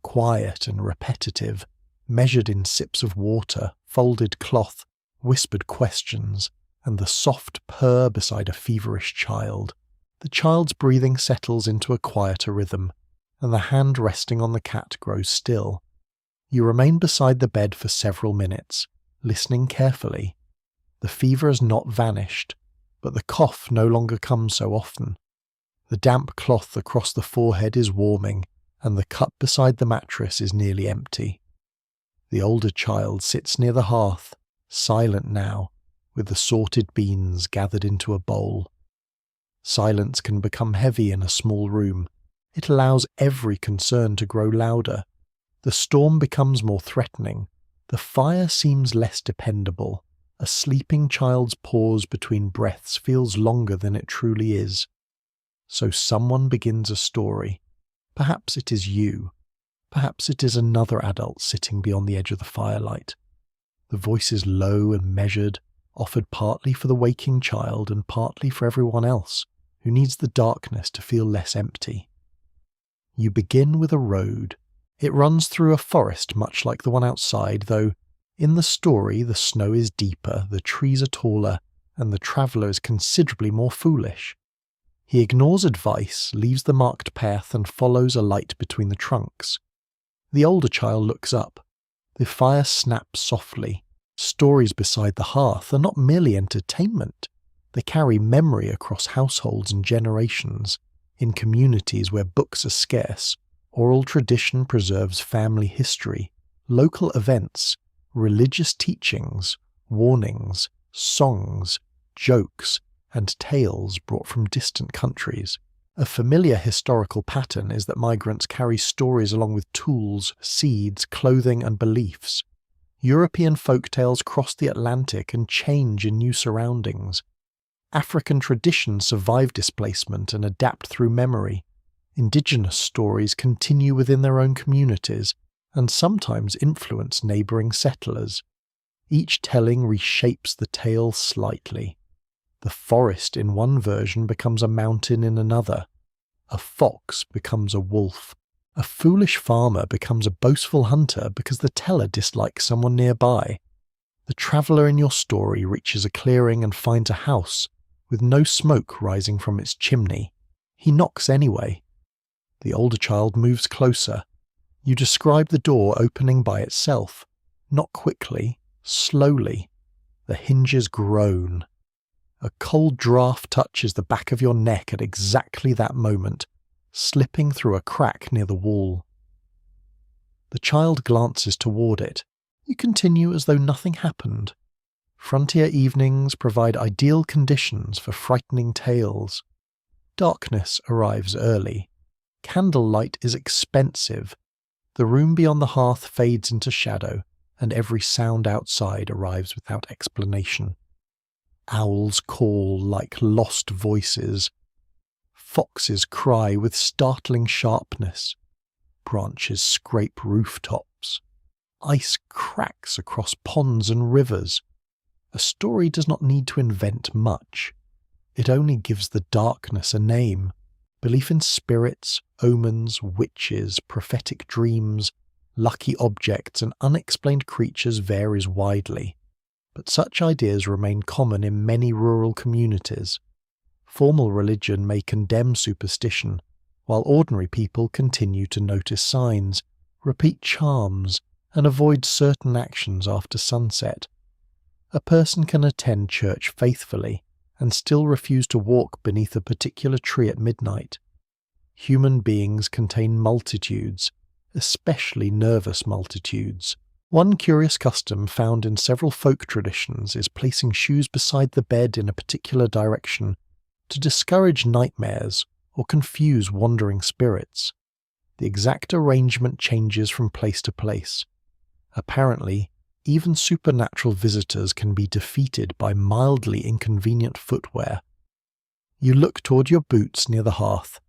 Quiet and repetitive, measured in sips of water, folded cloth, whispered questions, and the soft purr beside a feverish child. The child's breathing settles into a quieter rhythm, and the hand resting on the cat grows still. You remain beside the bed for several minutes, listening carefully. The fever has not vanished, but the cough no longer comes so often. The damp cloth across the forehead is warming, and the cup beside the mattress is nearly empty. The older child sits near the hearth, silent now, with the sorted beans gathered into a bowl. Silence can become heavy in a small room. It allows every concern to grow louder. The storm becomes more threatening. The fire seems less dependable. A sleeping child's pause between breaths feels longer than it truly is. So someone begins a story. Perhaps it is you. Perhaps it is another adult sitting beyond the edge of the firelight. The voice is low and measured, offered partly for the waking child and partly for everyone else who needs the darkness to feel less empty. You begin with a road. It runs through a forest much like the one outside, though in the story the snow is deeper, the trees are taller, and the traveller is considerably more foolish. He ignores advice, leaves the marked path, and follows a light between the trunks. The older child looks up. The fire snaps softly. Stories beside the hearth are not merely entertainment. They carry memory across households and generations. In communities where books are scarce, oral tradition preserves family history, local events, religious teachings, warnings, songs, jokes, and tales brought from distant countries. A familiar historical pattern is that migrants carry stories along with tools, seeds, clothing, and beliefs. European folktales cross the Atlantic and change in new surroundings. African traditions survive displacement and adapt through memory. Indigenous stories continue within their own communities and sometimes influence neighbouring settlers. Each telling reshapes the tale slightly. The forest in one version becomes a mountain in another. A fox becomes a wolf. A foolish farmer becomes a boastful hunter because the teller dislikes someone nearby. The traveller in your story reaches a clearing and finds a house with no smoke rising from its chimney. He knocks anyway. The older child moves closer. You describe the door opening by itself, not quickly, slowly. The hinges groan. A cold draught touches the back of your neck at exactly that moment, slipping through a crack near the wall. The child glances toward it. You continue as though nothing happened. Frontier evenings provide ideal conditions for frightening tales. Darkness arrives early. Candlelight is expensive. The room beyond the hearth fades into shadow, and every sound outside arrives without explanation. Owls call like lost voices. Foxes cry with startling sharpness. Branches scrape rooftops. Ice cracks across ponds and rivers. A story does not need to invent much. It only gives the darkness a name. Belief in spirits, omens, witches, prophetic dreams, lucky objects, and unexplained creatures varies widely. But such ideas remain common in many rural communities. Formal religion may condemn superstition, while ordinary people continue to notice signs, repeat charms, and avoid certain actions after sunset. A person can attend church faithfully and still refuse to walk beneath a particular tree at midnight. Human beings contain multitudes, especially nervous multitudes. One curious custom found in several folk traditions is placing shoes beside the bed in a particular direction to discourage nightmares or confuse wandering spirits. The exact arrangement changes from place to place. Apparently, even supernatural visitors can be defeated by mildly inconvenient footwear. You look toward your boots near the hearth.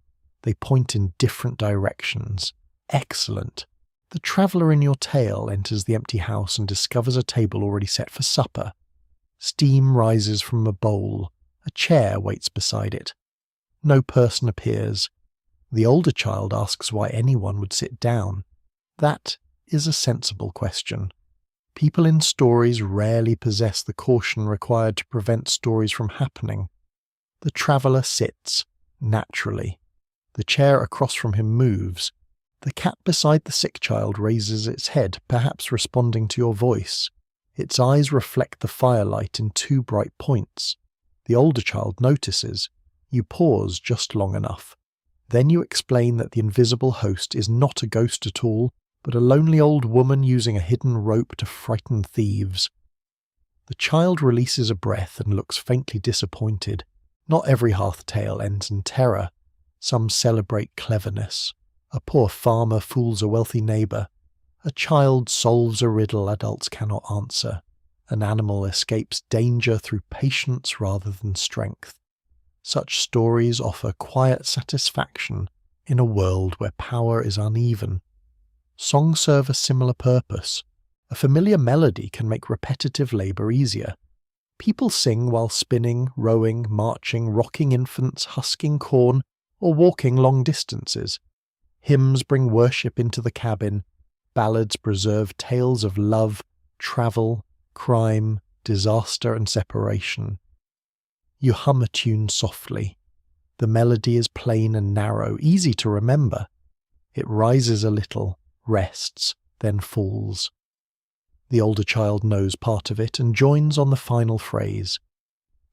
They point in different directions. Excellent. The traveller in your tale enters the empty house and discovers a table already set for supper. Steam rises from a bowl. A chair waits beside it. No person appears. The older child asks why anyone would sit down. That is a sensible question. People in stories rarely possess the caution required to prevent stories from happening. The traveller sits, naturally. The chair across from him moves. The cat beside the sick child raises its head, perhaps responding to your voice. Its eyes reflect the firelight in two bright points. The older child notices. You pause just long enough. Then you explain that the invisible host is not a ghost at all, but a lonely old woman using a hidden rope to frighten thieves. The child releases a breath and looks faintly disappointed. Not every hearth tale ends in terror. Some celebrate cleverness. A poor farmer fools a wealthy neighbour. A child solves a riddle adults cannot answer. An animal escapes danger through patience rather than strength. Such stories offer quiet satisfaction in a world where power is uneven. Songs serve a similar purpose. A familiar melody can make repetitive labour easier. People sing while spinning, rowing, marching, rocking infants, husking corn, or walking long distances. Hymns bring worship into the cabin. Ballads preserve tales of love, travel, crime, disaster, and separation. You hum a tune softly. The melody is plain and narrow, easy to remember. It rises a little, rests, then falls. The older child knows part of it and joins on the final phrase.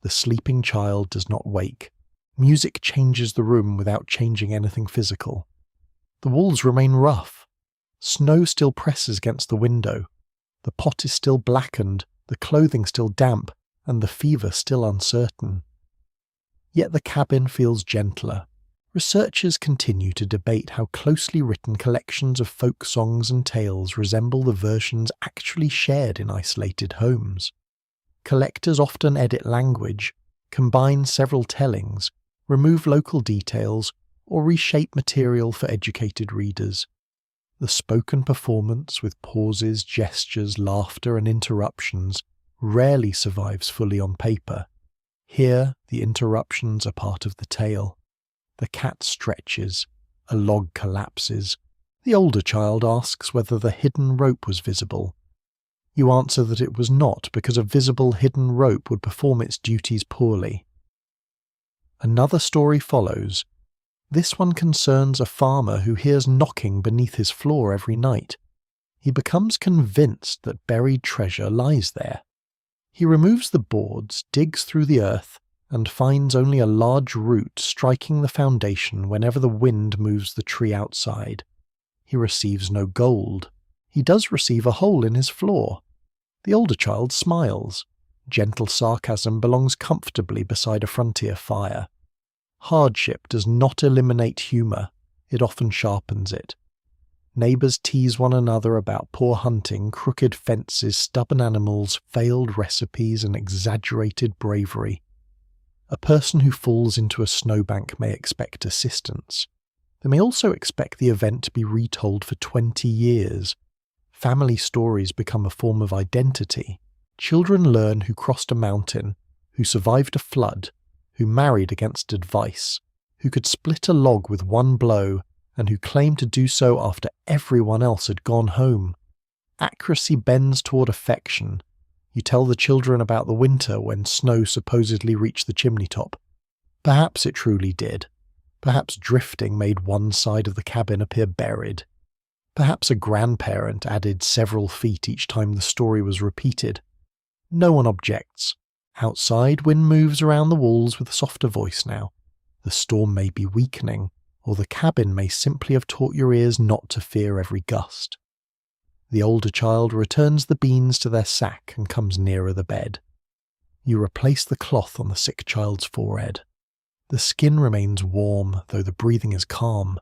The sleeping child does not wake. Music changes the room without changing anything physical. The walls remain rough. Snow still presses against the window. The pot is still blackened, the clothing still damp, and the fever still uncertain. Yet the cabin feels gentler. Researchers continue to debate how closely written collections of folk songs and tales resemble the versions actually shared in isolated homes. Collectors often edit language, combine several tellings, remove local details, or reshape material for educated readers. The spoken performance, with pauses, gestures, laughter, and interruptions, rarely survives fully on paper. Here, the interruptions are part of the tale. The cat stretches, a log collapses. The older child asks whether the hidden rope was visible. You answer that it was not, because a visible hidden rope would perform its duties poorly. Another story follows. This one concerns a farmer who hears knocking beneath his floor every night. He becomes convinced that buried treasure lies there. He removes the boards, digs through the earth, and finds only a large root striking the foundation whenever the wind moves the tree outside. He receives no gold. He does receive a hole in his floor. The older child smiles. Gentle sarcasm belongs comfortably beside a frontier fire. Hardship does not eliminate humour, it often sharpens it. Neighbours tease one another about poor hunting, crooked fences, stubborn animals, failed recipes, and exaggerated bravery. A person who falls into a snowbank may expect assistance. They may also expect the event to be retold for 20 years. Family stories become a form of identity. Children learn who crossed a mountain, who survived a flood, who married against advice, who could split a log with one blow, and who claimed to do so after everyone else had gone home. Accuracy bends toward affection. You tell the children about the winter when snow supposedly reached the chimney top. Perhaps it truly did. Perhaps drifting made one side of the cabin appear buried. Perhaps a grandparent added several feet each time the story was repeated. No one objects. Outside, wind moves around the walls with a softer voice now. The storm may be weakening, or the cabin may simply have taught your ears not to fear every gust. The older child returns the beans to their sack and comes nearer the bed. You replace the cloth on the sick child's forehead. The skin remains warm, though the breathing is calm.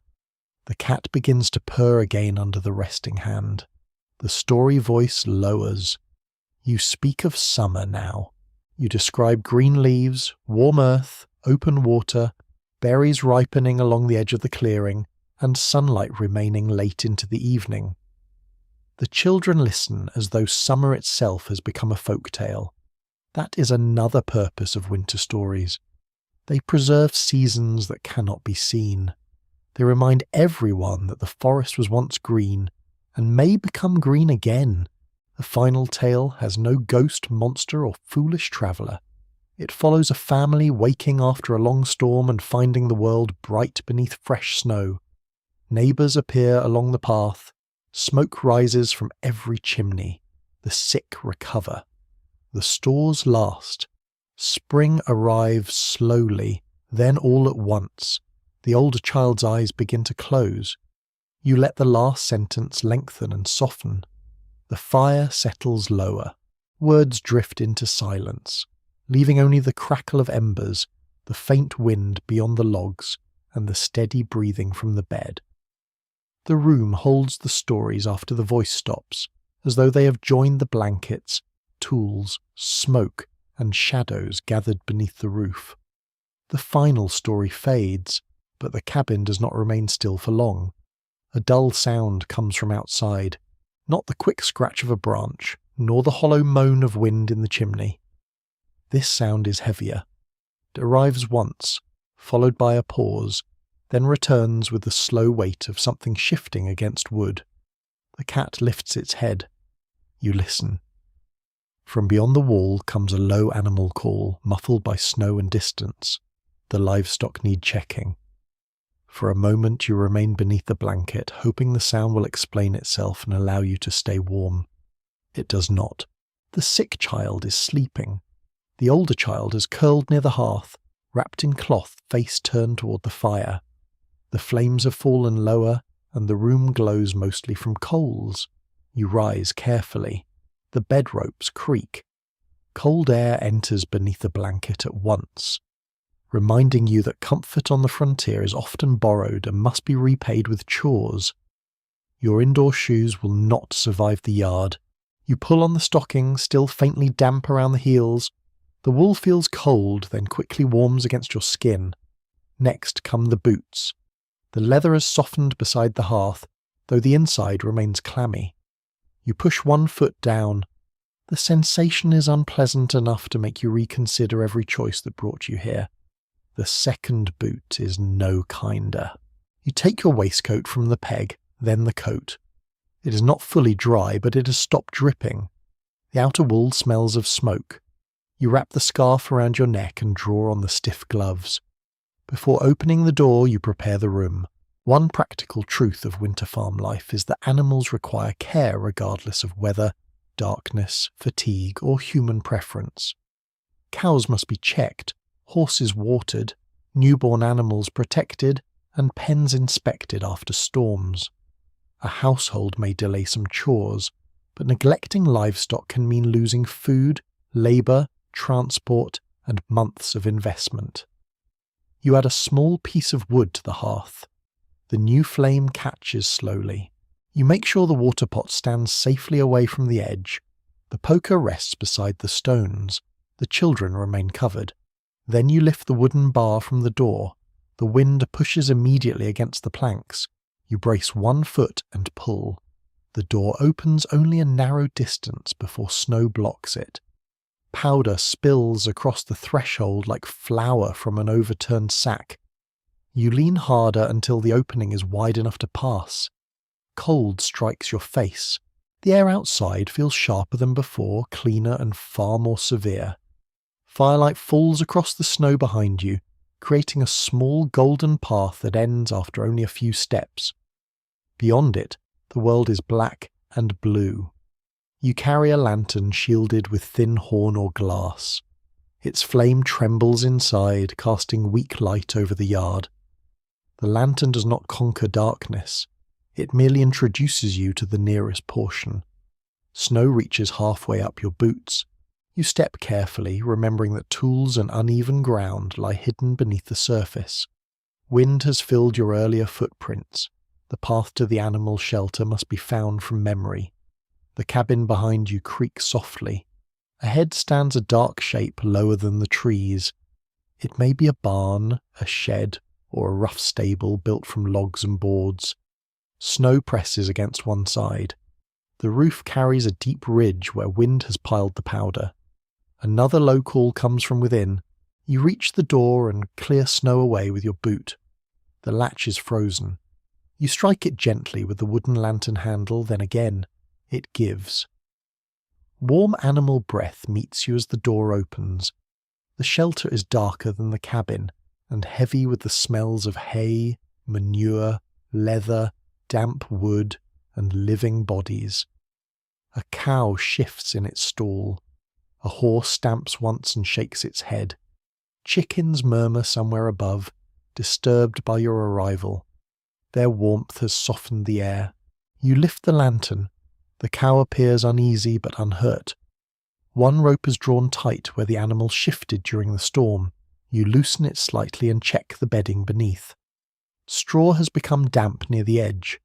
The cat begins to purr again under the resting hand. The story voice lowers. You speak of summer now. You describe green leaves, warm earth, open water, berries ripening along the edge of the clearing, and sunlight remaining late into the evening. The children listen as though summer itself has become a folk tale. That is another purpose of winter stories. They preserve seasons that cannot be seen. They remind everyone that the forest was once green, and may become green again. The final tale has no ghost, monster, or foolish traveller. It follows a family waking after a long storm and finding the world bright beneath fresh snow. Neighbours appear along the path. Smoke rises from every chimney. The The sick recover. The stores last. Spring arrives slowly, then all at once. The older child's eyes begin to close. You let the last sentence lengthen and soften. The fire settles lower. Words drift into silence, leaving only the crackle of embers, the faint wind beyond the logs, and the steady breathing from the bed. The room holds the stories after the voice stops, as though they have joined the blankets, tools, smoke, and shadows gathered beneath the roof. The final story fades, but the cabin does not remain still for long. A dull sound comes from outside, not the quick scratch of a branch, nor the hollow moan of wind in the chimney. This sound is heavier. It arrives once, followed by a pause, then returns with the slow weight of something shifting against wood. The cat lifts its head. You listen. From beyond the wall comes a low animal call, muffled by snow and distance. The livestock need checking. For a moment you remain beneath the blanket, hoping the sound will explain itself and allow you to stay warm. It does not. The sick child is sleeping. The older child is curled near the hearth, wrapped in cloth, face turned toward the fire. The flames have fallen lower, and the room glows mostly from coals. You rise carefully. The bed ropes creak. Cold air enters beneath the blanket at once, reminding you that comfort on the frontier is often borrowed and must be repaid with chores. Your indoor shoes will not survive the yard. You pull on the stockings, still faintly damp around the heels. The wool feels cold, then quickly warms against your skin. Next come the boots. The leather has softened beside the hearth, though the inside remains clammy. You push one foot down. The sensation is unpleasant enough to make you reconsider every choice that brought you here. The second boot is no kinder. You take your waistcoat from the peg, then the coat. It is not fully dry, but it has stopped dripping. The outer wool smells of smoke. You wrap the scarf around your neck and draw on the stiff gloves. Before opening the door, you prepare the room. One practical truth of winter farm life is that animals require care regardless of weather, darkness, fatigue, or human preference. Cows must be checked, horses watered, newborn animals protected, and pens inspected after storms. A household may delay some chores, but neglecting livestock can mean losing food, labour, transport, and months of investment. You add a small piece of wood to the hearth. The new flame catches slowly. You make sure the water pot stands safely away from the edge. The poker rests beside the stones. The children remain covered. Then you lift the wooden bar from the door. The wind pushes immediately against the planks. You brace one foot and pull. The door opens only a narrow distance before snow blocks it. Powder spills across the threshold like flour from an overturned sack. You lean harder until the opening is wide enough to pass. Cold strikes your face. The air outside feels sharper than before, cleaner and far more severe. Firelight falls across the snow behind you, creating a small golden path that ends after only a few steps. Beyond it, the world is black and blue. You carry a lantern shielded with thin horn or glass. Its flame trembles inside, casting weak light over the yard. The lantern does not conquer darkness. It merely introduces you to the nearest portion. Snow reaches halfway up your boots. You step carefully, remembering that tools and uneven ground lie hidden beneath the surface. Wind has filled your earlier footprints. The path to the animal shelter must be found from memory. The cabin behind you creaks softly. Ahead stands a dark shape lower than the trees. It may be a barn, a shed, or a rough stable built from logs and boards. Snow presses against one side. The roof carries a deep ridge where wind has piled the powder. Another low call comes from within. You reach the door and clear snow away with your boot. The latch is frozen. You strike it gently with the wooden lantern handle, then again. It gives. Warm animal breath meets you as the door opens. The shelter is darker than the cabin, and heavy with the smells of hay, manure, leather, damp wood, and living bodies. A cow shifts in its stall. A horse stamps once and shakes its head. Chickens murmur somewhere above, disturbed by your arrival. Their warmth has softened the air. You lift the lantern. The cow appears uneasy but unhurt. One rope is drawn tight where the animal shifted during the storm. You loosen it slightly and check the bedding beneath. Straw has become damp near the edge.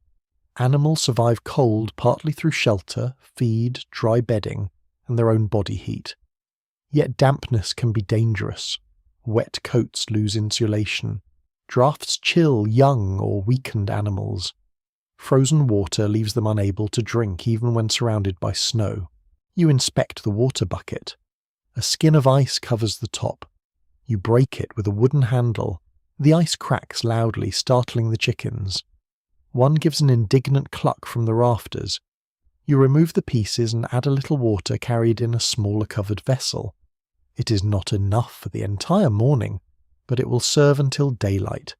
Animals survive cold partly through shelter, feed, dry bedding, and their own body heat. Yet dampness can be dangerous. Wet coats lose insulation. Drafts chill young or weakened animals. Frozen water leaves them unable to drink even when surrounded by snow. You inspect the water bucket. A skin of ice covers the top. You break it with a wooden handle. The ice cracks loudly, startling the chickens. One gives an indignant cluck from the rafters. You remove the pieces and add a little water carried in a smaller covered vessel. It is not enough for the entire morning, but it will serve until daylight.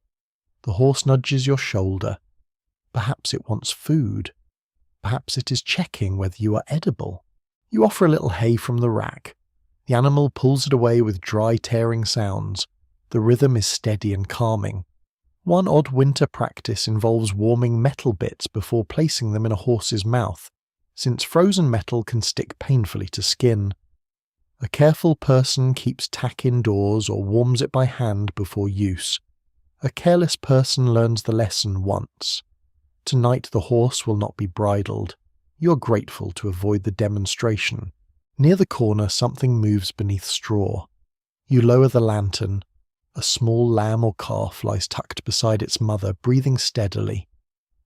The horse nudges your shoulder. Perhaps it wants food. Perhaps it is checking whether you are edible. You offer a little hay from the rack. The animal pulls it away with dry tearing sounds. The rhythm is steady and calming. One odd winter practice involves warming metal bits before placing them in a horse's mouth, since frozen metal can stick painfully to skin. A careful person keeps tack indoors or warms it by hand before use. A careless person learns the lesson once. Tonight the horse will not be bridled. You're grateful to avoid the demonstration. Near the corner something moves beneath straw. You lower the lantern. A small lamb or calf lies tucked beside its mother, breathing steadily.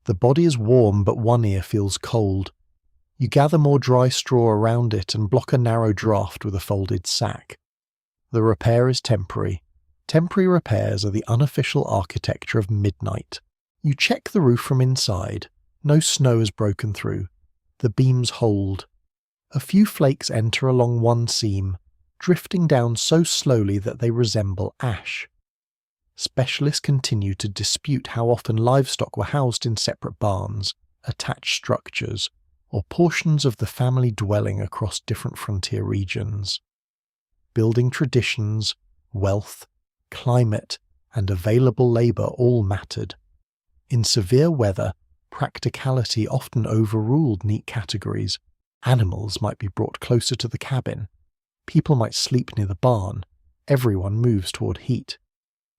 The body is warm, but one ear feels cold. You gather more dry straw around it and block a narrow draught with a folded sack. The repair is temporary. Temporary repairs are the unofficial architecture of midnight. You check the roof from inside. No snow has broken through. The beams hold. A few flakes enter along one seam, drifting down so slowly that they resemble ash. Specialists continue to dispute how often livestock were housed in separate barns, attached structures, or portions of the family dwelling across different frontier regions. Building traditions, wealth, climate, and available labour all mattered. In severe weather, practicality often overruled neat categories. Animals might be brought closer to the cabin. People might sleep near the barn. Everyone moves toward heat.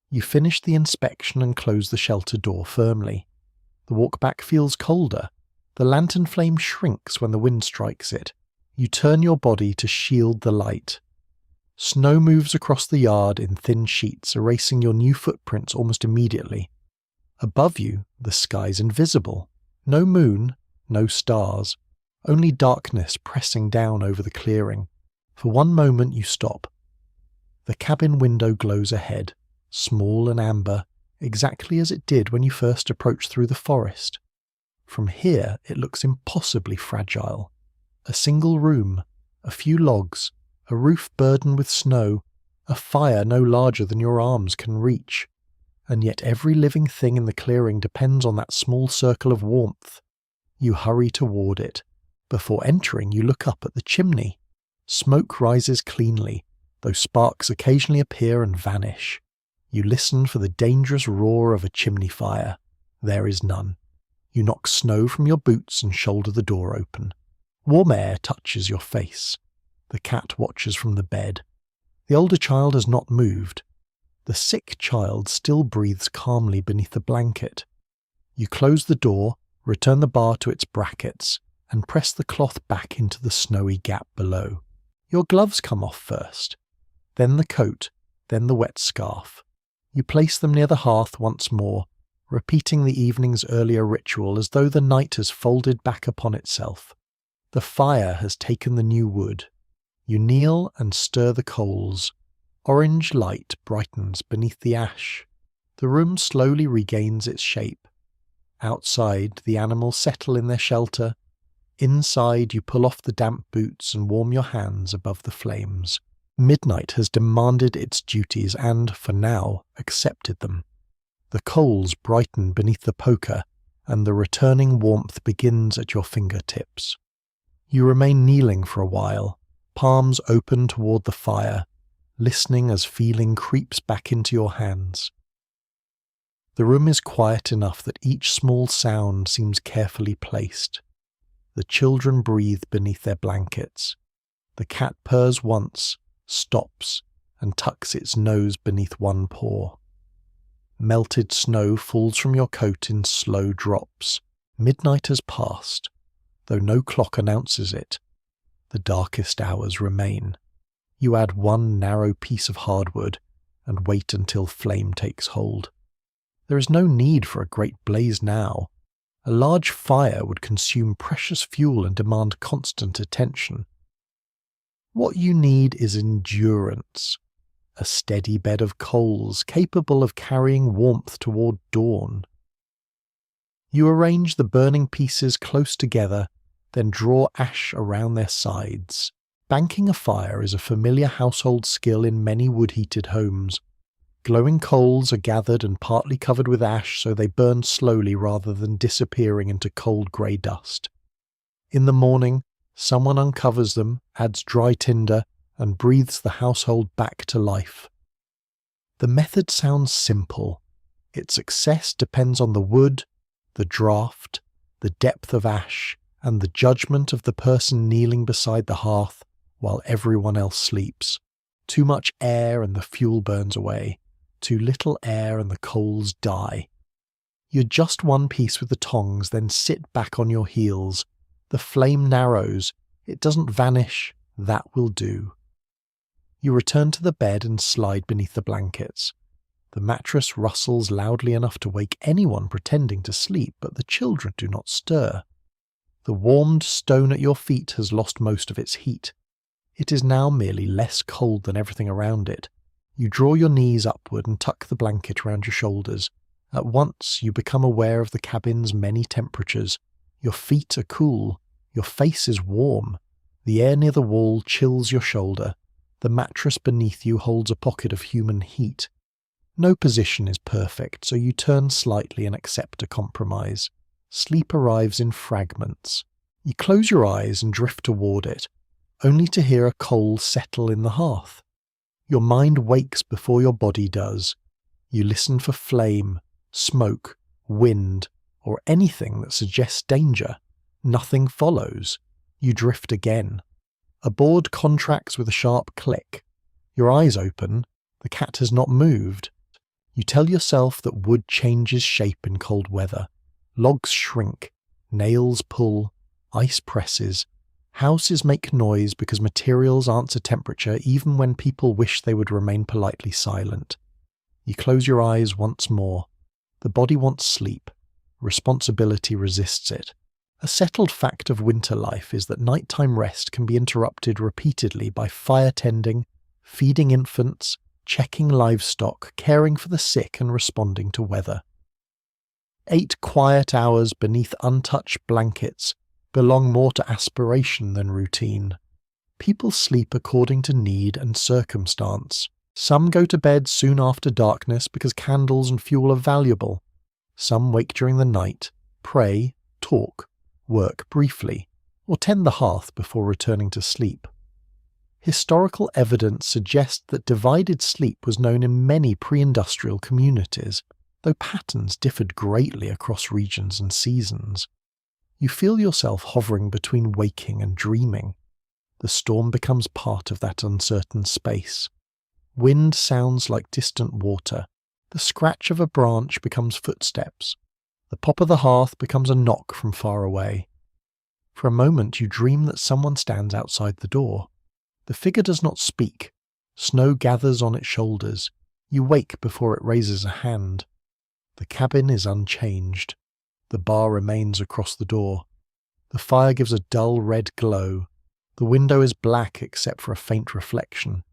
You finish the inspection and close the shelter door firmly. The walk back feels colder. The lantern flame shrinks when the wind strikes it. You turn your body to shield the light. Snow moves across the yard in thin sheets, erasing your new footprints almost immediately. Above you, the sky's invisible. No moon, no stars, only darkness pressing down over the clearing. For one moment you stop. The cabin window glows ahead, small and amber, exactly as it did when you first approached through the forest. From here it looks impossibly fragile. A single room, a few logs, a roof burdened with snow, a fire no larger than your arms can reach. And yet every living thing in the clearing depends on that small circle of warmth. You hurry toward it. Before entering, you look up at the chimney. Smoke rises cleanly, though sparks occasionally appear and vanish. You listen for the dangerous roar of a chimney fire. There is none. You knock snow from your boots and shoulder the door open. Warm air touches your face. The cat watches from the bed. The older child has not moved. The sick child still breathes calmly beneath the blanket. You close the door, return the bar to its brackets, and press the cloth back into the snowy gap below. Your gloves come off first, then the coat, then the wet scarf. You place them near the hearth once more, repeating the evening's earlier ritual as though the night has folded back upon itself. The fire has taken the new wood. You kneel and stir the coals. Orange light brightens beneath the ash. The room slowly regains its shape. Outside, the animals settle in their shelter. Inside, you pull off the damp boots and warm your hands above the flames. Midnight has demanded its duties and, for now, accepted them. The coals brighten beneath the poker, and the returning warmth begins at your fingertips. You remain kneeling for a while, palms open toward the fire, listening as feeling creeps back into your hands. The room is quiet enough that each small sound seems carefully placed. The children breathe beneath their blankets. The cat purrs once, stops, and tucks its nose beneath one paw. Melted snow falls from your coat in slow drops. Midnight has passed, though no clock announces it. The darkest hours remain. You add one narrow piece of hardwood and wait until flame takes hold. There is no need for a great blaze now. A large fire would consume precious fuel and demand constant attention. What you need is endurance, a steady bed of coals capable of carrying warmth toward dawn. You arrange the burning pieces close together, then draw ash around their sides. Banking a fire is a familiar household skill in many wood-heated homes. Glowing coals are gathered and partly covered with ash so they burn slowly rather than disappearing into cold grey dust. In the morning, someone uncovers them, adds dry tinder, and breathes the household back to life. The method sounds simple. Its success depends on the wood, the draught, the depth of ash, and the judgment of the person kneeling beside the hearth while everyone else sleeps. Too much air and the fuel burns away. Too little air and the coals die. You adjust one piece with the tongs, then sit back on your heels. The flame narrows. It doesn't vanish. That will do. You return to the bed and slide beneath the blankets. The mattress rustles loudly enough to wake anyone pretending to sleep, but the children do not stir. The warmed stone at your feet has lost most of its heat. It is now merely less cold than everything around it. You draw your knees upward and tuck the blanket around your shoulders. At once you become aware of the cabin's many temperatures. Your feet are cool. Your face is warm. The air near the wall chills your shoulder. The mattress beneath you holds a pocket of human heat. No position is perfect, so you turn slightly and accept a compromise. Sleep arrives in fragments. You close your eyes and drift toward it, only to hear a coal settle in the hearth. Your mind wakes before your body does. You listen for flame, smoke, wind, or anything that suggests danger. Nothing follows. You drift again. A board contracts with a sharp click. Your eyes open. The cat has not moved. You tell yourself that wood changes shape in cold weather. Logs shrink. Nails pull. Ice presses. Houses make noise because materials answer temperature even when people wish they would remain politely silent. You close your eyes once more. The body wants sleep. Responsibility resists it. A settled fact of winter life is that nighttime rest can be interrupted repeatedly by fire tending, feeding infants, checking livestock, caring for the sick and responding to weather. 8 quiet hours beneath untouched blankets belong more to aspiration than routine. People sleep according to need and circumstance. Some go to bed soon after darkness because candles and fuel are valuable. Some wake during the night, pray, talk, work briefly, or tend the hearth before returning to sleep. Historical evidence suggests that divided sleep was known in many pre-industrial communities, though patterns differed greatly across regions and seasons. You feel yourself hovering between waking and dreaming. The storm becomes part of that uncertain space. Wind sounds like distant water. The scratch of a branch becomes footsteps. The pop of the hearth becomes a knock from far away. For a moment you dream that someone stands outside the door. The figure does not speak. Snow gathers on its shoulders. You wake before it raises a hand. The cabin is unchanged. The bar remains across the door. The fire gives a dull red glow. The window is black except for a faint reflection.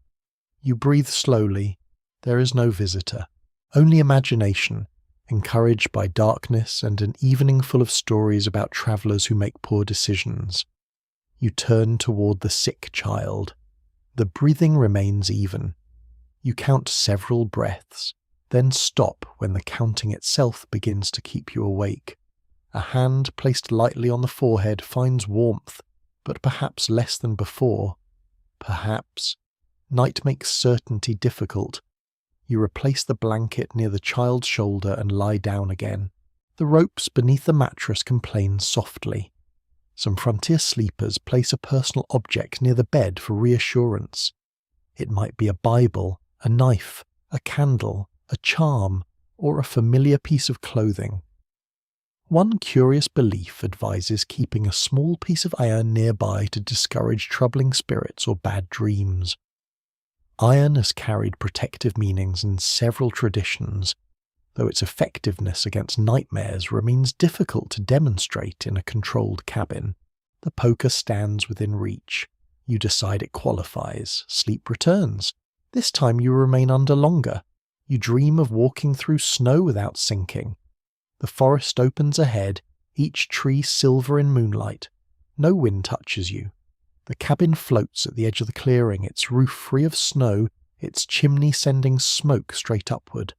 You breathe slowly. There is no visitor. Only imagination, encouraged by darkness and an evening full of stories about travellers who make poor decisions. You turn toward the sick child. The breathing remains even. You count several breaths, then stop when the counting itself begins to keep you awake. A hand placed lightly on the forehead finds warmth, but perhaps less than before. Perhaps. Night makes certainty difficult. You replace the blanket near the child's shoulder and lie down again. The ropes beneath the mattress complain softly. Some frontier sleepers place a personal object near the bed for reassurance. It might be a Bible, a knife, a candle, a charm, or a familiar piece of clothing. One curious belief advises keeping a small piece of iron nearby to discourage troubling spirits or bad dreams. Iron has carried protective meanings in several traditions, though its effectiveness against nightmares remains difficult to demonstrate in a controlled cabin. The poker stands within reach. You decide it qualifies. Sleep returns. This time you remain under longer. You dream of walking through snow without sinking. The forest opens ahead, each tree silver in moonlight. No wind touches you. The cabin floats at the edge of the clearing, its roof free of snow, its chimney sending smoke straight upward.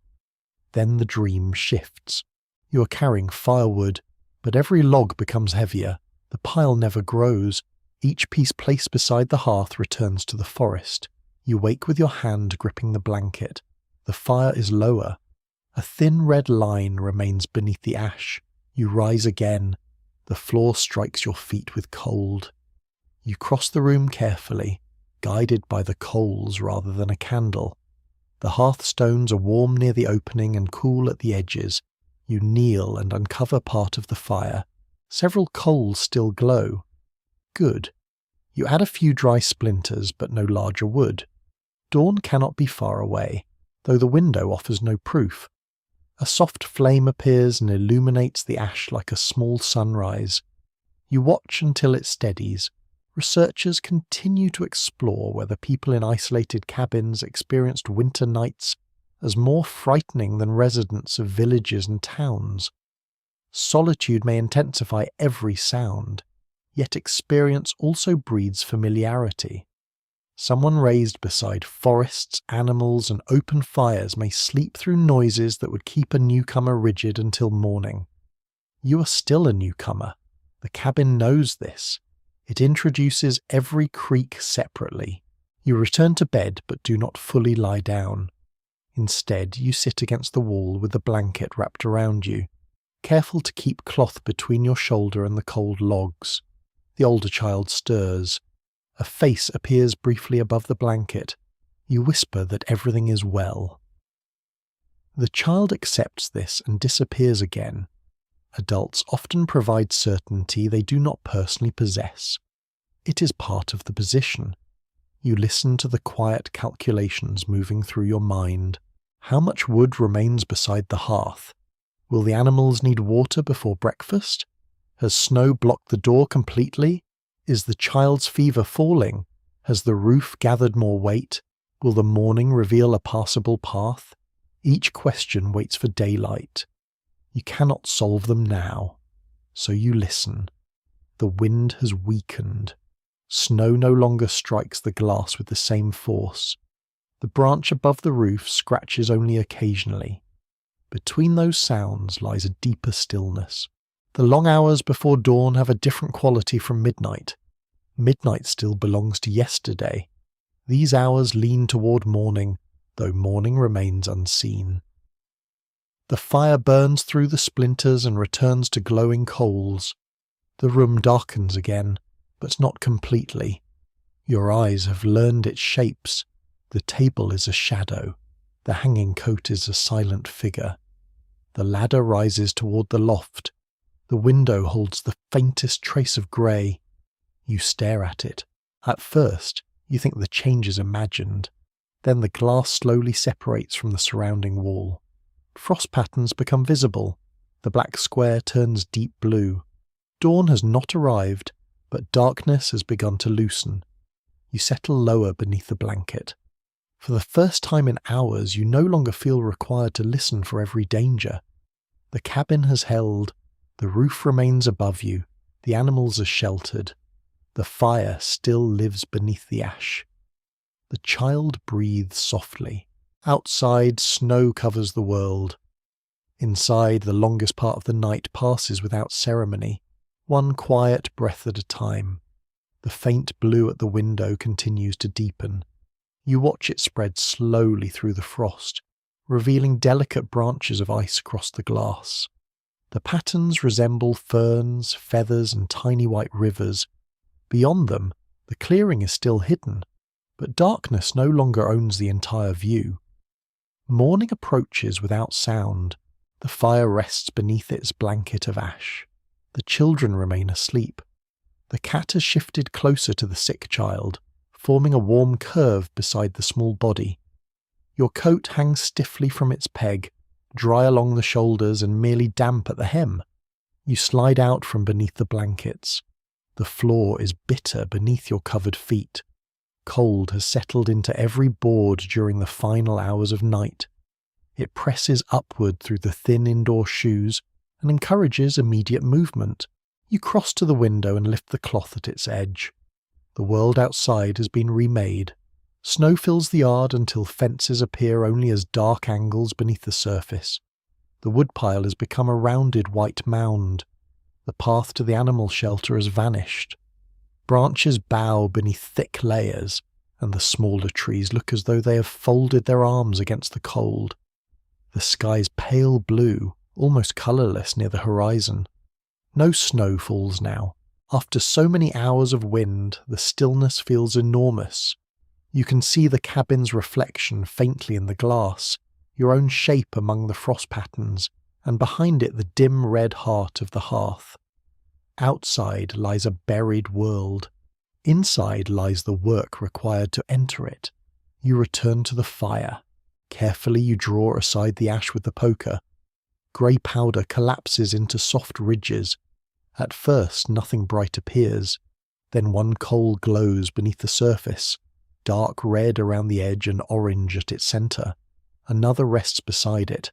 Then the dream shifts. You are carrying firewood, but every log becomes heavier. The pile never grows. Each piece placed beside the hearth returns to the forest. You wake with your hand gripping the blanket. The fire is lower. A thin red line remains beneath the ash. You rise again. The floor strikes your feet with cold. You cross the room carefully, guided by the coals rather than a candle. The hearthstones are warm near the opening and cool at the edges. You kneel and uncover part of the fire. Several coals still glow. Good. You add a few dry splinters, but no larger wood. Dawn cannot be far away, though the window offers no proof. A soft flame appears and illuminates the ash like a small sunrise. You watch until it steadies. Researchers continue to explore whether people in isolated cabins experienced winter nights as more frightening than residents of villages and towns. Solitude may intensify every sound, yet experience also breeds familiarity. Someone raised beside forests, animals, and open fires may sleep through noises that would keep a newcomer rigid until morning. You are still a newcomer. The cabin knows this. It introduces every creak separately. You return to bed but do not fully lie down. Instead, you sit against the wall with the blanket wrapped around you, careful to keep cloth between your shoulder and the cold logs. The older child stirs. A face appears briefly above the blanket. You whisper that everything is well. The child accepts this and disappears again. Adults often provide certainty they do not personally possess. It is part of the position. You listen to the quiet calculations moving through your mind. How much wood remains beside the hearth? Will the animals need water before breakfast? Has snow blocked the door completely? Is the child's fever falling? Has the roof gathered more weight? Will the morning reveal a passable path? Each question waits for daylight. You cannot solve them now, so you listen. The wind has weakened. Snow no longer strikes the glass with the same force. The branch above the roof scratches only occasionally. Between those sounds lies a deeper stillness. The long hours before dawn have a different quality from midnight. Midnight still belongs to yesterday. These hours lean toward morning, though morning remains unseen. The fire burns through the splinters and returns to glowing coals. The room darkens again, but not completely. Your eyes have learned its shapes. The table is a shadow. The hanging coat is a silent figure. The ladder rises toward the loft. The window holds the faintest trace of grey. You stare at it. At first, you think the change is imagined. Then the glass slowly separates from the surrounding wall. Frost patterns become visible. The black square turns deep blue. Dawn has not arrived, but darkness has begun to loosen. You settle lower beneath the blanket. For the first time in hours, you no longer feel required to listen for every danger. The cabin has held. The roof remains above you. The animals are sheltered. The fire still lives beneath the ash. The child breathes softly. Outside, snow covers the world. Inside, the longest part of the night passes without ceremony, one quiet breath at a time. The faint blue at the window continues to deepen. You watch it spread slowly through the frost, revealing delicate branches of ice across the glass. The patterns resemble ferns, feathers, and tiny white rivers. Beyond them, the clearing is still hidden, but darkness no longer owns the entire view. Morning approaches without sound. The fire rests beneath its blanket of ash. The children remain asleep. The cat has shifted closer to the sick child, forming a warm curve beside the small body. Your coat hangs stiffly from its peg, dry along the shoulders and merely damp at the hem. You slide out from beneath the blankets. The floor is bitter beneath your covered feet. Cold has settled into every board during the final hours of night. It presses upward through the thin indoor shoes and encourages immediate movement. You cross to the window and lift the cloth at its edge. The world outside has been remade. Snow fills the yard until fences appear only as dark angles beneath the surface. The woodpile has become a rounded white mound. The path to the animal shelter has vanished. Branches bow beneath thick layers, and the smaller trees look as though they have folded their arms against the cold. The sky's pale blue, almost colourless near the horizon. No snow falls now. After so many hours of wind, the stillness feels enormous. You can see the cabin's reflection faintly in the glass, your own shape among the frost patterns, and behind it the dim red heart of the hearth. Outside lies a buried world. Inside lies the work required to enter it. You return to the fire. Carefully you draw aside the ash with the poker. Grey powder collapses into soft ridges. At first nothing bright appears. Then one coal glows beneath the surface, dark red around the edge and orange at its centre. Another rests beside it.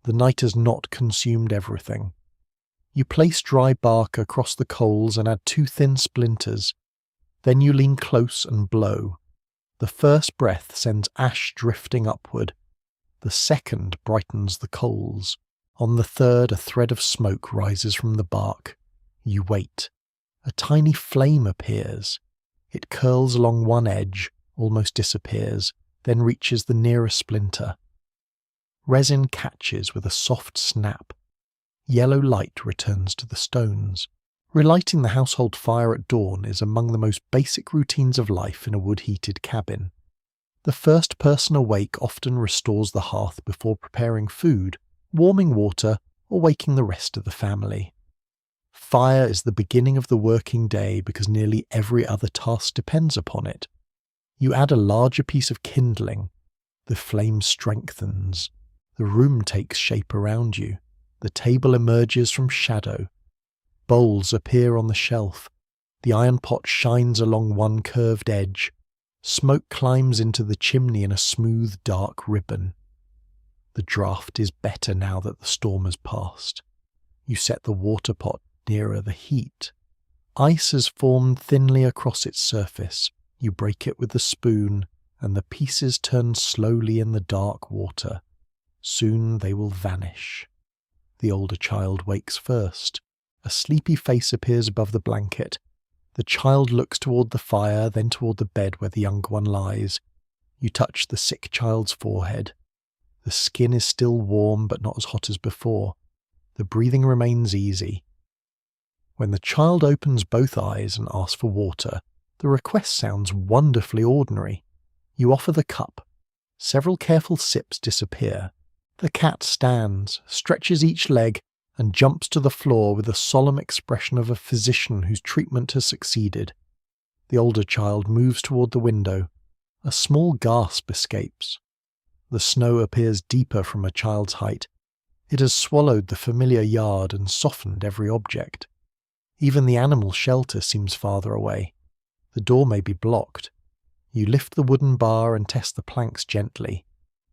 The night has not consumed everything. You place dry bark across the coals and add 2 thin splinters. Then you lean close and blow. The first breath sends ash drifting upward. The second brightens the coals. On the third, a thread of smoke rises from the bark. You wait. A tiny flame appears. It curls along one edge, almost disappears, then reaches the nearest splinter. Resin catches with a soft snap. Yellow light returns to the stones. Relighting the household fire at dawn is among the most basic routines of life in a wood-heated cabin. The first person awake often restores the hearth before preparing food, warming water, or waking the rest of the family. Fire is the beginning of the working day because nearly every other task depends upon it. You add a larger piece of kindling. The flame strengthens. The room takes shape around you. The table emerges from shadow. Bowls appear on the shelf. The iron pot shines along one curved edge. Smoke climbs into the chimney in a smooth, dark ribbon. The draught is better now that the storm has passed. You set the water pot nearer the heat. Ice has formed thinly across its surface. You break it with a spoon, and the pieces turn slowly in the dark water. Soon they will vanish. The older child wakes first. A sleepy face appears above the blanket. The child looks toward the fire, then toward the bed where the younger one lies. You touch the sick child's forehead. The skin is still warm but not as hot as before. The breathing remains easy. When the child opens both eyes and asks for water, the request sounds wonderfully ordinary. You offer the cup. Several careful sips disappear. The cat stands, stretches each leg, and jumps to the floor with the solemn expression of a physician whose treatment has succeeded. The older child moves toward the window. A small gasp escapes. The snow appears deeper from a child's height. It has swallowed the familiar yard and softened every object. Even the animal shelter seems farther away. The door may be blocked. You lift the wooden bar and test the planks gently.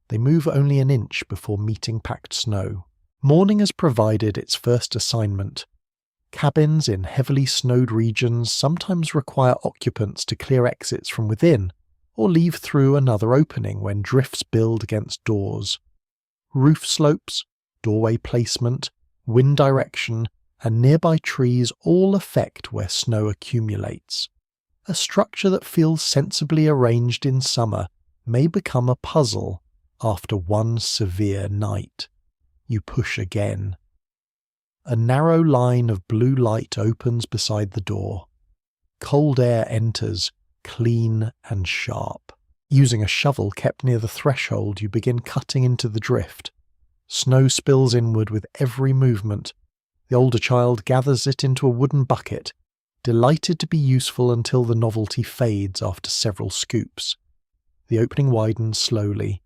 They move only an inch before meeting packed snow. Morning has provided its first assignment. Cabins in heavily snowed regions sometimes require occupants to clear exits from within, or leave through another opening when drifts build against doors. Roof slopes, doorway placement, wind direction, and nearby trees all affect where snow accumulates. A structure that feels sensibly arranged in summer may become a puzzle after one severe night. You push again. A narrow line of blue light opens beside the door. Cold air enters, clean and sharp. Using a shovel kept near the threshold, you begin cutting into the drift. Snow spills inward with every movement. The older child gathers it into a wooden bucket, delighted to be useful until the novelty fades after several scoops. The opening widens slowly.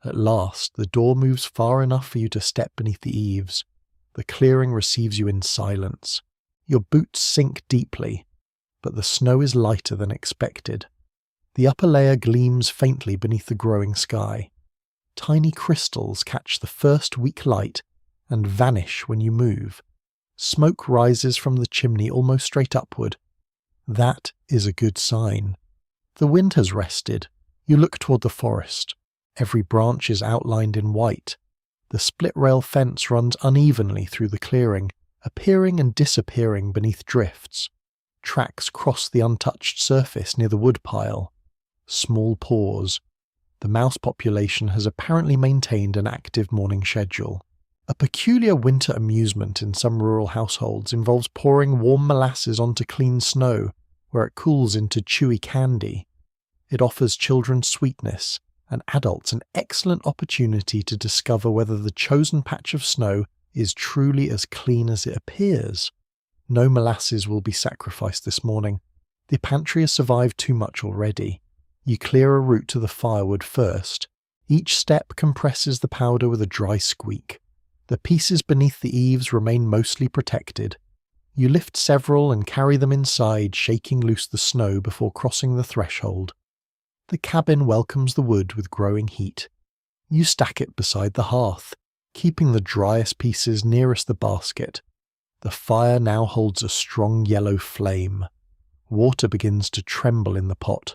At last, the door moves far enough for you to step beneath the eaves. The clearing receives you in silence. Your boots sink deeply, but the snow is lighter than expected. The upper layer gleams faintly beneath the growing sky. Tiny crystals catch the first weak light and vanish when you move. Smoke rises from the chimney almost straight upward. That is a good sign. The wind has rested. You look toward the forest. Every branch is outlined in white. The split-rail fence runs unevenly through the clearing, appearing and disappearing beneath drifts. Tracks cross the untouched surface near the woodpile. Small pause. The mouse population has apparently maintained an active morning schedule. A peculiar winter amusement in some rural households involves pouring warm molasses onto clean snow, where it cools into chewy candy. It offers children sweetness, and adults an excellent opportunity to discover whether the chosen patch of snow is truly as clean as it appears. No molasses will be sacrificed this morning. The pantry has survived too much already. You clear a route to the firewood first. Each step compresses the powder with a dry squeak. The pieces beneath the eaves remain mostly protected. You lift several and carry them inside, shaking loose the snow before crossing the threshold. The cabin welcomes the wood with growing heat. You stack it beside the hearth, keeping the driest pieces nearest the basket. The fire now holds a strong yellow flame. Water begins to tremble in the pot.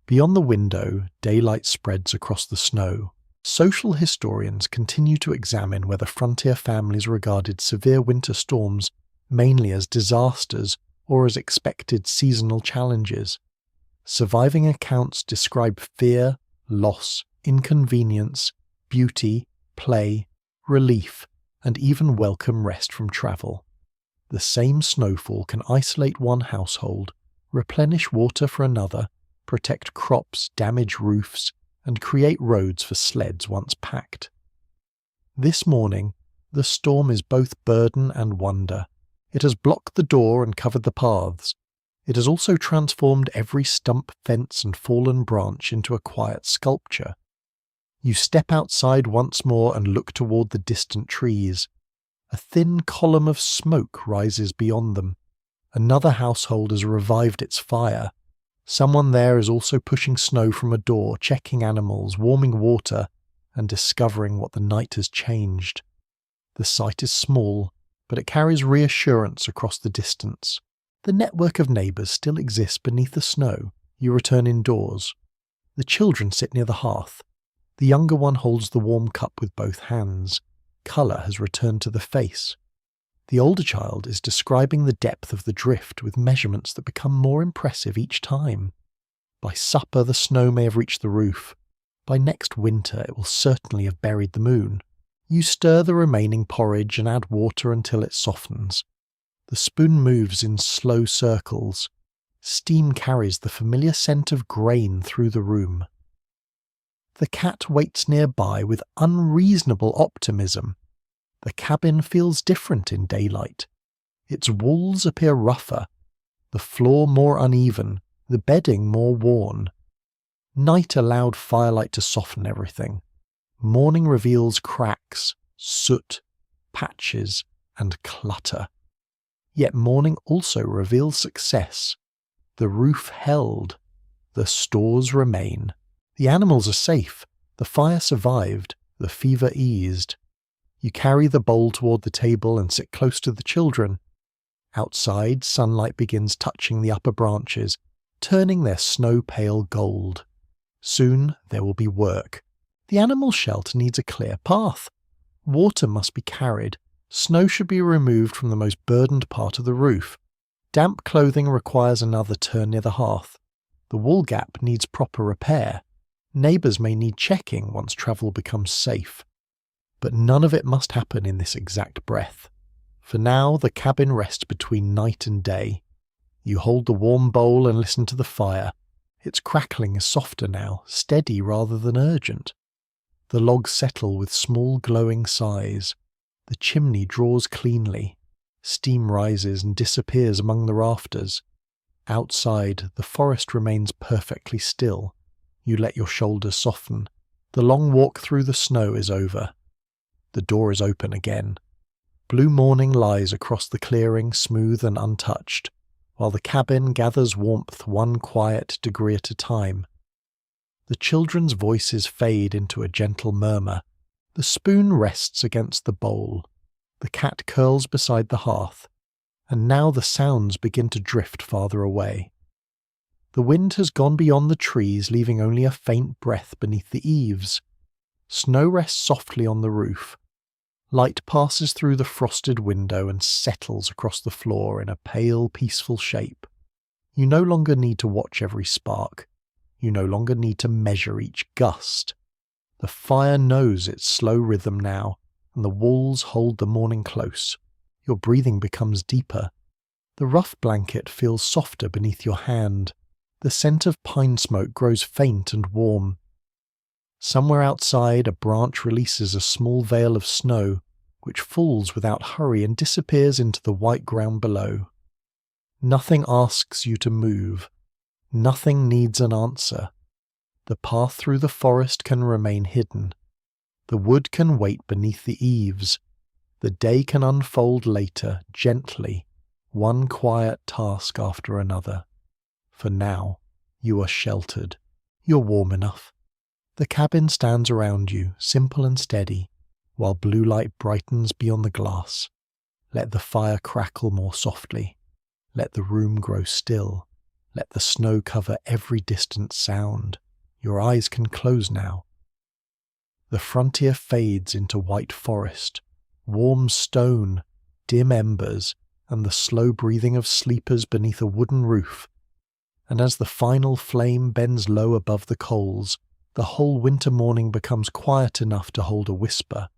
Beyond the window, daylight spreads across the snow. Social historians continue to examine whether frontier families regarded severe winter storms mainly as disasters or as expected seasonal challenges. Surviving accounts describe fear, loss, inconvenience, beauty, play, relief, and even welcome rest from travel. The same snowfall can isolate one household, replenish water for another, protect crops, damage roofs, and create roads for sleds once packed. This morning, the storm is both burden and wonder. It has blocked the door and covered the paths. It has also transformed every stump, fence, and fallen branch into a quiet sculpture. You step outside once more and look toward the distant trees. A thin column of smoke rises beyond them. Another household has revived its fire. Someone there is also pushing snow from a door, checking animals, warming water, and discovering what the night has changed. The sight is small, but it carries reassurance across the distance. The network of neighbours still exists beneath the snow. You return indoors. The children sit near the hearth. The younger one holds the warm cup with both hands. Colour has returned to the face. The older child is describing the depth of the drift with measurements that become more impressive each time. By supper, the snow may have reached the roof. By next winter, it will certainly have buried the moon. You stir the remaining porridge and add water until it softens. The spoon moves in slow circles. Steam carries the familiar scent of grain through the room. The cat waits nearby with unreasonable optimism. The cabin feels different in daylight. Its walls appear rougher, the floor more uneven, the bedding more worn. Night allowed firelight to soften everything. Morning reveals cracks, soot, patches, and clutter. Yet morning also reveals success. The roof held. The stores remain. The animals are safe. The fire survived. The fever eased. You carry the bowl toward the table and sit close to the children. Outside, sunlight begins touching the upper branches, turning their snow-pale gold. Soon there will be work. The animal shelter needs a clear path. Water must be carried. Snow should be removed from the most burdened part of the roof. Damp clothing requires another turn near the hearth. The wall gap needs proper repair. Neighbours may need checking once travel becomes safe. But none of it must happen in this exact breath. For now, the cabin rests between night and day. You hold the warm bowl and listen to the fire. Its crackling is softer now, steady rather than urgent. The logs settle with small glowing sighs. The chimney draws cleanly. Steam rises and disappears among the rafters. Outside, the forest remains perfectly still. You let your shoulders soften. The long walk through the snow is over. The door is open again. Blue morning lies across the clearing, smooth and untouched, while the cabin gathers warmth one quiet degree at a time. The children's voices fade into a gentle murmur. The spoon rests against the bowl. The cat curls beside the hearth, and now the sounds begin to drift farther away. The wind has gone beyond the trees, leaving only a faint breath beneath the eaves. Snow rests softly on the roof. Light passes through the frosted window and settles across the floor in a pale, peaceful shape. You no longer need to watch every spark. You no longer need to measure each gust. The fire knows its slow rhythm now, and the walls hold the morning close. Your breathing becomes deeper. The rough blanket feels softer beneath your hand. The scent of pine smoke grows faint and warm. Somewhere outside, a branch releases a small veil of snow, which falls without hurry and disappears into the white ground below. Nothing asks you to move. Nothing needs an answer. The path through the forest can remain hidden. The wood can wait beneath the eaves. The day can unfold later, gently, one quiet task after another. For now, you are sheltered. You're warm enough. The cabin stands around you, simple and steady, while blue light brightens beyond the glass. Let the fire crackle more softly. Let the room grow still. Let the snow cover every distant sound. Your eyes can close now. The frontier fades into white forest, warm stone, dim embers, and the slow breathing of sleepers beneath a wooden roof. And as the final flame bends low above the coals, the whole winter morning becomes quiet enough to hold a whisper.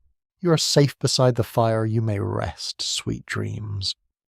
You are safe beside the fire, you may rest, sweet dreams.